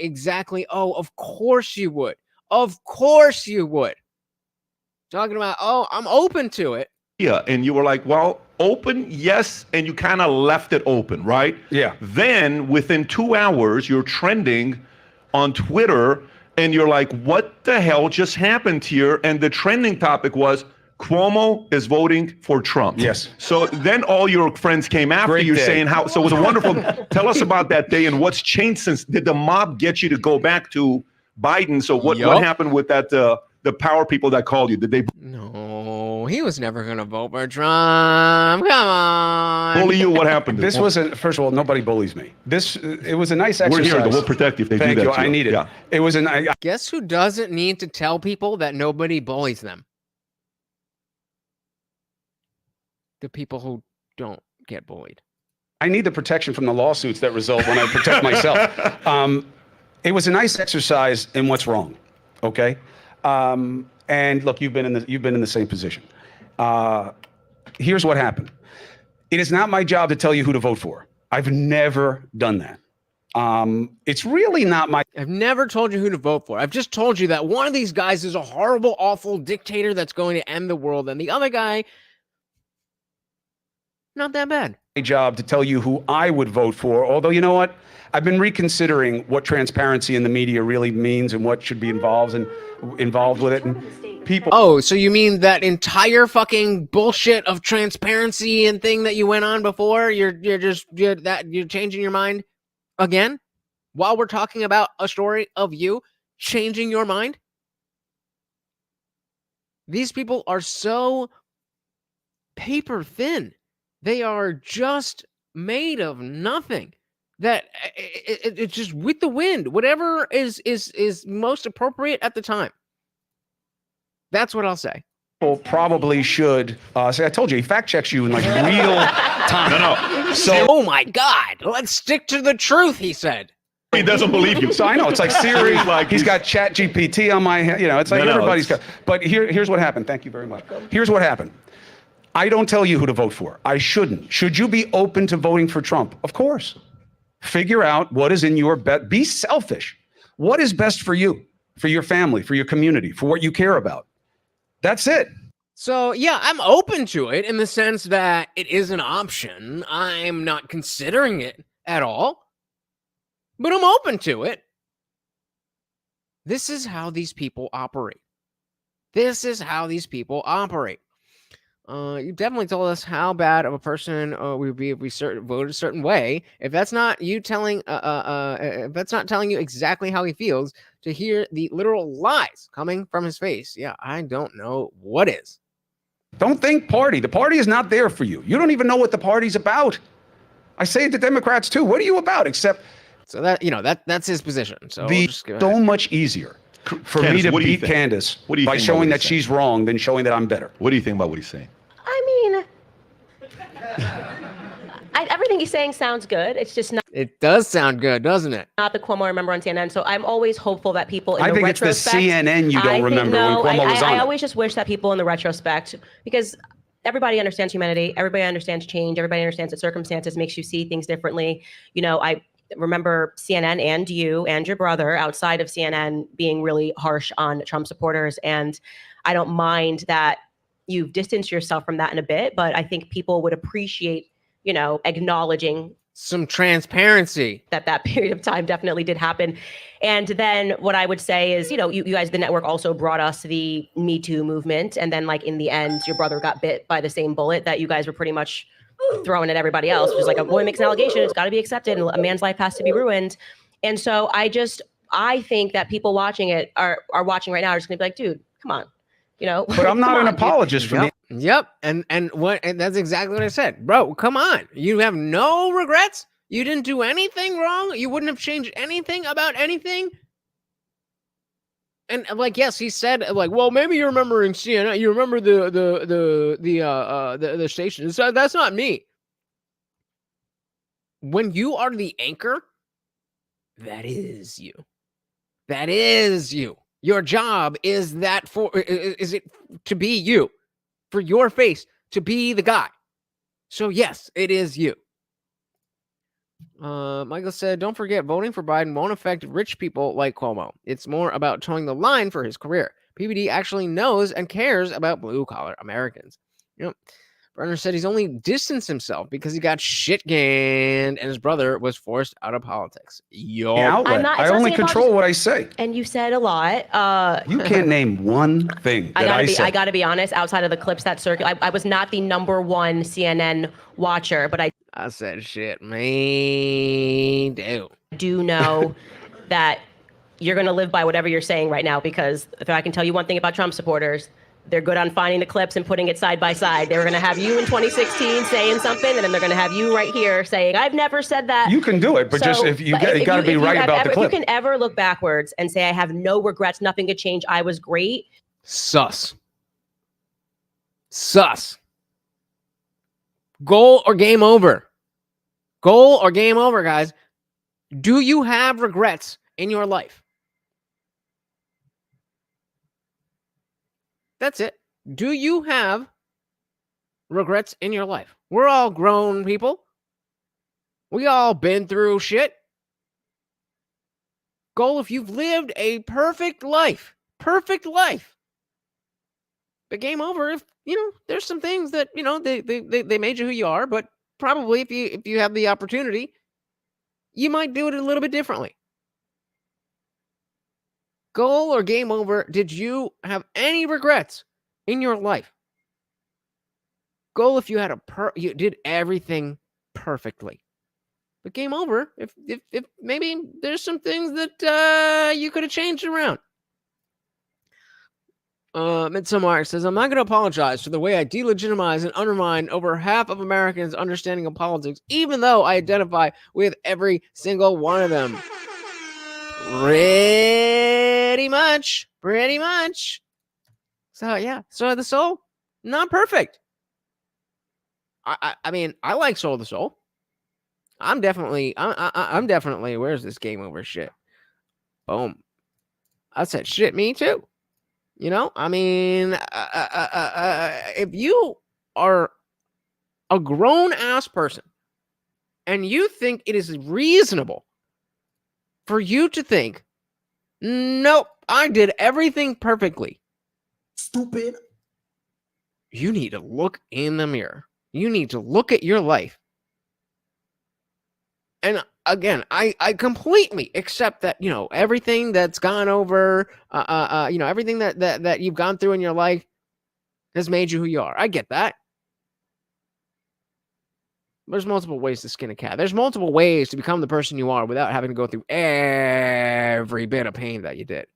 exactly. Oh, of course you would. Of course you would. Talking about, oh, I'm open to it. Yeah, and you were like, well, open, yes, and you kind of left it open, right? Yeah. Then within 2 hours, you're trending on Twitter, and you're like, what the hell just happened here? And the trending topic was, Cuomo is voting for Trump. Yes. So then all your friends came after you saying how, so it was a wonderful, tell us about that day and what's changed since, did the mob get you to go back to Biden? So what happened with that, the power people that called you? Did they? No, he was never going to vote for Trump. Come on. Bully you? What happened? This wasn't, first of all, nobody bullies me. It was a nice exercise. We're here, we'll protect you if they do that. Thank you, I need it. Yeah. It was Guess who doesn't need to tell people that nobody bullies them? The people who don't get bullied. I need the protection from the lawsuits that result when I protect myself. It was a nice exercise in what's wrong. Okay. And look, you've been in the same position. Here's what happened. It is not my job to tell you who to vote for. I've never done that. It's really not my. I've never told you who to vote for. I've just told you that one of these guys is a horrible, awful dictator that's going to end the world, and the other guy, not that bad. My job to tell you who I would vote for. Although, you know what? I've been reconsidering what transparency in the media really means and what should be involved with it. And people. Oh, so you mean that entire fucking bullshit of transparency and thing that you went on before? You're changing your mind again while we're talking about a story of you changing your mind? These people are so paper thin. They are just made of nothing. That it's just with the wind, whatever is most appropriate at the time. That's what I'll say. People probably should say, I told you, he fact checks you in like real time. No. So, oh my God, let's stick to the truth, he said. He doesn't believe you. So I know it's like Siri, he's got Chat GPT on my, it's like everybody's got. But here's what happened. Thank you very much. Here's what happened. I don't tell you who to vote for. I shouldn't. Should you be open to voting for Trump? Of course. Figure out what is in your best. Be selfish. What is best for you, for your family, for your community, for what you care about? That's it. So, yeah, I'm open to it in the sense that it is an option. I'm not considering it at all, but I'm open to it. This is how these people operate. This is how these people operate. You definitely told us how bad of a person we would be if we voted a certain way. If that's not you telling, if that's not telling you exactly how he feels, to hear the literal lies coming from his face, yeah, I don't know what is. Don't think party. The party is not there for you. You don't even know what the party's about. I say it to Democrats too. What are you about? Except, so that that's his position. So so much easier for Candace, me to beat Candace by showing that she's wrong than showing that I'm better. What do you think about what he's saying? I mean, everything he's saying sounds good. It's just not. It does sound good, doesn't it? Not the Cuomo I remember on CNN. So I'm always hopeful that people in I the think it's the retrospect. CNN you don't remember when Cuomo was on. I always just wish that people in the retrospect, because everybody understands humanity, everybody understands change, everybody understands that circumstances makes you see things differently. I remember CNN and you and your brother outside of CNN being really harsh on Trump supporters, and I don't mind that you've distanced yourself from that in a bit, but I think people would appreciate, acknowledging some transparency that period of time definitely did happen. And then what I would say is, you guys, the network also brought us the Me Too movement. And then in the end, your brother got bit by the same bullet that you guys were pretty much throwing at everybody else. It was like, a boy makes an allegation, it's got to be accepted, and a man's life has to be ruined. And so I think that people watching it are watching right now are just gonna be like, dude, come on. But I'm not an apologist for Yep. And that's exactly what I said. Bro, come on. You have no regrets? You didn't do anything wrong? You wouldn't have changed anything about anything? And yes, he said well, maybe you're remembering CNN. You remember the station. So that's not me. When you are the anchor, that is you. That is you. Your job is it to be you, for your face, to be the guy. So yes, it is you. Michael said, don't forget, voting for Biden won't affect rich people like Cuomo. It's more about towing the line for his career. PBD actually knows and cares about blue-collar Americans. Brenner said he's only distanced himself because he got shit-canned and his brother was forced out of politics. I only control what I say. And you said a lot. You can't name one thing that I said. I gotta be honest, outside of the clips that circulate, I was not the #1 CNN watcher, but I said shit, man. Do know that you're going to live by whatever you're saying right now, because if I can tell you one thing about Trump supporters, they're good on finding the clips and putting it side by side. They were going to have you in 2016 saying something, and then they're going to have you right here saying, I've never said that. You can do it, but just if you got to be right about the clip. If you can ever look backwards and say, I have no regrets, nothing could change, I was great. Sus. Goal or game over. Goal or game over, guys. Do you have regrets in your life? That's it. Do you have regrets in your life? We're all grown people. We all been through shit. Goal, if you've lived a perfect life, but game over if, there's some things that, they made you who you are, but probably if you have the opportunity, you might do it a little bit differently. Goal or game over, did you have any regrets in your life? Goal, if you had you did everything perfectly. But game over, if maybe there's some things that you could have changed around. Midsommar says, I'm not going to apologize for the way I delegitimize and undermine over half of Americans' understanding of politics, even though I identify with every single one of them. Pretty much. So, yeah. Soul of the Soul, not perfect. I mean, I like Soul of the Soul. I'm definitely, where's this game over shit? Boom. I said, shit, me too. I mean, if you are a grown-ass person and you think it is reasonable for you to think, nope, I did everything perfectly. Stupid. You need to look in the mirror. You need to look at your life. And again, I completely accept that, everything that's gone over, everything that you've gone through in your life has made you who you are. I get that. There's multiple ways to skin a cat. There's multiple ways to become the person you are without having to go through every bit of pain that you did.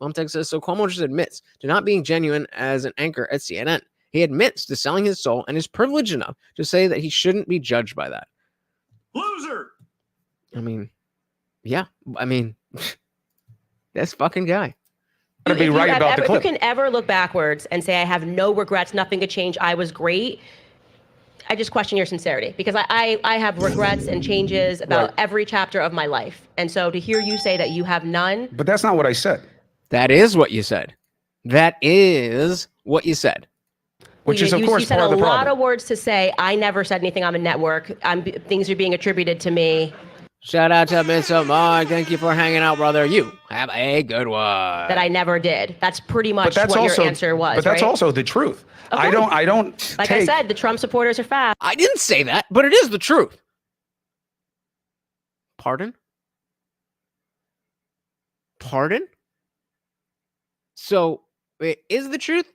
Momtech says, so Cuomo just admits to not being genuine as an anchor at CNN. He admits to selling his soul and is privileged enough to say that he shouldn't be judged by that. Loser. I mean, yeah. I mean, this fucking guy. If you can ever look backwards and say, I have no regrets, nothing to change, I was great, I just question your sincerity, because I have regrets and changes about every chapter of my life. And so to hear you say that you have none. But that's not what I said. That is what you said. Which is, of course, you said part of the problem. a lot of words to say. I never said anything on a network. Things are being attributed to me. Shout out to Midsommar. Thank you for hanging out, brother. You have a good one. That I never did. That's pretty much what your answer was. But that's also the truth. Okay. I don't. Like I said, the Trump supporters are fast. I didn't say that, but it is the truth. Pardon? So it is the truth,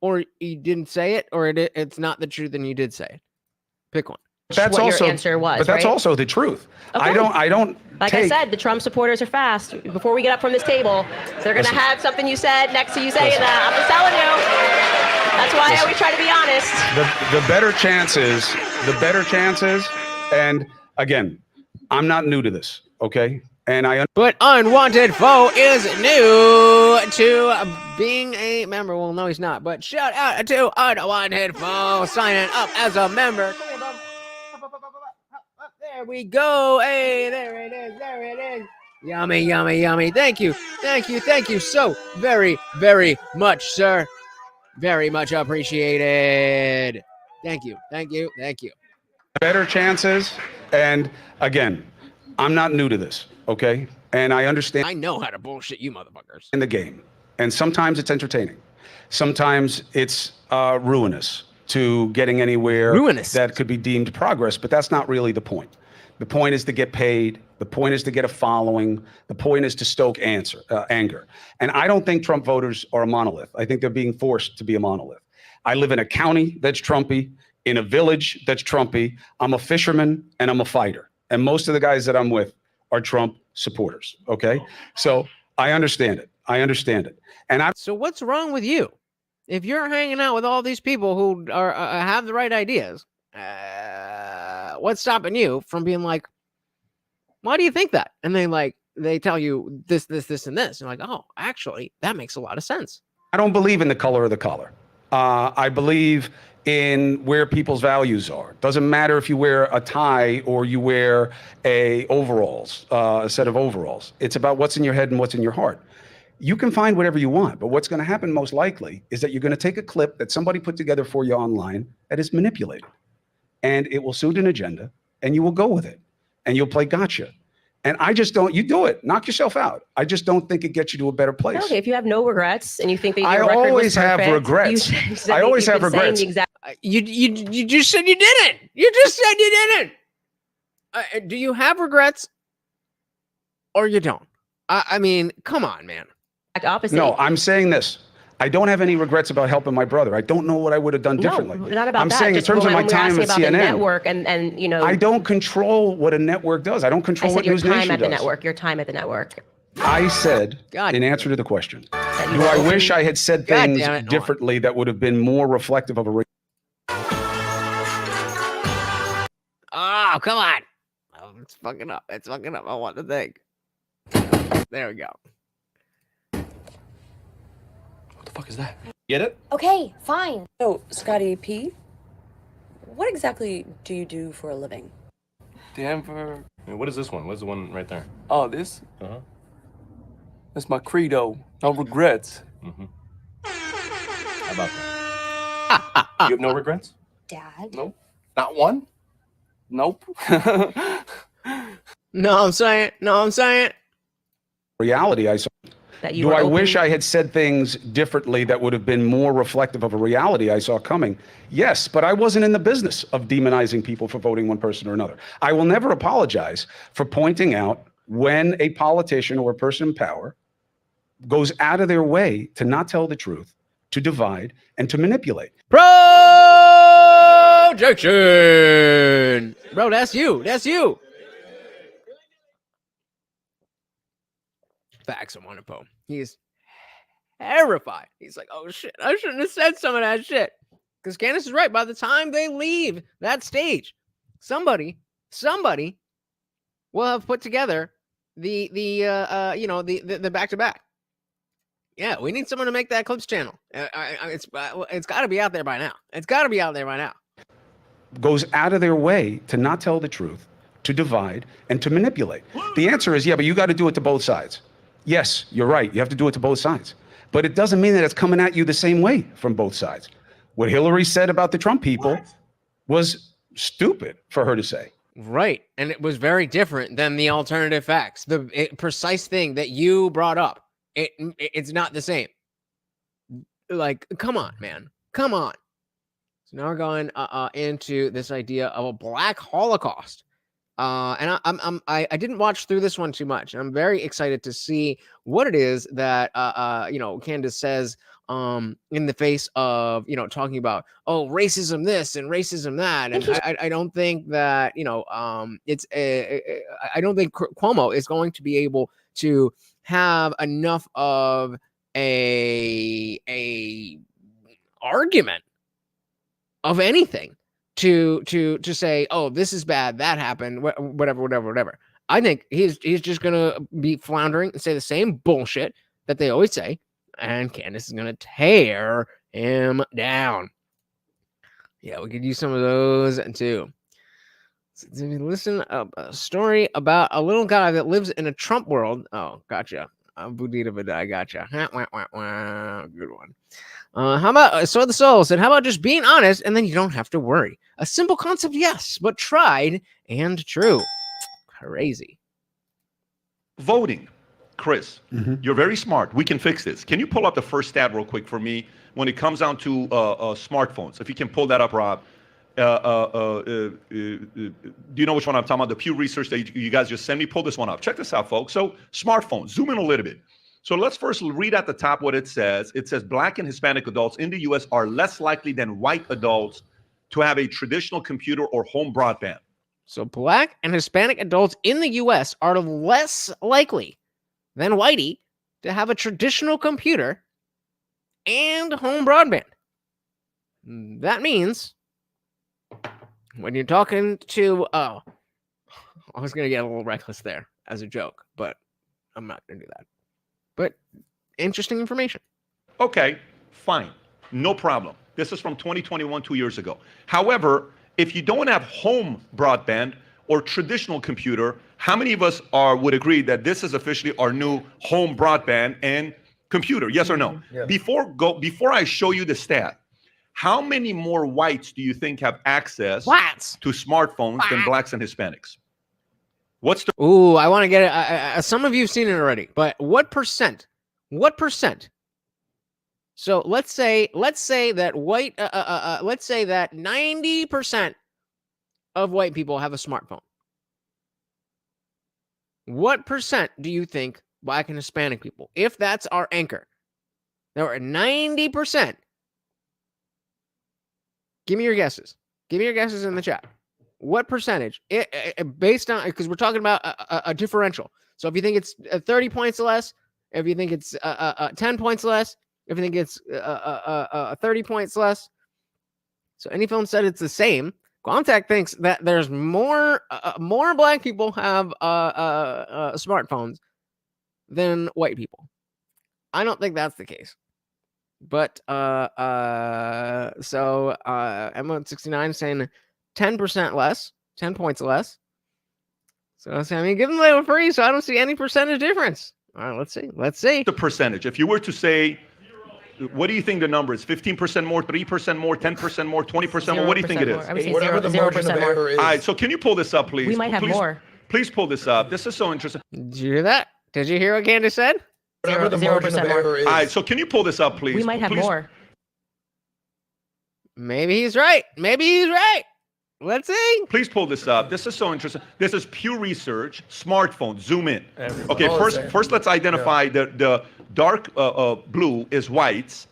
or you didn't say it, or it's not the truth and you did say it. Pick one. That's what also your answer was. But that's also the truth. Okay. I don't. Like I said, the Trump supporters are fast. Before we get up from this table, they're gonna have something you said next to you saying that. I'm just telling you. That's why I always try to be honest. The better chances, and again, I'm not new to this, okay? But Unwanted Foe is new to being a member. Well, no, he's not. But shout out to Unwanted Foe signing up as a member. There we go. Hey, there it is. Yummy. Thank you so very, very much, sir. Very much appreciated. Thank you. Better chances, and again, I'm not new to this, okay? And I understand. I know how to bullshit you motherfuckers. In the game. And sometimes it's entertaining. Sometimes it's ruinous to getting anywhere that could be deemed progress, but that's not really the point. The point is to get paid. The point is to get a following. The point is to stoke anger. And I don't think Trump voters are a monolith. I think they're being forced to be a monolith. I live in a county that's Trumpy, in a village that's Trumpy. I'm a fisherman and I'm a fighter. And most of the guys that I'm with are Trump supporters, okay? So I understand it. And So what's wrong with you? If you're hanging out with all these people who are have the right ideas, what's stopping you from being like, why do you think that? And they tell you this, and this. And like, oh, actually, that makes a lot of sense. I don't believe in the color of the collar. I believe in where people's values are. Doesn't matter if you wear a tie or you wear a set of overalls. It's about what's in your head and what's in your heart. You can find whatever you want, but what's going to happen most likely is that you're going to take a clip that somebody put together for you online that is manipulated, and it will suit an agenda, and you will go with it, and you'll play gotcha. And I just don't, you do it, knock yourself out. I just don't think it gets you to a better place. Okay, if you have no regrets and you think that your I record always was have perfect, regrets. you said I that always you've have been saying regrets. the exact- You just said you didn't. You just said you didn't. Do you have regrets or you don't? I mean, come on, man. opposite. No, I'm saying this. I don't have any regrets about helping my brother. I don't know what I would have done differently. No, not about I'm that. saying Just in terms of when my we're time asking at about the CNN, network and you know, I don't control what a network does. I don't I control said what your News time Nation at the does. network. Your time at the network. I said, God. in answer to the question, That you do I were wish I had said God things damn it, hold on. differently that would have been more reflective of a Oh, come on. Oh, it's fucking up. It's fucking up. I want to think. There we go. What the fuck is that? Get it? Okay, fine. So, Scotty P, what exactly do you do for a living? Denver. And what is this one? What's the one right there? Oh, this? Uh-huh. That's my credo. No regrets. Mm-hmm. How about that? You have no regrets? Dad? Nope. Not one? Nope. No, I'm saying. reality I saw. that you Do were I open- wish I had said things differently that would have been more reflective of a reality I saw coming? Yes, but I wasn't in the business of demonizing people for voting one person or another. I will never apologize for pointing out when a politician or a person in power goes out of their way to not tell the truth, to divide, and to manipulate. Projection. Bro, that's you. That's you. Facts on Wonderful. He's terrified. He's like, oh shit, I shouldn't have said some of that shit. Because Candace is right. By the time they leave that stage, somebody will have put together the back to back. Yeah, we need someone to make that clips channel. It's got to be out there by now. Goes out of their way to not tell the truth, to divide, and to manipulate. The answer is, yeah, but you got to do it to both sides. Yes, you're right. You have to do it to both sides. But it doesn't mean that it's coming at you the same way from both sides. What Hillary said about the Trump people was stupid for her to say. Right. And it was very different than the alternative facts. The precise thing that you brought up. It's not the same. Like, come on, man. Come on. So now we're going into this idea of a black Holocaust. And I didn't watch through this one too much. I'm very excited to see what it is that Candace says in the face of talking about racism this and racism that, and I don't think that I don't think Cuomo is going to be able to have enough of a argument of anything to say, oh, this is bad, that happened, whatever. I think he's just gonna be floundering and say the same bullshit that they always say, and Candace is gonna tear him down. Yeah, we could use some of those too. So, listen, a story about a little guy that lives in a Trump world. Oh, gotcha. Budita Vidai, gotcha. Good one. How about So the Soul said, how about just being honest and then you don't have to worry? A simple concept, yes, but tried and true. Crazy. Voting. Chris, you're very smart. We can fix this. Can you pull up the first stat real quick for me when it comes down to smartphones? If you can pull that up, Rob. Do you know which one I'm talking about? The Pew Research that you guys just sent me. Pull this one up. Check this out, folks. So smartphones, zoom in a little bit. So let's first read at the top what it says. It says Black and Hispanic adults in the U.S. are less likely than white adults to have a traditional computer or home broadband. So Black and Hispanic adults in the U.S. are less likely than whitey to have a traditional computer and home broadband. That means when you're talking to, I was going to get a little reckless there as a joke, but I'm not going to do that. But interesting information. Okay, fine. No problem. This is from 2021, 2 years ago. However, if you don't have home broadband or traditional computer, how many of us would agree that this is officially our new home broadband? And Computer, yes or no? Yeah. Before I show you the stat, how many more whites do you think have access to smartphones than blacks and Hispanics? What's the Ooh, I want to get it. Some of you've seen it already, but what percent? What percent? So let's say that let's say that 90% of white people have a smartphone. What percent do you think black and Hispanic people, if that's our anchor, there are 90%? Give me your guesses. Give me your guesses in the chat. What percentage? Based on, because we're talking about a differential. So if you think it's 30 points less, if you think it's 10 points less, if you think it's 30 points less. So any film said it's the same. Quamtech thinks that there's more black people have smartphones than white people. I don't think that's the case. But M169 saying 10% less, 10 points less. So I mean, give them a free, so I don't see any percentage difference. All right, let's see. The percentage? If you were to say, what do you think the number is? 15% more, 3% more, 10% more, 20% more? What do you think it is? I would say Whatever the margin of error is. All right, so can you pull this up, please? We might have more. Please pull this up. This is so interesting. Did you hear that? Did you hear what Candace said? Whatever the margin of error is. All right, so can you pull this up, please? We might have more. Maybe he's right. Let's see. Please pull this up. This is so interesting. This is Pew Research, smartphone, zoom in. Okay, first let's identify the dark blue is whites,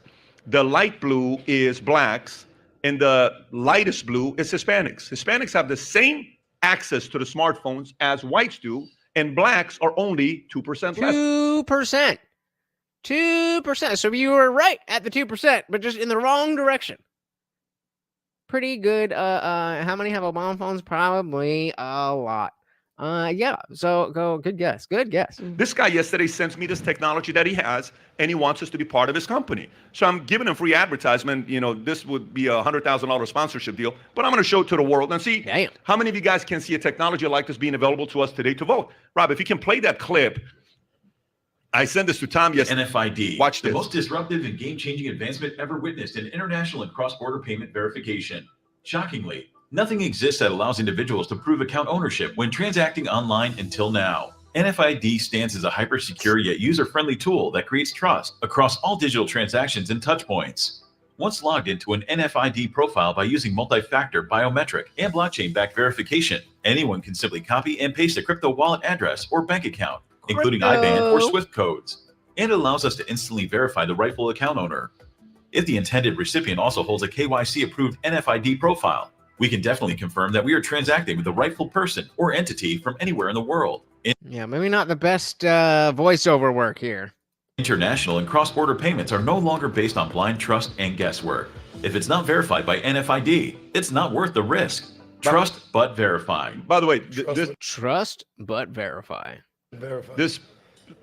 the light blue is blacks, and the lightest blue is Hispanics. Hispanics have the same access to the smartphones as whites do, and blacks are only 2% less. 2%. So you were right at the 2%, but just in the wrong direction. Pretty good. How many have Obama phones? Probably a lot. Yeah. So go. Good guess. This guy yesterday sends me this technology that he has, and he wants us to be part of his company. So I'm giving him free advertisement. You know, this would be a $100,000 sponsorship deal, but I'm going to show it to the world and see how many of you guys can see a technology like this being available to us today to vote. Rob, if you can play that clip. I sent this to Tom yesterday. NFID, Watch this. The most disruptive and game-changing advancement ever witnessed in international and cross-border payment verification. Shockingly, nothing exists that allows individuals to prove account ownership when transacting online until now. NFID stands as a hyper-secure yet user-friendly tool that creates trust across all digital transactions and touchpoints. Once logged into an NFID profile by using multi-factor biometric and blockchain-backed verification, anyone can simply copy and paste a crypto wallet address or bank account, including IBAN or SWIFT codes, and it allows us to instantly verify the rightful account owner. If the intended recipient also holds a KYC-approved NFID profile, we can definitely confirm that we are transacting with the rightful person or entity from anywhere in the world. Yeah, maybe not the best voiceover work here. International and cross-border payments are no longer based on blind trust and guesswork. If it's not verified by NFID, it's not worth the risk. Trust but verify. By the way, Trust but verify. This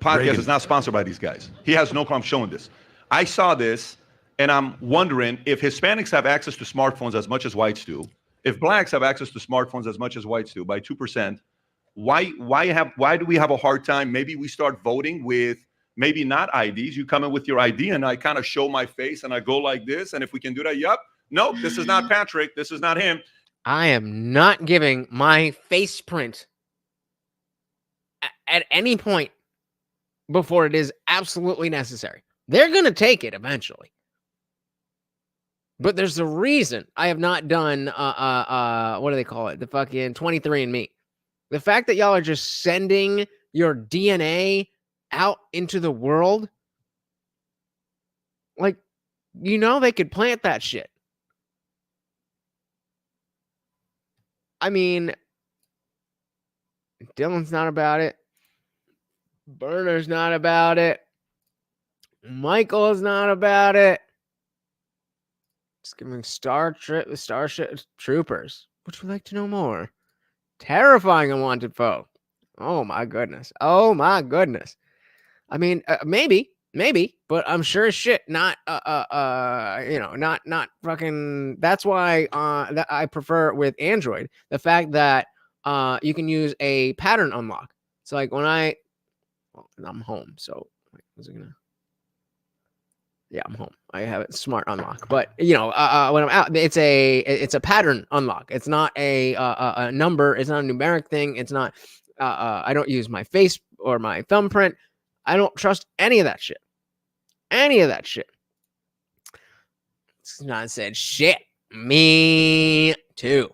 podcast is not sponsored by these guys. He has no problem showing this. I saw this, and I'm wondering if Hispanics have access to smartphones as much as whites do. If blacks have access to smartphones as much as whites do, by 2%, why do we have a hard time? Maybe we start voting with maybe not IDs. You come in with your ID, and I kind of show my face, and I go like this. And if we can do that, nope, this is not Patrick. This is not him. I am not giving my face print at any point before it is absolutely necessary. They're going to take it eventually. But there's a reason I have not done, what do they call it? The fucking 23andMe. The fact that y'all are just sending your DNA out into the world, like, you know, they could plant that shit. I mean, Dylan's not about it. Burner's not about it. Michael is not about it. Just giving Starship Troopers. Would you like to know more? Terrifying unwanted foe. Oh my goodness. I mean, maybe, but I'm sure as shit not not fucking. That's why that I prefer with Android the fact that you can use a pattern unlock. So like when I'm home, so wait, was it gonna? Yeah, I'm home. I have it smart unlock, but when I'm out, it's a pattern unlock. It's not a number. It's not a numeric thing. It's not. I don't use my face or my thumbprint. I don't trust any of that shit. Any of that shit. It's not said shit. Me too.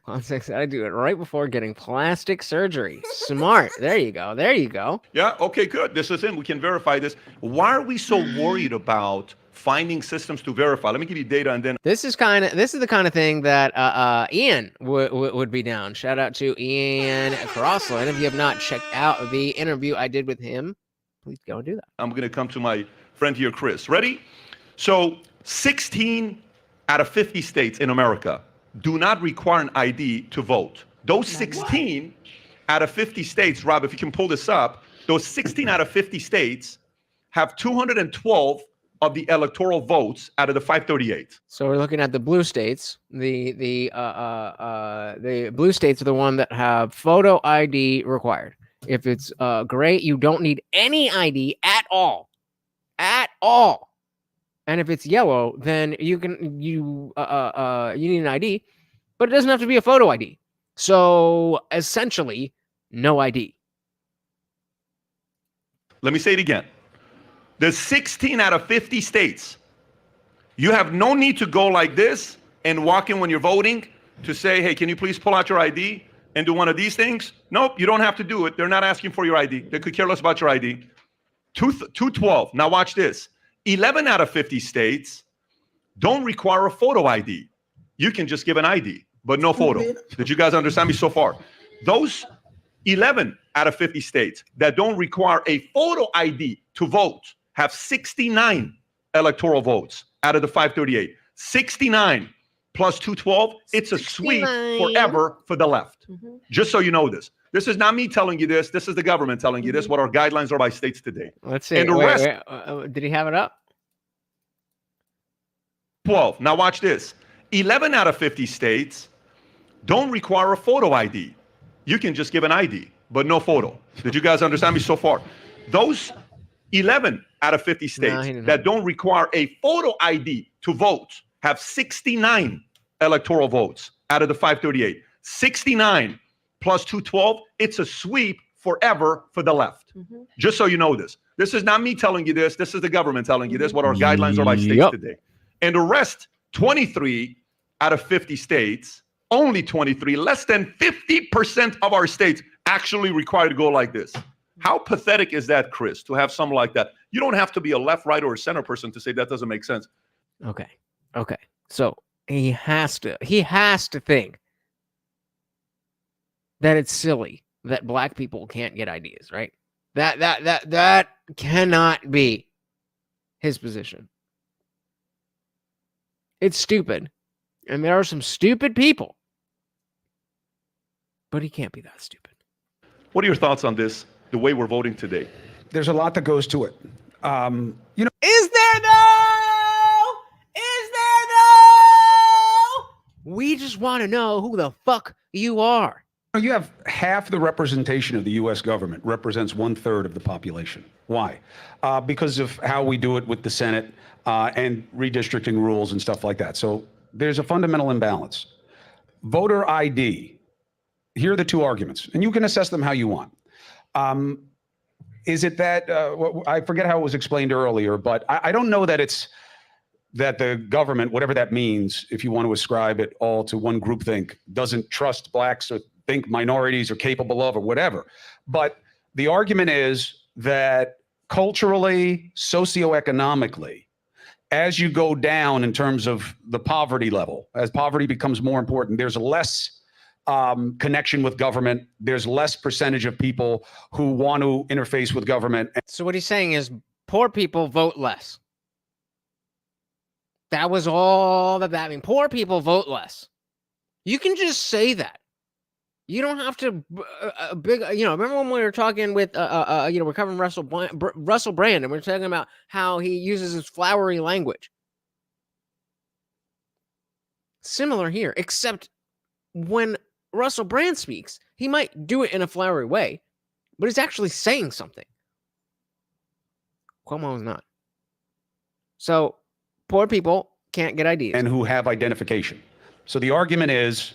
I do it right before getting plastic surgery. Smart. There you go. There you go. Yeah. Okay, good. This is in. We can verify this. Why are we so worried about finding systems to verify? Let me give you data and then. This is the kind of thing that Ian would be down. Shout out to Ian Crossland. If you have not checked out the interview I did with him, please go and do that. I'm going to come to my friend here, Chris. Ready? So 16 out of 50 states in America do not require an ID to vote. Those 16 out of 50 states, Rob, if you can pull this up, those 16 out of 50 states have 212 of the electoral votes out of the 538. So we're looking at the blue states. The blue states are the one that have photo ID required. If it's gray, you don't need any ID at all. At all. And if it's yellow, then you need an ID, but it doesn't have to be a photo ID. So essentially, no ID. Let me say it again. The 16 out of 50 states, you have no need to go like this and walk in when you're voting to say, hey, can you please pull out your ID and do one of these things? Nope, you don't have to do it. They're not asking for your ID. They could care less about your ID. 212. Now watch this. 11 out of 50 states don't require a photo ID. You can just give an ID, but no photo. Did you guys understand me so far? Those 11 out of 50 states that don't require a photo ID to vote have 69 electoral votes out of the 538. 69 plus 212, it's a sweep forever for the left. Just so you know this. This is not me telling you this. This is the government telling you this, what our guidelines are by states today. Let's see. And the rest, did he have it up? 12. Now watch this. 11 out of 50 states don't require a photo ID. You can just give an ID, but no photo. Did you guys understand me so far? Those 11 out of 50 states that don't require a photo ID to vote have 69 electoral votes out of the 538. 69 plus 212, it's a sweep forever for the left. Just so you know this. This is not me telling you this. This is the government telling you this, what our guidelines are by states today. And the rest, 23 out of 50 states, only 23, less than 50% of our states actually require to go like this. How pathetic is that, Chris, to have something like that? You don't have to be a left, right, or a center person to say that doesn't make sense. Okay. So he has to think that it's silly that black people can't get ideas, right? That cannot be his position. It's stupid. And there are some stupid people. But he can't be that stupid. What are your thoughts on this, the way we're voting today? There's a lot that goes to it. Is there though? Is there though? We just want to know who the fuck you are. You have half the representation of the U.S. government represents 1/3 of the population. Why? Because of how we do it with the Senate and redistricting rules and stuff like that. So there's a fundamental imbalance. Voter ID, here are the two arguments, and you can assess them how you want. Is it that, I forget how it was explained earlier, but I don't know that it's that the government, whatever that means, if you want to ascribe it all to one groupthink, doesn't trust blacks or think minorities are capable of or whatever. But the argument is that culturally, socioeconomically, as you go down in terms of the poverty level, as poverty becomes more important, there's less connection with government. There's less percentage of people who want to interface with government. So what he's saying is poor people vote less. That was all that means. Poor people vote less. You can just say that. You don't have to remember when we were talking with we're covering Russell Brand, and we're talking about how he uses his flowery language. Similar here, except when Russell Brand speaks, he might do it in a flowery way, but he's actually saying something. Cuomo is not. So poor people can't get IDs. And who have identification. So the argument is,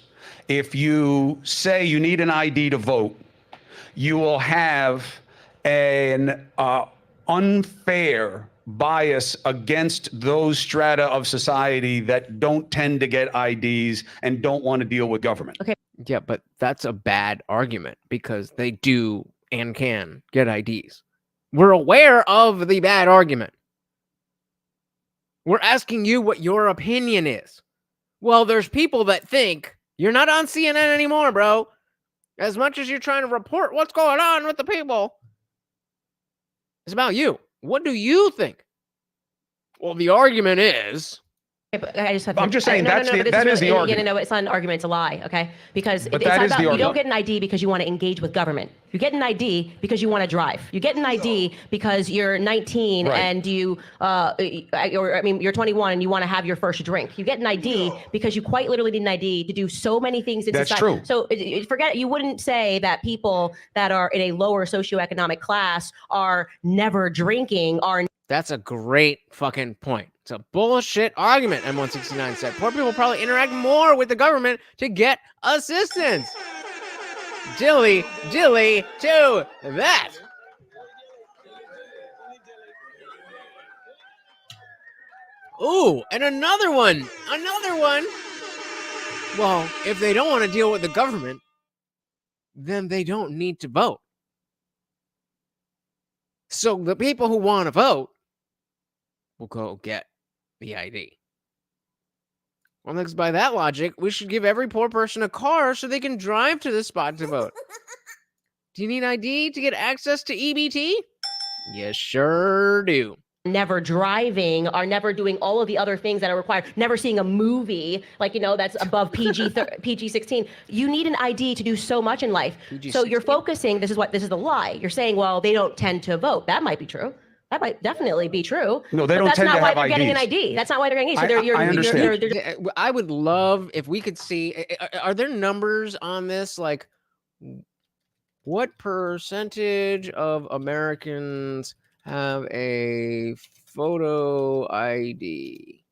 if you say you need an ID to vote, you will have an unfair bias against those strata of society that don't tend to get IDs and don't want to deal with government. Okay. Yeah, but that's a bad argument because they do and can get IDs. We're aware of the bad argument. We're asking you what your opinion is. Well, there's people that think you're not on CNN anymore, bro. As much as you're trying to report what's going on with the people, it's about you. What do you think? Well, the argument is... I just have I'm just saying that is the argument. No, it's not an argument. It's a lie. Okay, because But it's that not is the about, you argument. don't get an ID because you want to engage with government. You get an ID because you want to drive. You get an ID because you're 19 Right. and you, you're 21 and you want to have your first drink. You get an ID because you quite literally need an ID to do so many things in That's society. true. So forget it. You wouldn't say that people that are in a lower socioeconomic class are never drinking, are... That's a great fucking point. It's a bullshit argument, M169 said. Poor people probably interact more with the government to get assistance. Dilly to that. Ooh, and another one. Well, if they don't want to deal with the government, then they don't need to vote. So the people who want to vote will go get the ID. Well, next, by that logic, we should give every poor person a car so they can drive to the spot to vote. Do you need ID to get access to EBT? You sure do. Never driving, are never doing all of the other things that are required, never seeing a movie, that's above PG-16. You need an ID to do so much in life. So you're focusing, this is the lie. You're saying, well, they don't tend to vote. That might be true. That might definitely be true. No, they don't tend to have IDs. That's not why they're getting an ID. That's not why they're getting an ID. So I understand. I would love if we could see, are there numbers on this? Like, what percentage of Americans have a photo ID?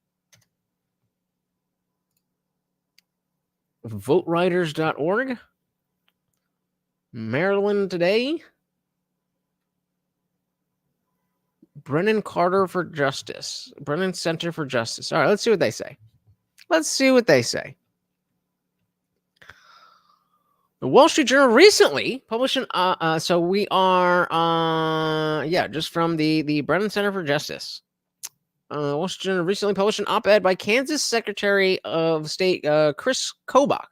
Votewriters.org? Maryland Today? Brennan Carter for Justice. Brennan Center for Justice. All right, let's see what they say. The Wall Street Journal recently published an so we are just from the Brennan Center for Justice. Wall Street Journal recently published an op-ed by Kansas Secretary of State Chris Kobach.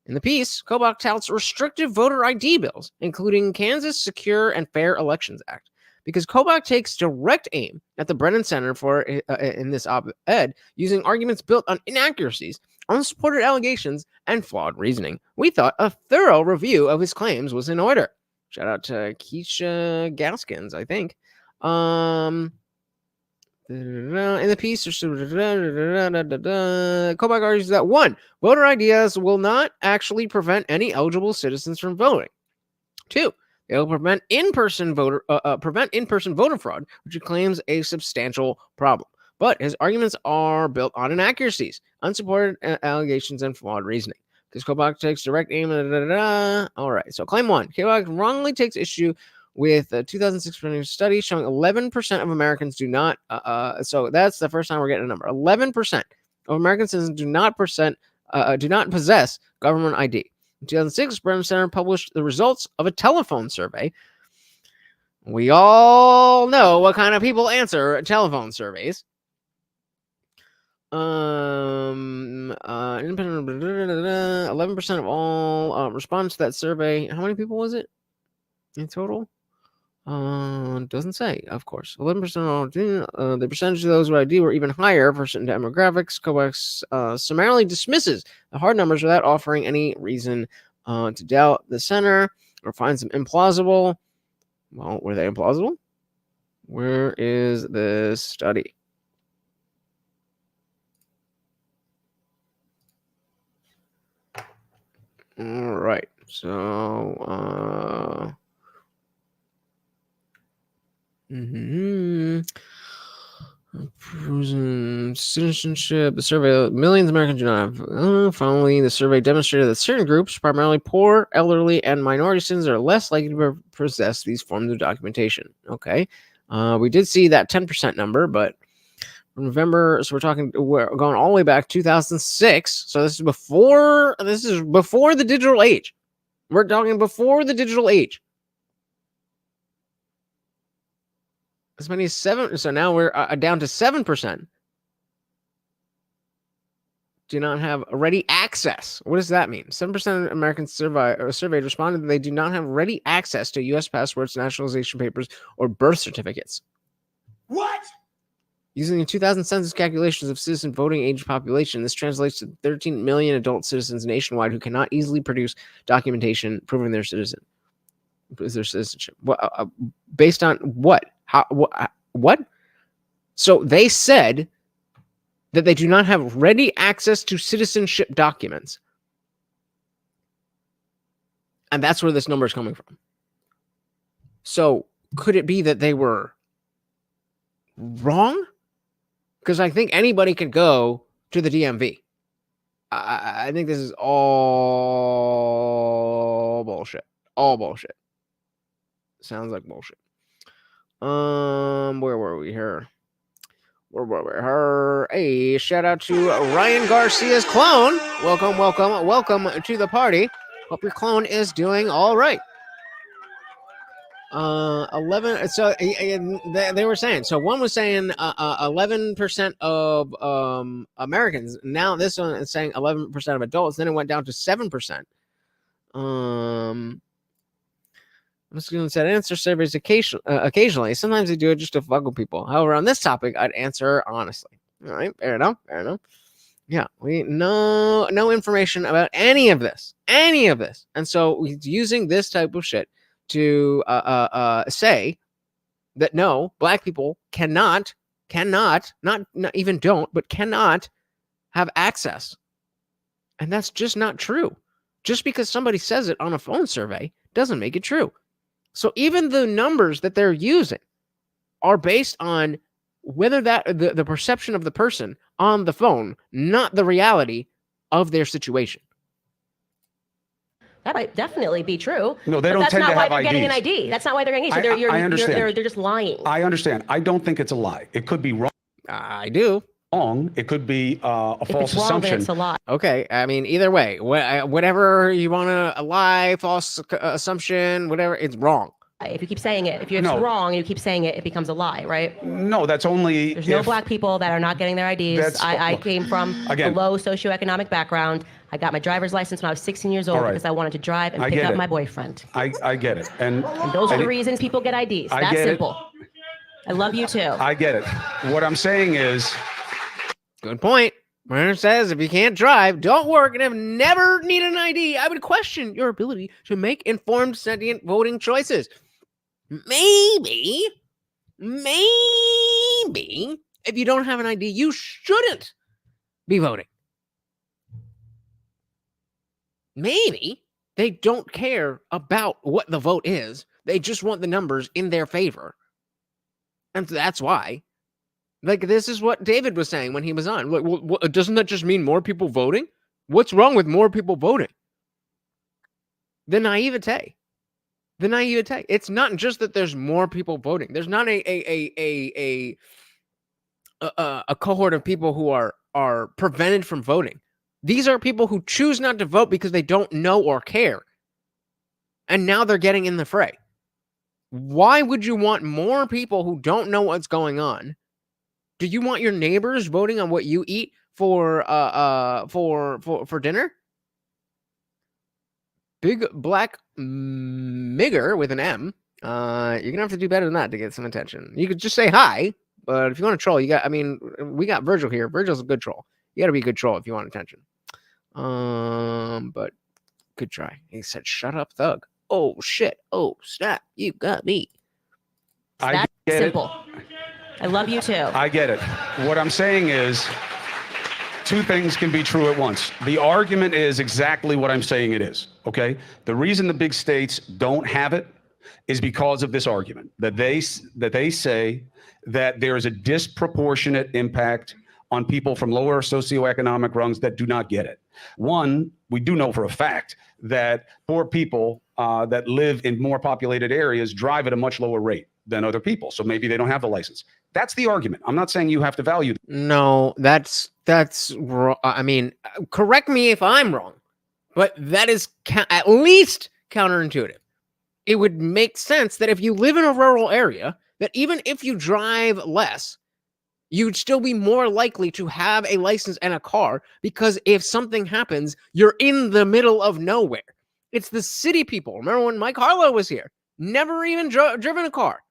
In the piece, Kobach touts restrictive voter ID bills, including Kansas Secure and Fair Elections Act. Because Kobach takes direct aim at the Brennan Center for in this op-ed, using arguments built on inaccuracies, unsupported allegations, and flawed reasoning. We thought a thorough review of his claims was in order. Shout out to Keisha Gaskins, I think. In the piece, Kobach argues that 1, voter IDs will not actually prevent any eligible citizens from voting. 2, it will prevent in-person voter fraud, which he claims a substantial problem. But his arguments are built on inaccuracies, unsupported allegations, and flawed reasoning. Because Kobach takes direct aim. All right. So claim 1: Kobach wrongly takes issue with a 2006 study showing 11% of Americans do not. So that's the first time we're getting a number. 11% of American citizens do not possess government ID. In 2006, Brennan Center published the results of a telephone survey. We all know what kind of people answer telephone surveys. 11% of all respondents to that survey. How many people was it in total? Doesn't say, of course. 11% of the percentage of those with ID were even higher for certain demographics. Kobach summarily dismisses the hard numbers without offering any reason to doubt the center or finds them implausible. Well, were they implausible? Where is this study? All right. So, Citizenship. The survey, millions of Americans do not have. Finally, the survey demonstrated that certain groups, primarily poor, elderly, and minority citizens, are less likely to possess these forms of documentation. Okay. We did see that 10% number, but November, so we're going all the way back 2006. So this is before the digital age. We're talking before the digital age. As many as 7. So now we're down to 7%. Do not have ready access. What does that mean? 7% of Americans surveyed responded that they do not have ready access to U.S. passports, naturalization papers, or birth certificates. What? Using the 2000 census calculations of citizen voting age population, this translates to 13 million adult citizens nationwide who cannot easily produce documentation proving their citizenship. Based on what? What? So they said that they do not have ready access to citizenship documents. And that's where this number is coming from. So could it be that they were wrong? Because I think anybody could go to the DMV. I think this is all bullshit. All bullshit. Sounds like bullshit. Where were we here? Hey, shout out to Ryan Garcia's clone. Welcome to the party. Hope your clone is doing all right. 11. So they were saying. So one was saying 11% of Americans. Now this one is saying 11% of adults. Then it went down to 7%. I'm just going to say answer surveys occasionally. Sometimes they do it just to fuck with people. However, on this topic, I'd answer honestly. All right, fair enough. Yeah, we no information about any of this, and so he's using this type of shit to say that no, black people cannot, not even don't, but cannot have access, and that's just not true. Just because somebody says it on a phone survey doesn't make it true. So even the numbers that they're using are based on whether that the perception of the person on the phone, not the reality of their situation. That might definitely be true. No, they don't tend to have IDs. That's not why they're getting an ID. That's not why they're getting an ID. So I understand. They're just lying. I understand. I don't think it's a lie. It could be wrong. I do. It could be a false wrong, assumption. it's a lie. Okay, I mean, either way, whatever you want to lie, false assumption, whatever, it's wrong. If you keep saying it, if it's wrong and you keep saying it, it becomes a lie, right? No, that's only. There's no black people that are not getting their IDs. I came from a low socioeconomic background. I got my driver's license when I was 16 years old because I wanted to drive and pick up my boyfriend. I get it. And those are the reasons people get IDs. That's simple. I love you too. I get it. What I'm saying is. Good point. Where it says if you can't drive, don't work, and have never needed an ID, I would question your ability to make informed, sentient voting choices. Maybe, if you don't have an ID, you shouldn't be voting. Maybe they don't care about what the vote is. They just want the numbers in their favor. And that's why. Like, this is what David was saying when he was on. Like, well, doesn't that just mean more people voting? What's wrong with more people voting? The naivete. It's not just that there's more people voting. There's not a cohort of people who are prevented from voting. These are people who choose not to vote because they don't know or care. And now they're getting in the fray. Why would you want more people who don't know what's going on? Do you want your neighbors voting on what you eat for dinner? Big Black Migger with an M. You're gonna have to do better than that to get some attention. You could just say hi, but if you want to troll, we got Virgil here. Virgil's a good troll. You got to be a good troll if you want attention. But good try. He said, "Shut up, thug." Oh shit. Oh snap. You got me. That's simple. I love you too. I get it. What I'm saying is, two things can be true at once. The argument is exactly what I'm saying it is, okay? The reason the big states don't have it is because of this argument that they say that there is a disproportionate impact on people from lower socioeconomic rungs that do not get it. One, we do know for a fact that poor people that live in more populated areas drive at a much lower rate than other people. So maybe they don't have the license. That's the argument. I'm not saying you have to value. No, that's wrong. I mean, correct me if I'm wrong, but that is at least counterintuitive. It would make sense that if you live in a rural area, that even if you drive less, you'd still be more likely to have a license and a car, because if something happens, you're in the middle of nowhere. It's the city people. Remember when Mike Harlow was here? Never even driven a car,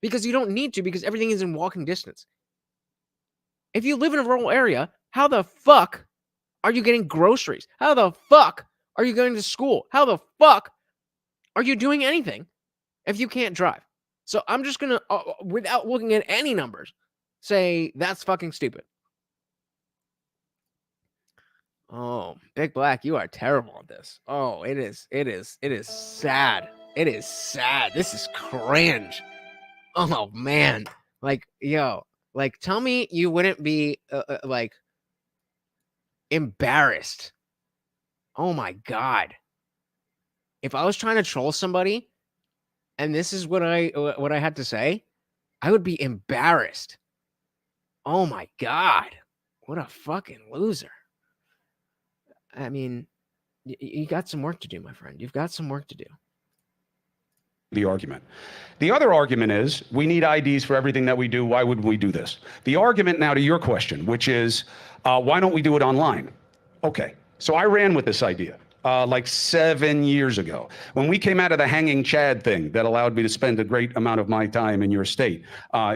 because you don't need to, because everything is in walking distance. If you live in a rural area, how the fuck are you getting groceries? How the fuck are you going to school? How the fuck are you doing anything if you can't drive? So I'm just going to, without looking at any numbers, say that's fucking stupid. Oh, Big Black, you are terrible at this. Oh, it is sad. It is sad. This is cringe. Oh, man. Like, yo, like, tell me you wouldn't be, like, embarrassed. Oh, my God. If I was trying to troll somebody, and this is what I had to say, I would be embarrassed. Oh, my God. What a fucking loser. I mean, you got some work to do, my friend. You've got some work to do. The argument. The other argument is we need IDs for everything that we do. Why would we do this? The argument now to your question, which is why don't we do it online? Okay, so I ran with this idea like 7 years ago when we came out of the hanging Chad thing that allowed me to spend a great amount of my time in your state,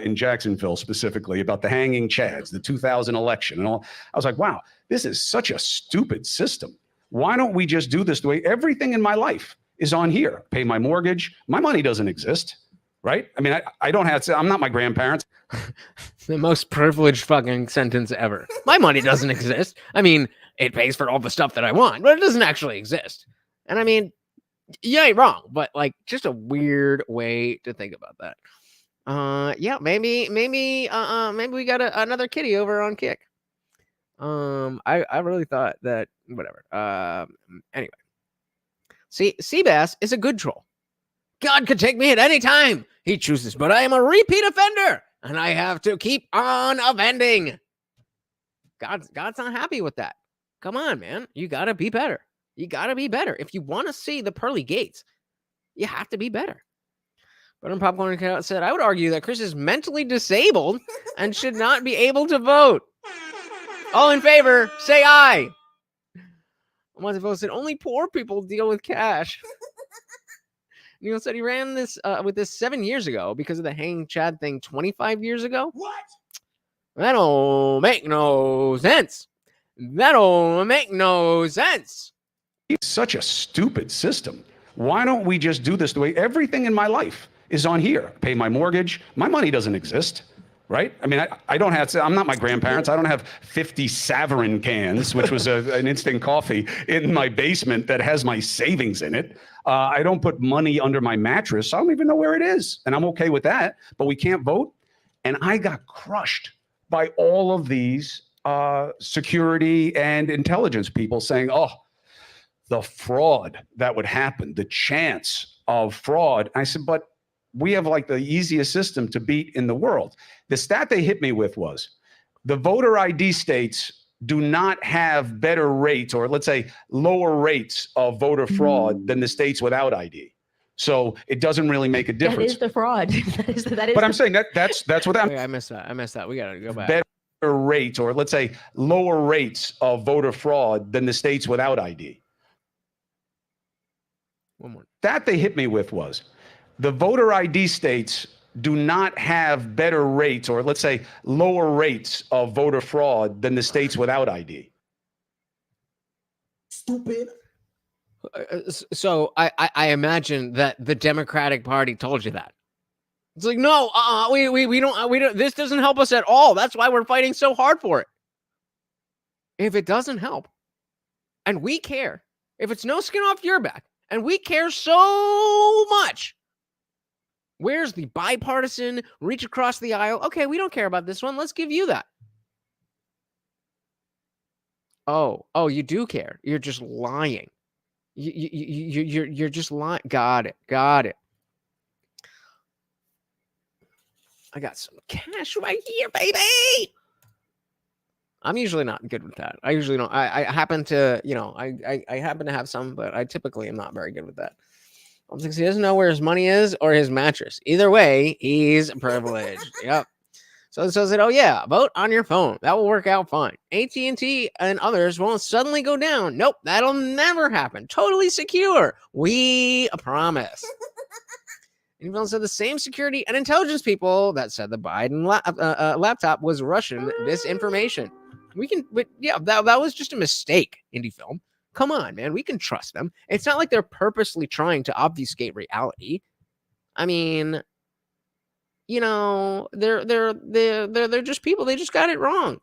in Jacksonville specifically, about the hanging Chads, the 2000 election and all. I was like, wow, this is such a stupid system. Why don't we just do this the way everything in my life is on here? Pay my mortgage. My money doesn't exist, right? I mean, I don't have to, I'm not my grandparents. The most privileged fucking sentence ever. My money doesn't exist. I mean, it pays for all the stuff that I want, but it doesn't actually exist. And I mean, you ain't wrong, but like just a weird way to think about that. Yeah, maybe we got another kitty over on Kick. I really thought that, whatever. Anyway. See, Seabass is a good troll. God could take me at any time. He chooses, but I am a repeat offender, and I have to keep on offending. God's not happy with that. Come on, man. You got to be better. You got to be better. If you want to see the pearly gates, you have to be better. But Popcorn said, I would argue that Chris is mentally disabled and should not be able to vote. All in favor, say aye. Montevo said, only poor people deal with cash. Neil said he ran this with this 7 years ago because of the hanging Chad thing 25 years ago. What? That don't make no sense. That don't make no sense. It's such a stupid system. Why don't we just do this the way everything in my life is on here? Pay my mortgage. My money doesn't exist. Right? I mean, I don't have to, I'm not my grandparents. I don't have 50 Savarin cans, which was an instant coffee in my basement that has my savings in it. I don't put money under my mattress. I don't even know where it is. And I'm okay with that, but we can't vote. And I got crushed by all of these security and intelligence people saying, oh, the fraud that would happen, the chance of fraud. I said, but we have like the easiest system to beat in the world. The stat they hit me with was the voter ID states do not have better rates, or let's say lower rates of voter fraud than the states without ID. So it doesn't really make a difference. That is the fraud. that is but I'm saying that's what I'm. Wait, I missed that. We got to go back. Better rates, or let's say lower rates of voter fraud than the states without ID. One more. That they hit me with was the voter ID states do not have better rates, or let's say lower rates of voter fraud than the states without ID. Stupid. So I imagine that the Democratic Party told you that. It's like, no, we don't, this doesn't help us at all. That's why we're fighting so hard for it. If it doesn't help, and we care, if it's no skin off your back, and we care so much Where's the bipartisan reach across the aisle? Okay, we don't care about this one. Let's give you that. Oh, you do care. You're just lying. You're just lying. Got it. I got some cash right here, baby. I'm usually not good with that. I usually don't. I happen to, I happen to have some, but I typically am not very good with that. Because he doesn't know where his money is or his mattress. Either way, he's privileged. Yep. So it says, oh yeah, vote on your phone. That will work out fine. AT&T and others won't suddenly go down. Nope, that'll never happen. Totally secure. We promise. And he also said the same security and intelligence people that said the Biden laptop was Russian disinformation. That was just a mistake, Indie Film. Come on, man, we can trust them. It's not like they're purposely trying to obfuscate reality. I mean, they're just people. They just got it wrong.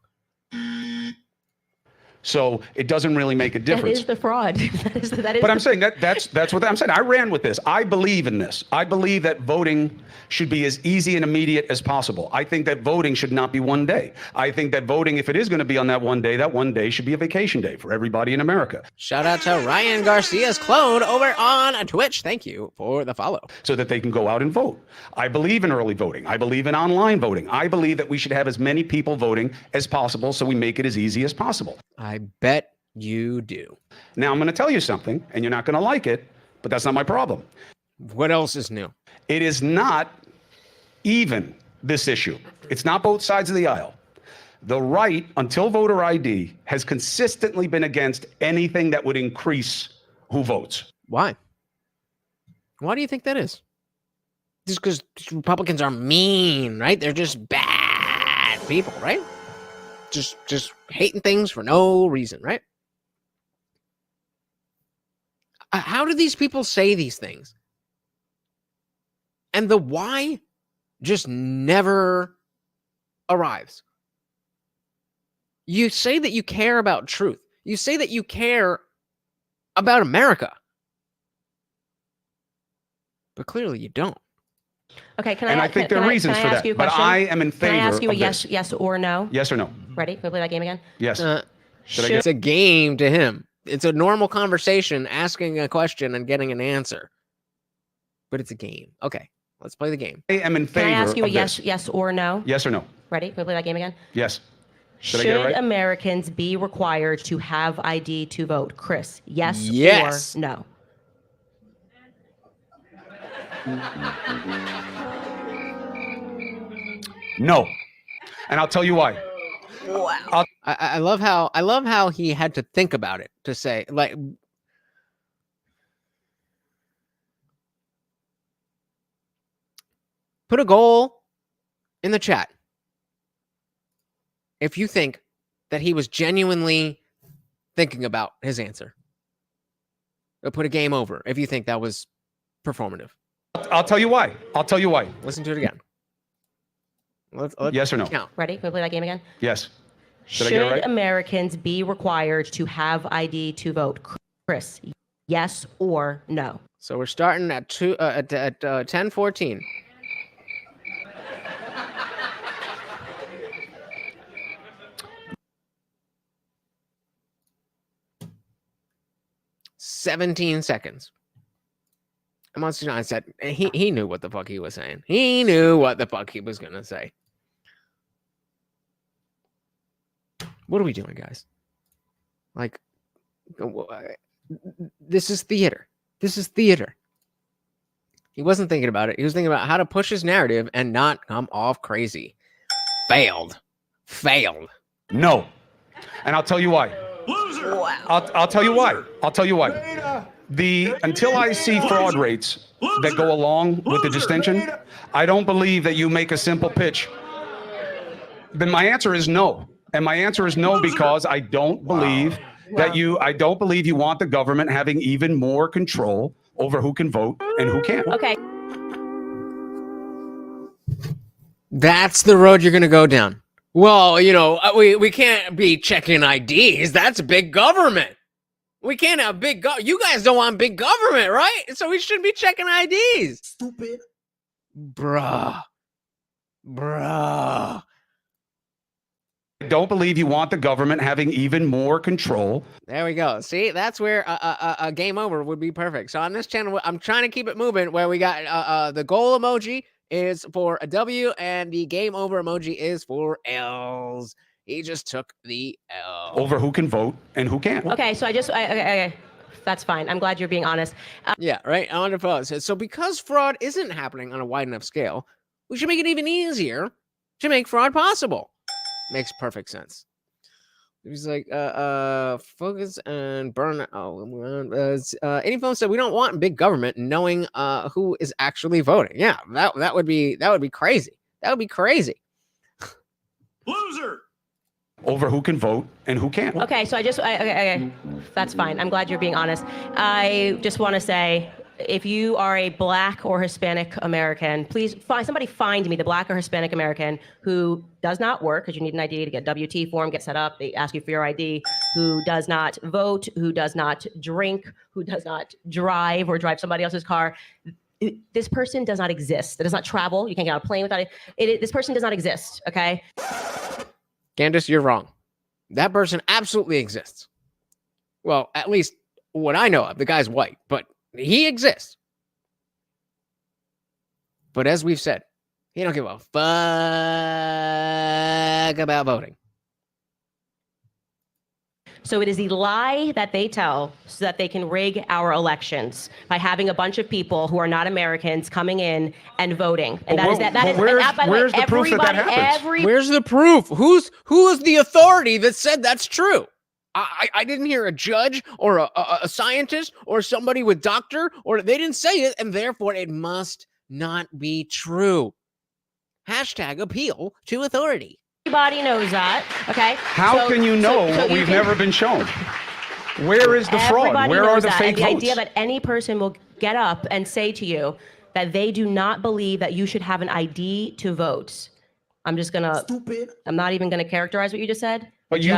So it doesn't really make a difference. That is the fraud. that is but I'm saying that's what I'm saying. I ran with this. I believe in this. I believe that voting should be as easy and immediate as possible. I think that voting should not be one day. I think that voting, if it is going to be on that one day should be a vacation day for everybody in America. Shout out to Ryan Garcia's clone over on Twitch. Thank you for the follow. So that they can go out and vote. I believe in early voting. I believe in online voting. I believe that we should have as many people voting as possible so we make it as easy as possible. I bet you do. Now, I'm going to tell you something, and you're not going to like it, but that's not my problem. What else is new? It is not even this issue. It's not both sides of the aisle. The right, until voter ID, has consistently been against anything that would increase who votes. Why? Why do you think that is? Just because Republicans are mean, right? They're just bad people, right? Just hating things for no reason, right? How do these people say these things? And the why just never arrives. You say that you care about truth. You say that you care about America. But clearly you don't. Okay, I think there are reasons for that. But I am in favor. Can I ask you a of this. yes or no? Yes or no? Ready? Can we play that game again? Yes. It's a game to him. It's a normal conversation, asking a question and getting an answer. But it's a game. Okay, let's play the game. I am in favor. Can I ask you a yes or no? Yes or no? Ready? Can we play that game again? Yes. Should I get it right? Americans be required to have ID to vote? Chris, yes or no? No. And I'll tell you why. Wow. I love how he had to think about it to say, like, put a goal in the chat if you think that he was genuinely thinking about his answer. Or put a game over if you think that was performative. I'll tell you why. Listen to it again. Let's yes or no? Count. Ready? Can we play that game again? Yes. Should I get it right? Americans be required to have ID to vote? Chris, yes or no? So we're starting at 10:14. "17 seconds." Monster John said he knew what the fuck he was saying. He knew what the fuck he was gonna say. What are we doing, guys? Like, this is theater. This is theater. He wasn't thinking about it. He was thinking about how to push his narrative and not come off crazy. Failed. No. And I'll tell you why. Loser. Wow. I'll tell you why. Until I see fraud rates that go along with the distinction, I don't believe that you make a simple pitch. Then my answer is no. And my answer is no because I don't believe I don't believe you want the government having even more control over who can vote and who can't. Okay. That's the road you're going to go down. Well, we can't be checking IDs. That's big government. We can't have you guys don't want big government, right? So we shouldn't be checking IDs. Stupid. Bruh. I don't believe you want the government having even more control. There we go. See, that's where a game over would be perfect. So on this channel, I'm trying to keep it moving where we got the goal emoji is for a W and the game over emoji is for L's. He just took the L. Over who can vote and who can't. Okay, so okay. That's fine. I'm glad you're being honest. Yeah, right. I wonder if so because fraud isn't happening on a wide enough scale, we should make it even easier to make fraud possible. Makes perfect sense. He's like, focus and burn. Any folks that we don't want big government knowing who is actually voting. Yeah, that would be crazy. That would be crazy. Loser. Over who can vote and who can't. Okay, so okay. That's fine. I'm glad you're being honest. I just want to say, if you are a Black or Hispanic American, please find me the Black or Hispanic American who does not work, because you need an ID to get WT form, get set up. They ask you for your ID. Who does not vote, who does not drink, who does not drive or drive somebody else's car. This person does not exist. It does not travel. You can't get on a plane without it. This person does not exist. Okay. Candace, you're wrong. That person absolutely exists. Well, at least what I know of. The guy's white, but he exists. But as we've said, he don't give a fuck about voting. So it is the lie that they tell so that they can rig our elections by having a bunch of people who are not Americans coming in and voting. And where's the proof that happens? Where's the proof? Who is the authority that said that's true? I didn't hear a judge or a scientist or somebody with doctor, or they didn't say it, and therefore it must not be true. Hashtag appeal to authority. Everybody knows that, okay? How can you know what we've never been shown? Where is the fraud? Where are the fake votes? The idea that any person will get up and say to you that they do not believe that you should have an ID to vote. I'm not even gonna characterize what you just said. But you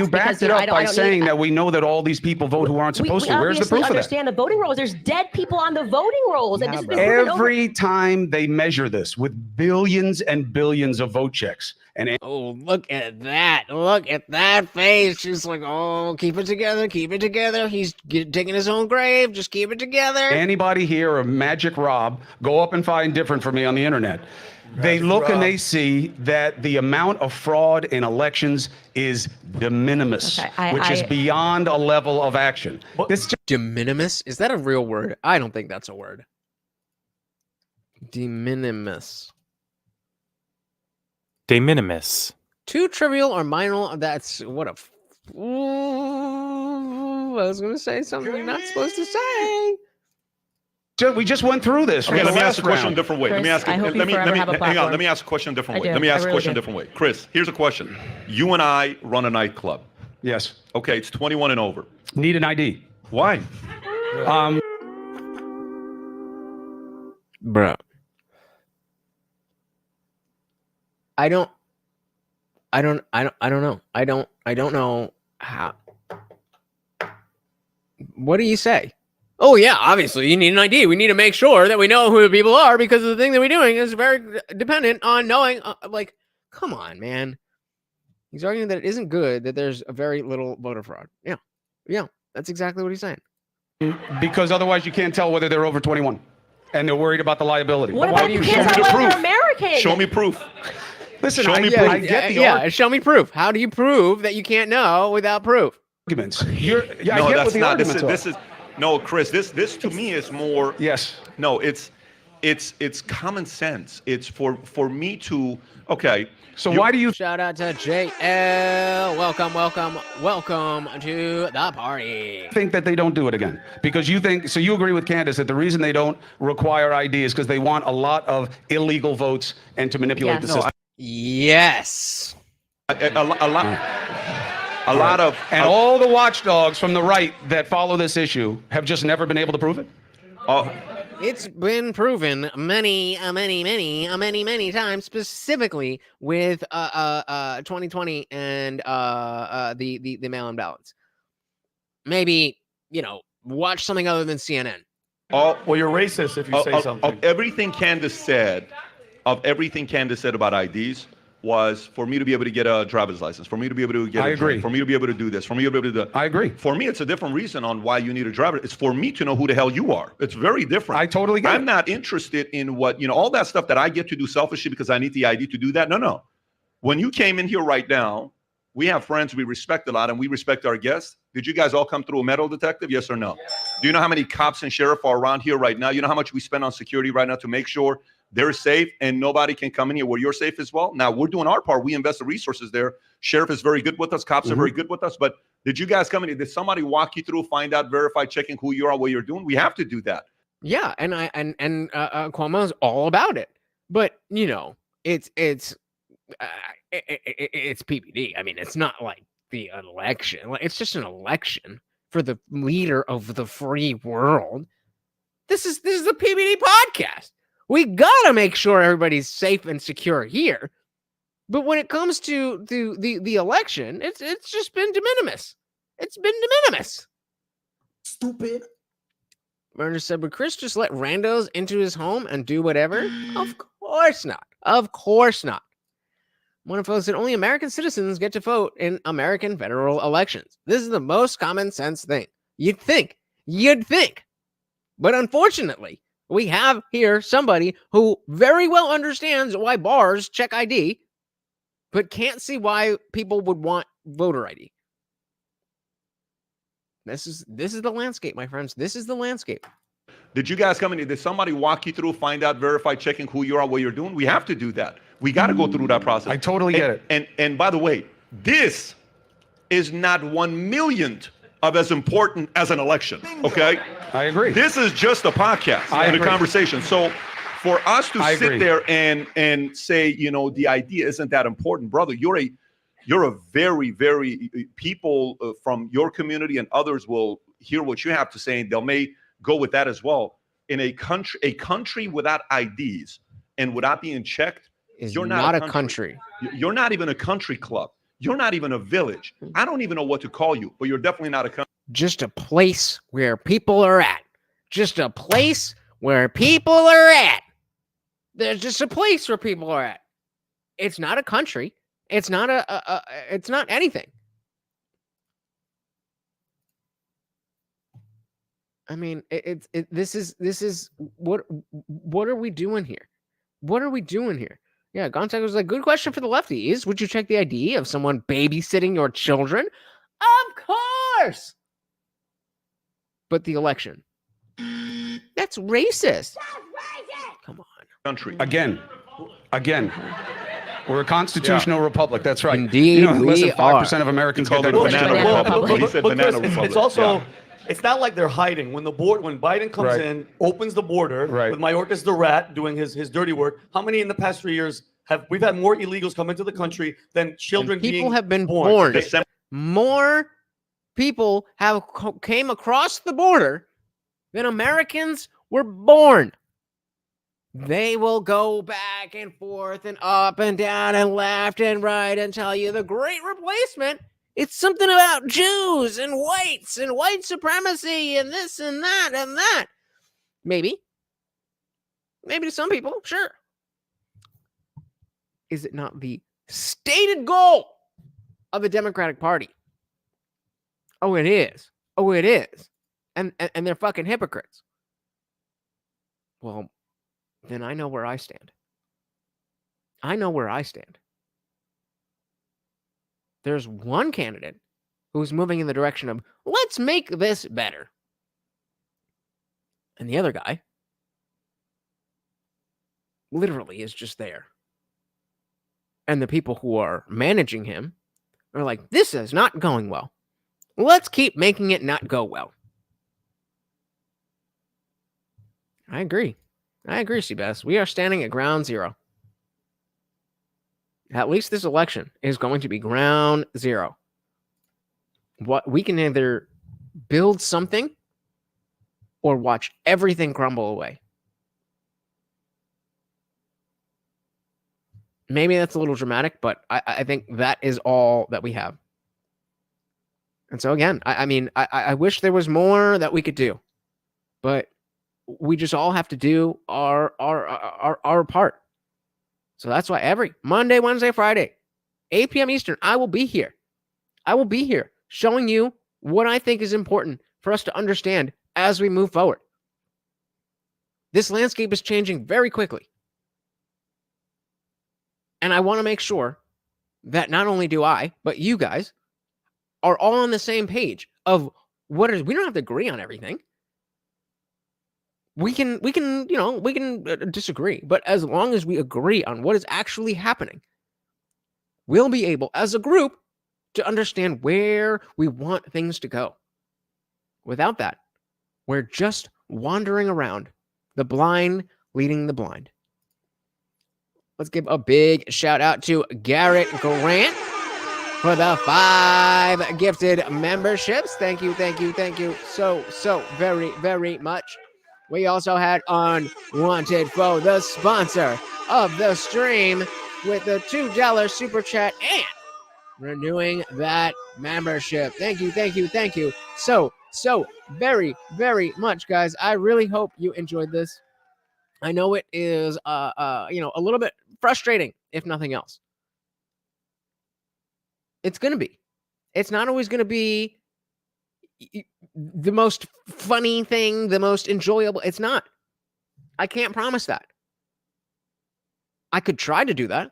backed it up by saying that we know that all these people vote who aren't supposed to. Where's the proof of that? We understand the voting rolls. There's dead people on the voting rolls. And this has been every time they measure this with billions and billions of vote checks. And oh, look at that. Look at that face. She's like, oh, keep it together. Keep it together. He's digging his own grave. Just keep it together. Anybody here or Magic Rob, go up and find different for me on the internet. They look and they see that the amount of fraud in elections is de minimis, which is beyond a level of action. De minimis? Is that a real word? I don't think that's a word. De minimis. De minimis. Too trivial or minor? That's what a... I was going to say something you're not supposed to say. We just went through this. Okay, let me ask a question a different way. Chris, let me ask. hang on. Let me ask a question a different way. Let me ask a question a different way. Chris, here's a question. You and I run a nightclub. Yes. Okay, it's 21 and over. Need an ID. Why? Bro. I don't know. I don't know how. What do you say? Oh, yeah, obviously, you need an ID. We need to make sure that we know who the people are because the thing that we're doing is very dependent on knowing. Like, come on, man. He's arguing that it isn't good that there's a very little voter fraud. Yeah, that's exactly what he's saying. Because otherwise you can't tell whether they're over 21 and they're worried about the liability. What about you can't tell whether they're American? Show me proof. Listen, show me proof. I get the argument. Show me proof. How do you prove that you can't know without proof? Arguments. No, that's not. This is no, Chris. This to me is more. Yes. No, it's common sense. It's for me to. Okay. So why do you shout out to JL? Welcome to the party. Think that they don't do it again? Because you think so. You agree with Candace that the reason they don't require ID is because they want a lot of illegal votes and to manipulate the system. Yes. A lot of all the watchdogs from the right that follow this issue have just never been able to prove it. It's been proven many times, specifically with 2020 and the mail-in ballots. Maybe watch something other than CNN. All, Well, you're racist if you say something. Of everything Candace said about IDs was for me to be able to get a driver's license, for me to be able to get a drink, for me to be able to do this, for me to be able to do that. I agree. For me, it's a different reason on why you need a driver. It's for me to know who the hell you are. It's very different. I totally get it. I'm not interested in what, all that stuff that I get to do selfishly because I need the ID to do that. No. When you came in here right now, we have friends we respect a lot and we respect our guests. Did you guys all come through a metal detective? Yes or no? Do you know how many cops and sheriff are around here right now? You know how much we spend on security right now to make sure they're safe and nobody can come in here where you're safe as well? Now, we're doing our part. We invest the resources there. Sheriff is very good with us. Cops are very good with us. But did you guys come in here? Did somebody walk you through, find out, verify, checking who you are, what you're doing? We have to do that. Yeah, and Cuomo is all about it. But, it's PBD. I mean, it's not like the election. It's just an election for the leader of the free world. This is the PBD podcast. We gotta make sure everybody's safe and secure here. But when it comes to the election, it's just been de minimis. It's been de minimis. Stupid. Murder said, would Chris just let randos into his home and do whatever? Of course not. Of course not. One of those said only American citizens get to vote in American federal elections. This is the most common sense thing. You'd think. But unfortunately, we have here somebody who very well understands why bars check ID, but can't see why people would want voter ID. This is the landscape, my friends. This is the landscape. Did you guys come in here? Did somebody walk you through, find out, verify, checking who you are, what you're doing? We have to do that. We got to go through that process. I totally get it. And by the way, this is not 1/1,000,000th of as important as an election. Okay, I agree. This is just a podcast and a conversation. So for us to sit there and say, the idea isn't that important, brother, you're a very, very people from your community and others will hear what you have to say and they may go with that as well. In a country without IDs and without being checked, you're not a country. You're not even a country club. You're not even a village. I don't even know what to call you, but you're definitely not a country. Just a place where people are at. Just a place where people are at. There's just a place where people are at. It's not a country. It's not it's not anything. I mean, this is what are we doing here? What are we doing here? Yeah, Gonzaga was like, good question for the lefties. Would you check the ID of someone babysitting your children? Of course. But the election. That's racist. Come on. Country. Again. We're a constitutional republic. That's right. Indeed, less than 5% of Americans get that question. He said banana republic. It's also, it's not like they're hiding. When Biden comes in, opens the border with Mayorkas the rat doing his dirty work. How many in the past 3 years we've had more illegals come into the country than children people have been born. More people have came across the border than Americans were born. They will go back and forth and up and down and left and right and tell you the great replacement. It's something about Jews and whites and white supremacy and this and that and that. Maybe to some people, sure. Is it not the stated goal of the Democratic Party? Oh, it is. And they're fucking hypocrites. Well, then I know where I stand. There's one candidate who's moving in the direction of, let's make this better. And the other guy literally is just there. And the people who are managing him are like, this is not going well. Let's keep making it not go well. I agree, Seabass. We are standing at ground zero. At least this election is going to be ground zero. What we can either build something or watch everything crumble away. Maybe that's a little dramatic, but I think that is all that we have. And so again, I mean, I wish there was more that we could do, but we just all have to do our part. So that's why every Monday, Wednesday, Friday, 8 p.m. Eastern, I will be here. I will be here showing you what I think is important for us to understand as we move forward. This landscape is changing very quickly. And I want to make sure that not only do I, but you guys are all on the same page of what is, we don't have to agree on everything. We can disagree, but as long as we agree on what is actually happening, we'll be able as a group to understand where we want things to go. Without that, we're just wandering around, the blind leading the blind. Let's give a big shout out to Garrett Grant for the 5 gifted memberships. Thank you so very, very much. We also had Unwanted Foe, the sponsor of the stream, with the $2 super chat and renewing that membership. Thank you so very, very much, guys. I really hope you enjoyed this. I know it is a little bit frustrating, if nothing else. It's going to be. It's not always going to be the most funny thing, the most enjoyable. It's not. I can't promise that. I could try to do that.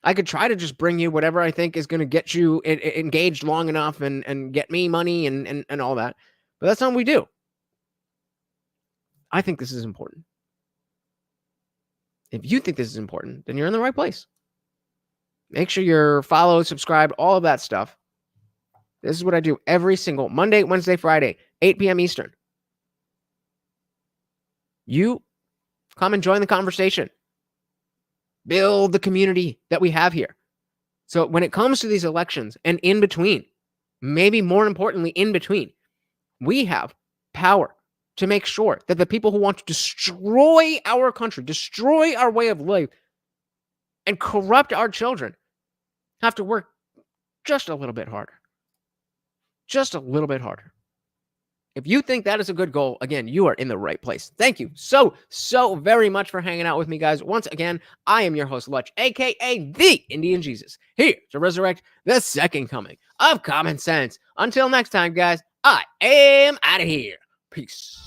I could try to just bring you whatever I think is going to get you engaged long enough and get me money and all that. But that's not what we do. I think this is important. If you think this is important, then you're in the right place. Make sure you're followed, subscribed, all of that stuff. This is what I do every single Monday, Wednesday, Friday, 8 p.m. Eastern. You come and join the conversation. Build the community that we have here. So when it comes to these elections and in between, maybe more importantly, in between, we have power to make sure that the people who want to destroy our country, destroy our way of life, and corrupt our children have to work just a little bit harder. Just a little bit harder. If you think that is a good goal, again, you are in the right place. Thank you so very much for hanging out with me, guys. Once again, I am your host, Lutch, a.k.a. the Indian Jesus, here to resurrect the second coming of common sense. Until next time, guys, I am out of here. Peace.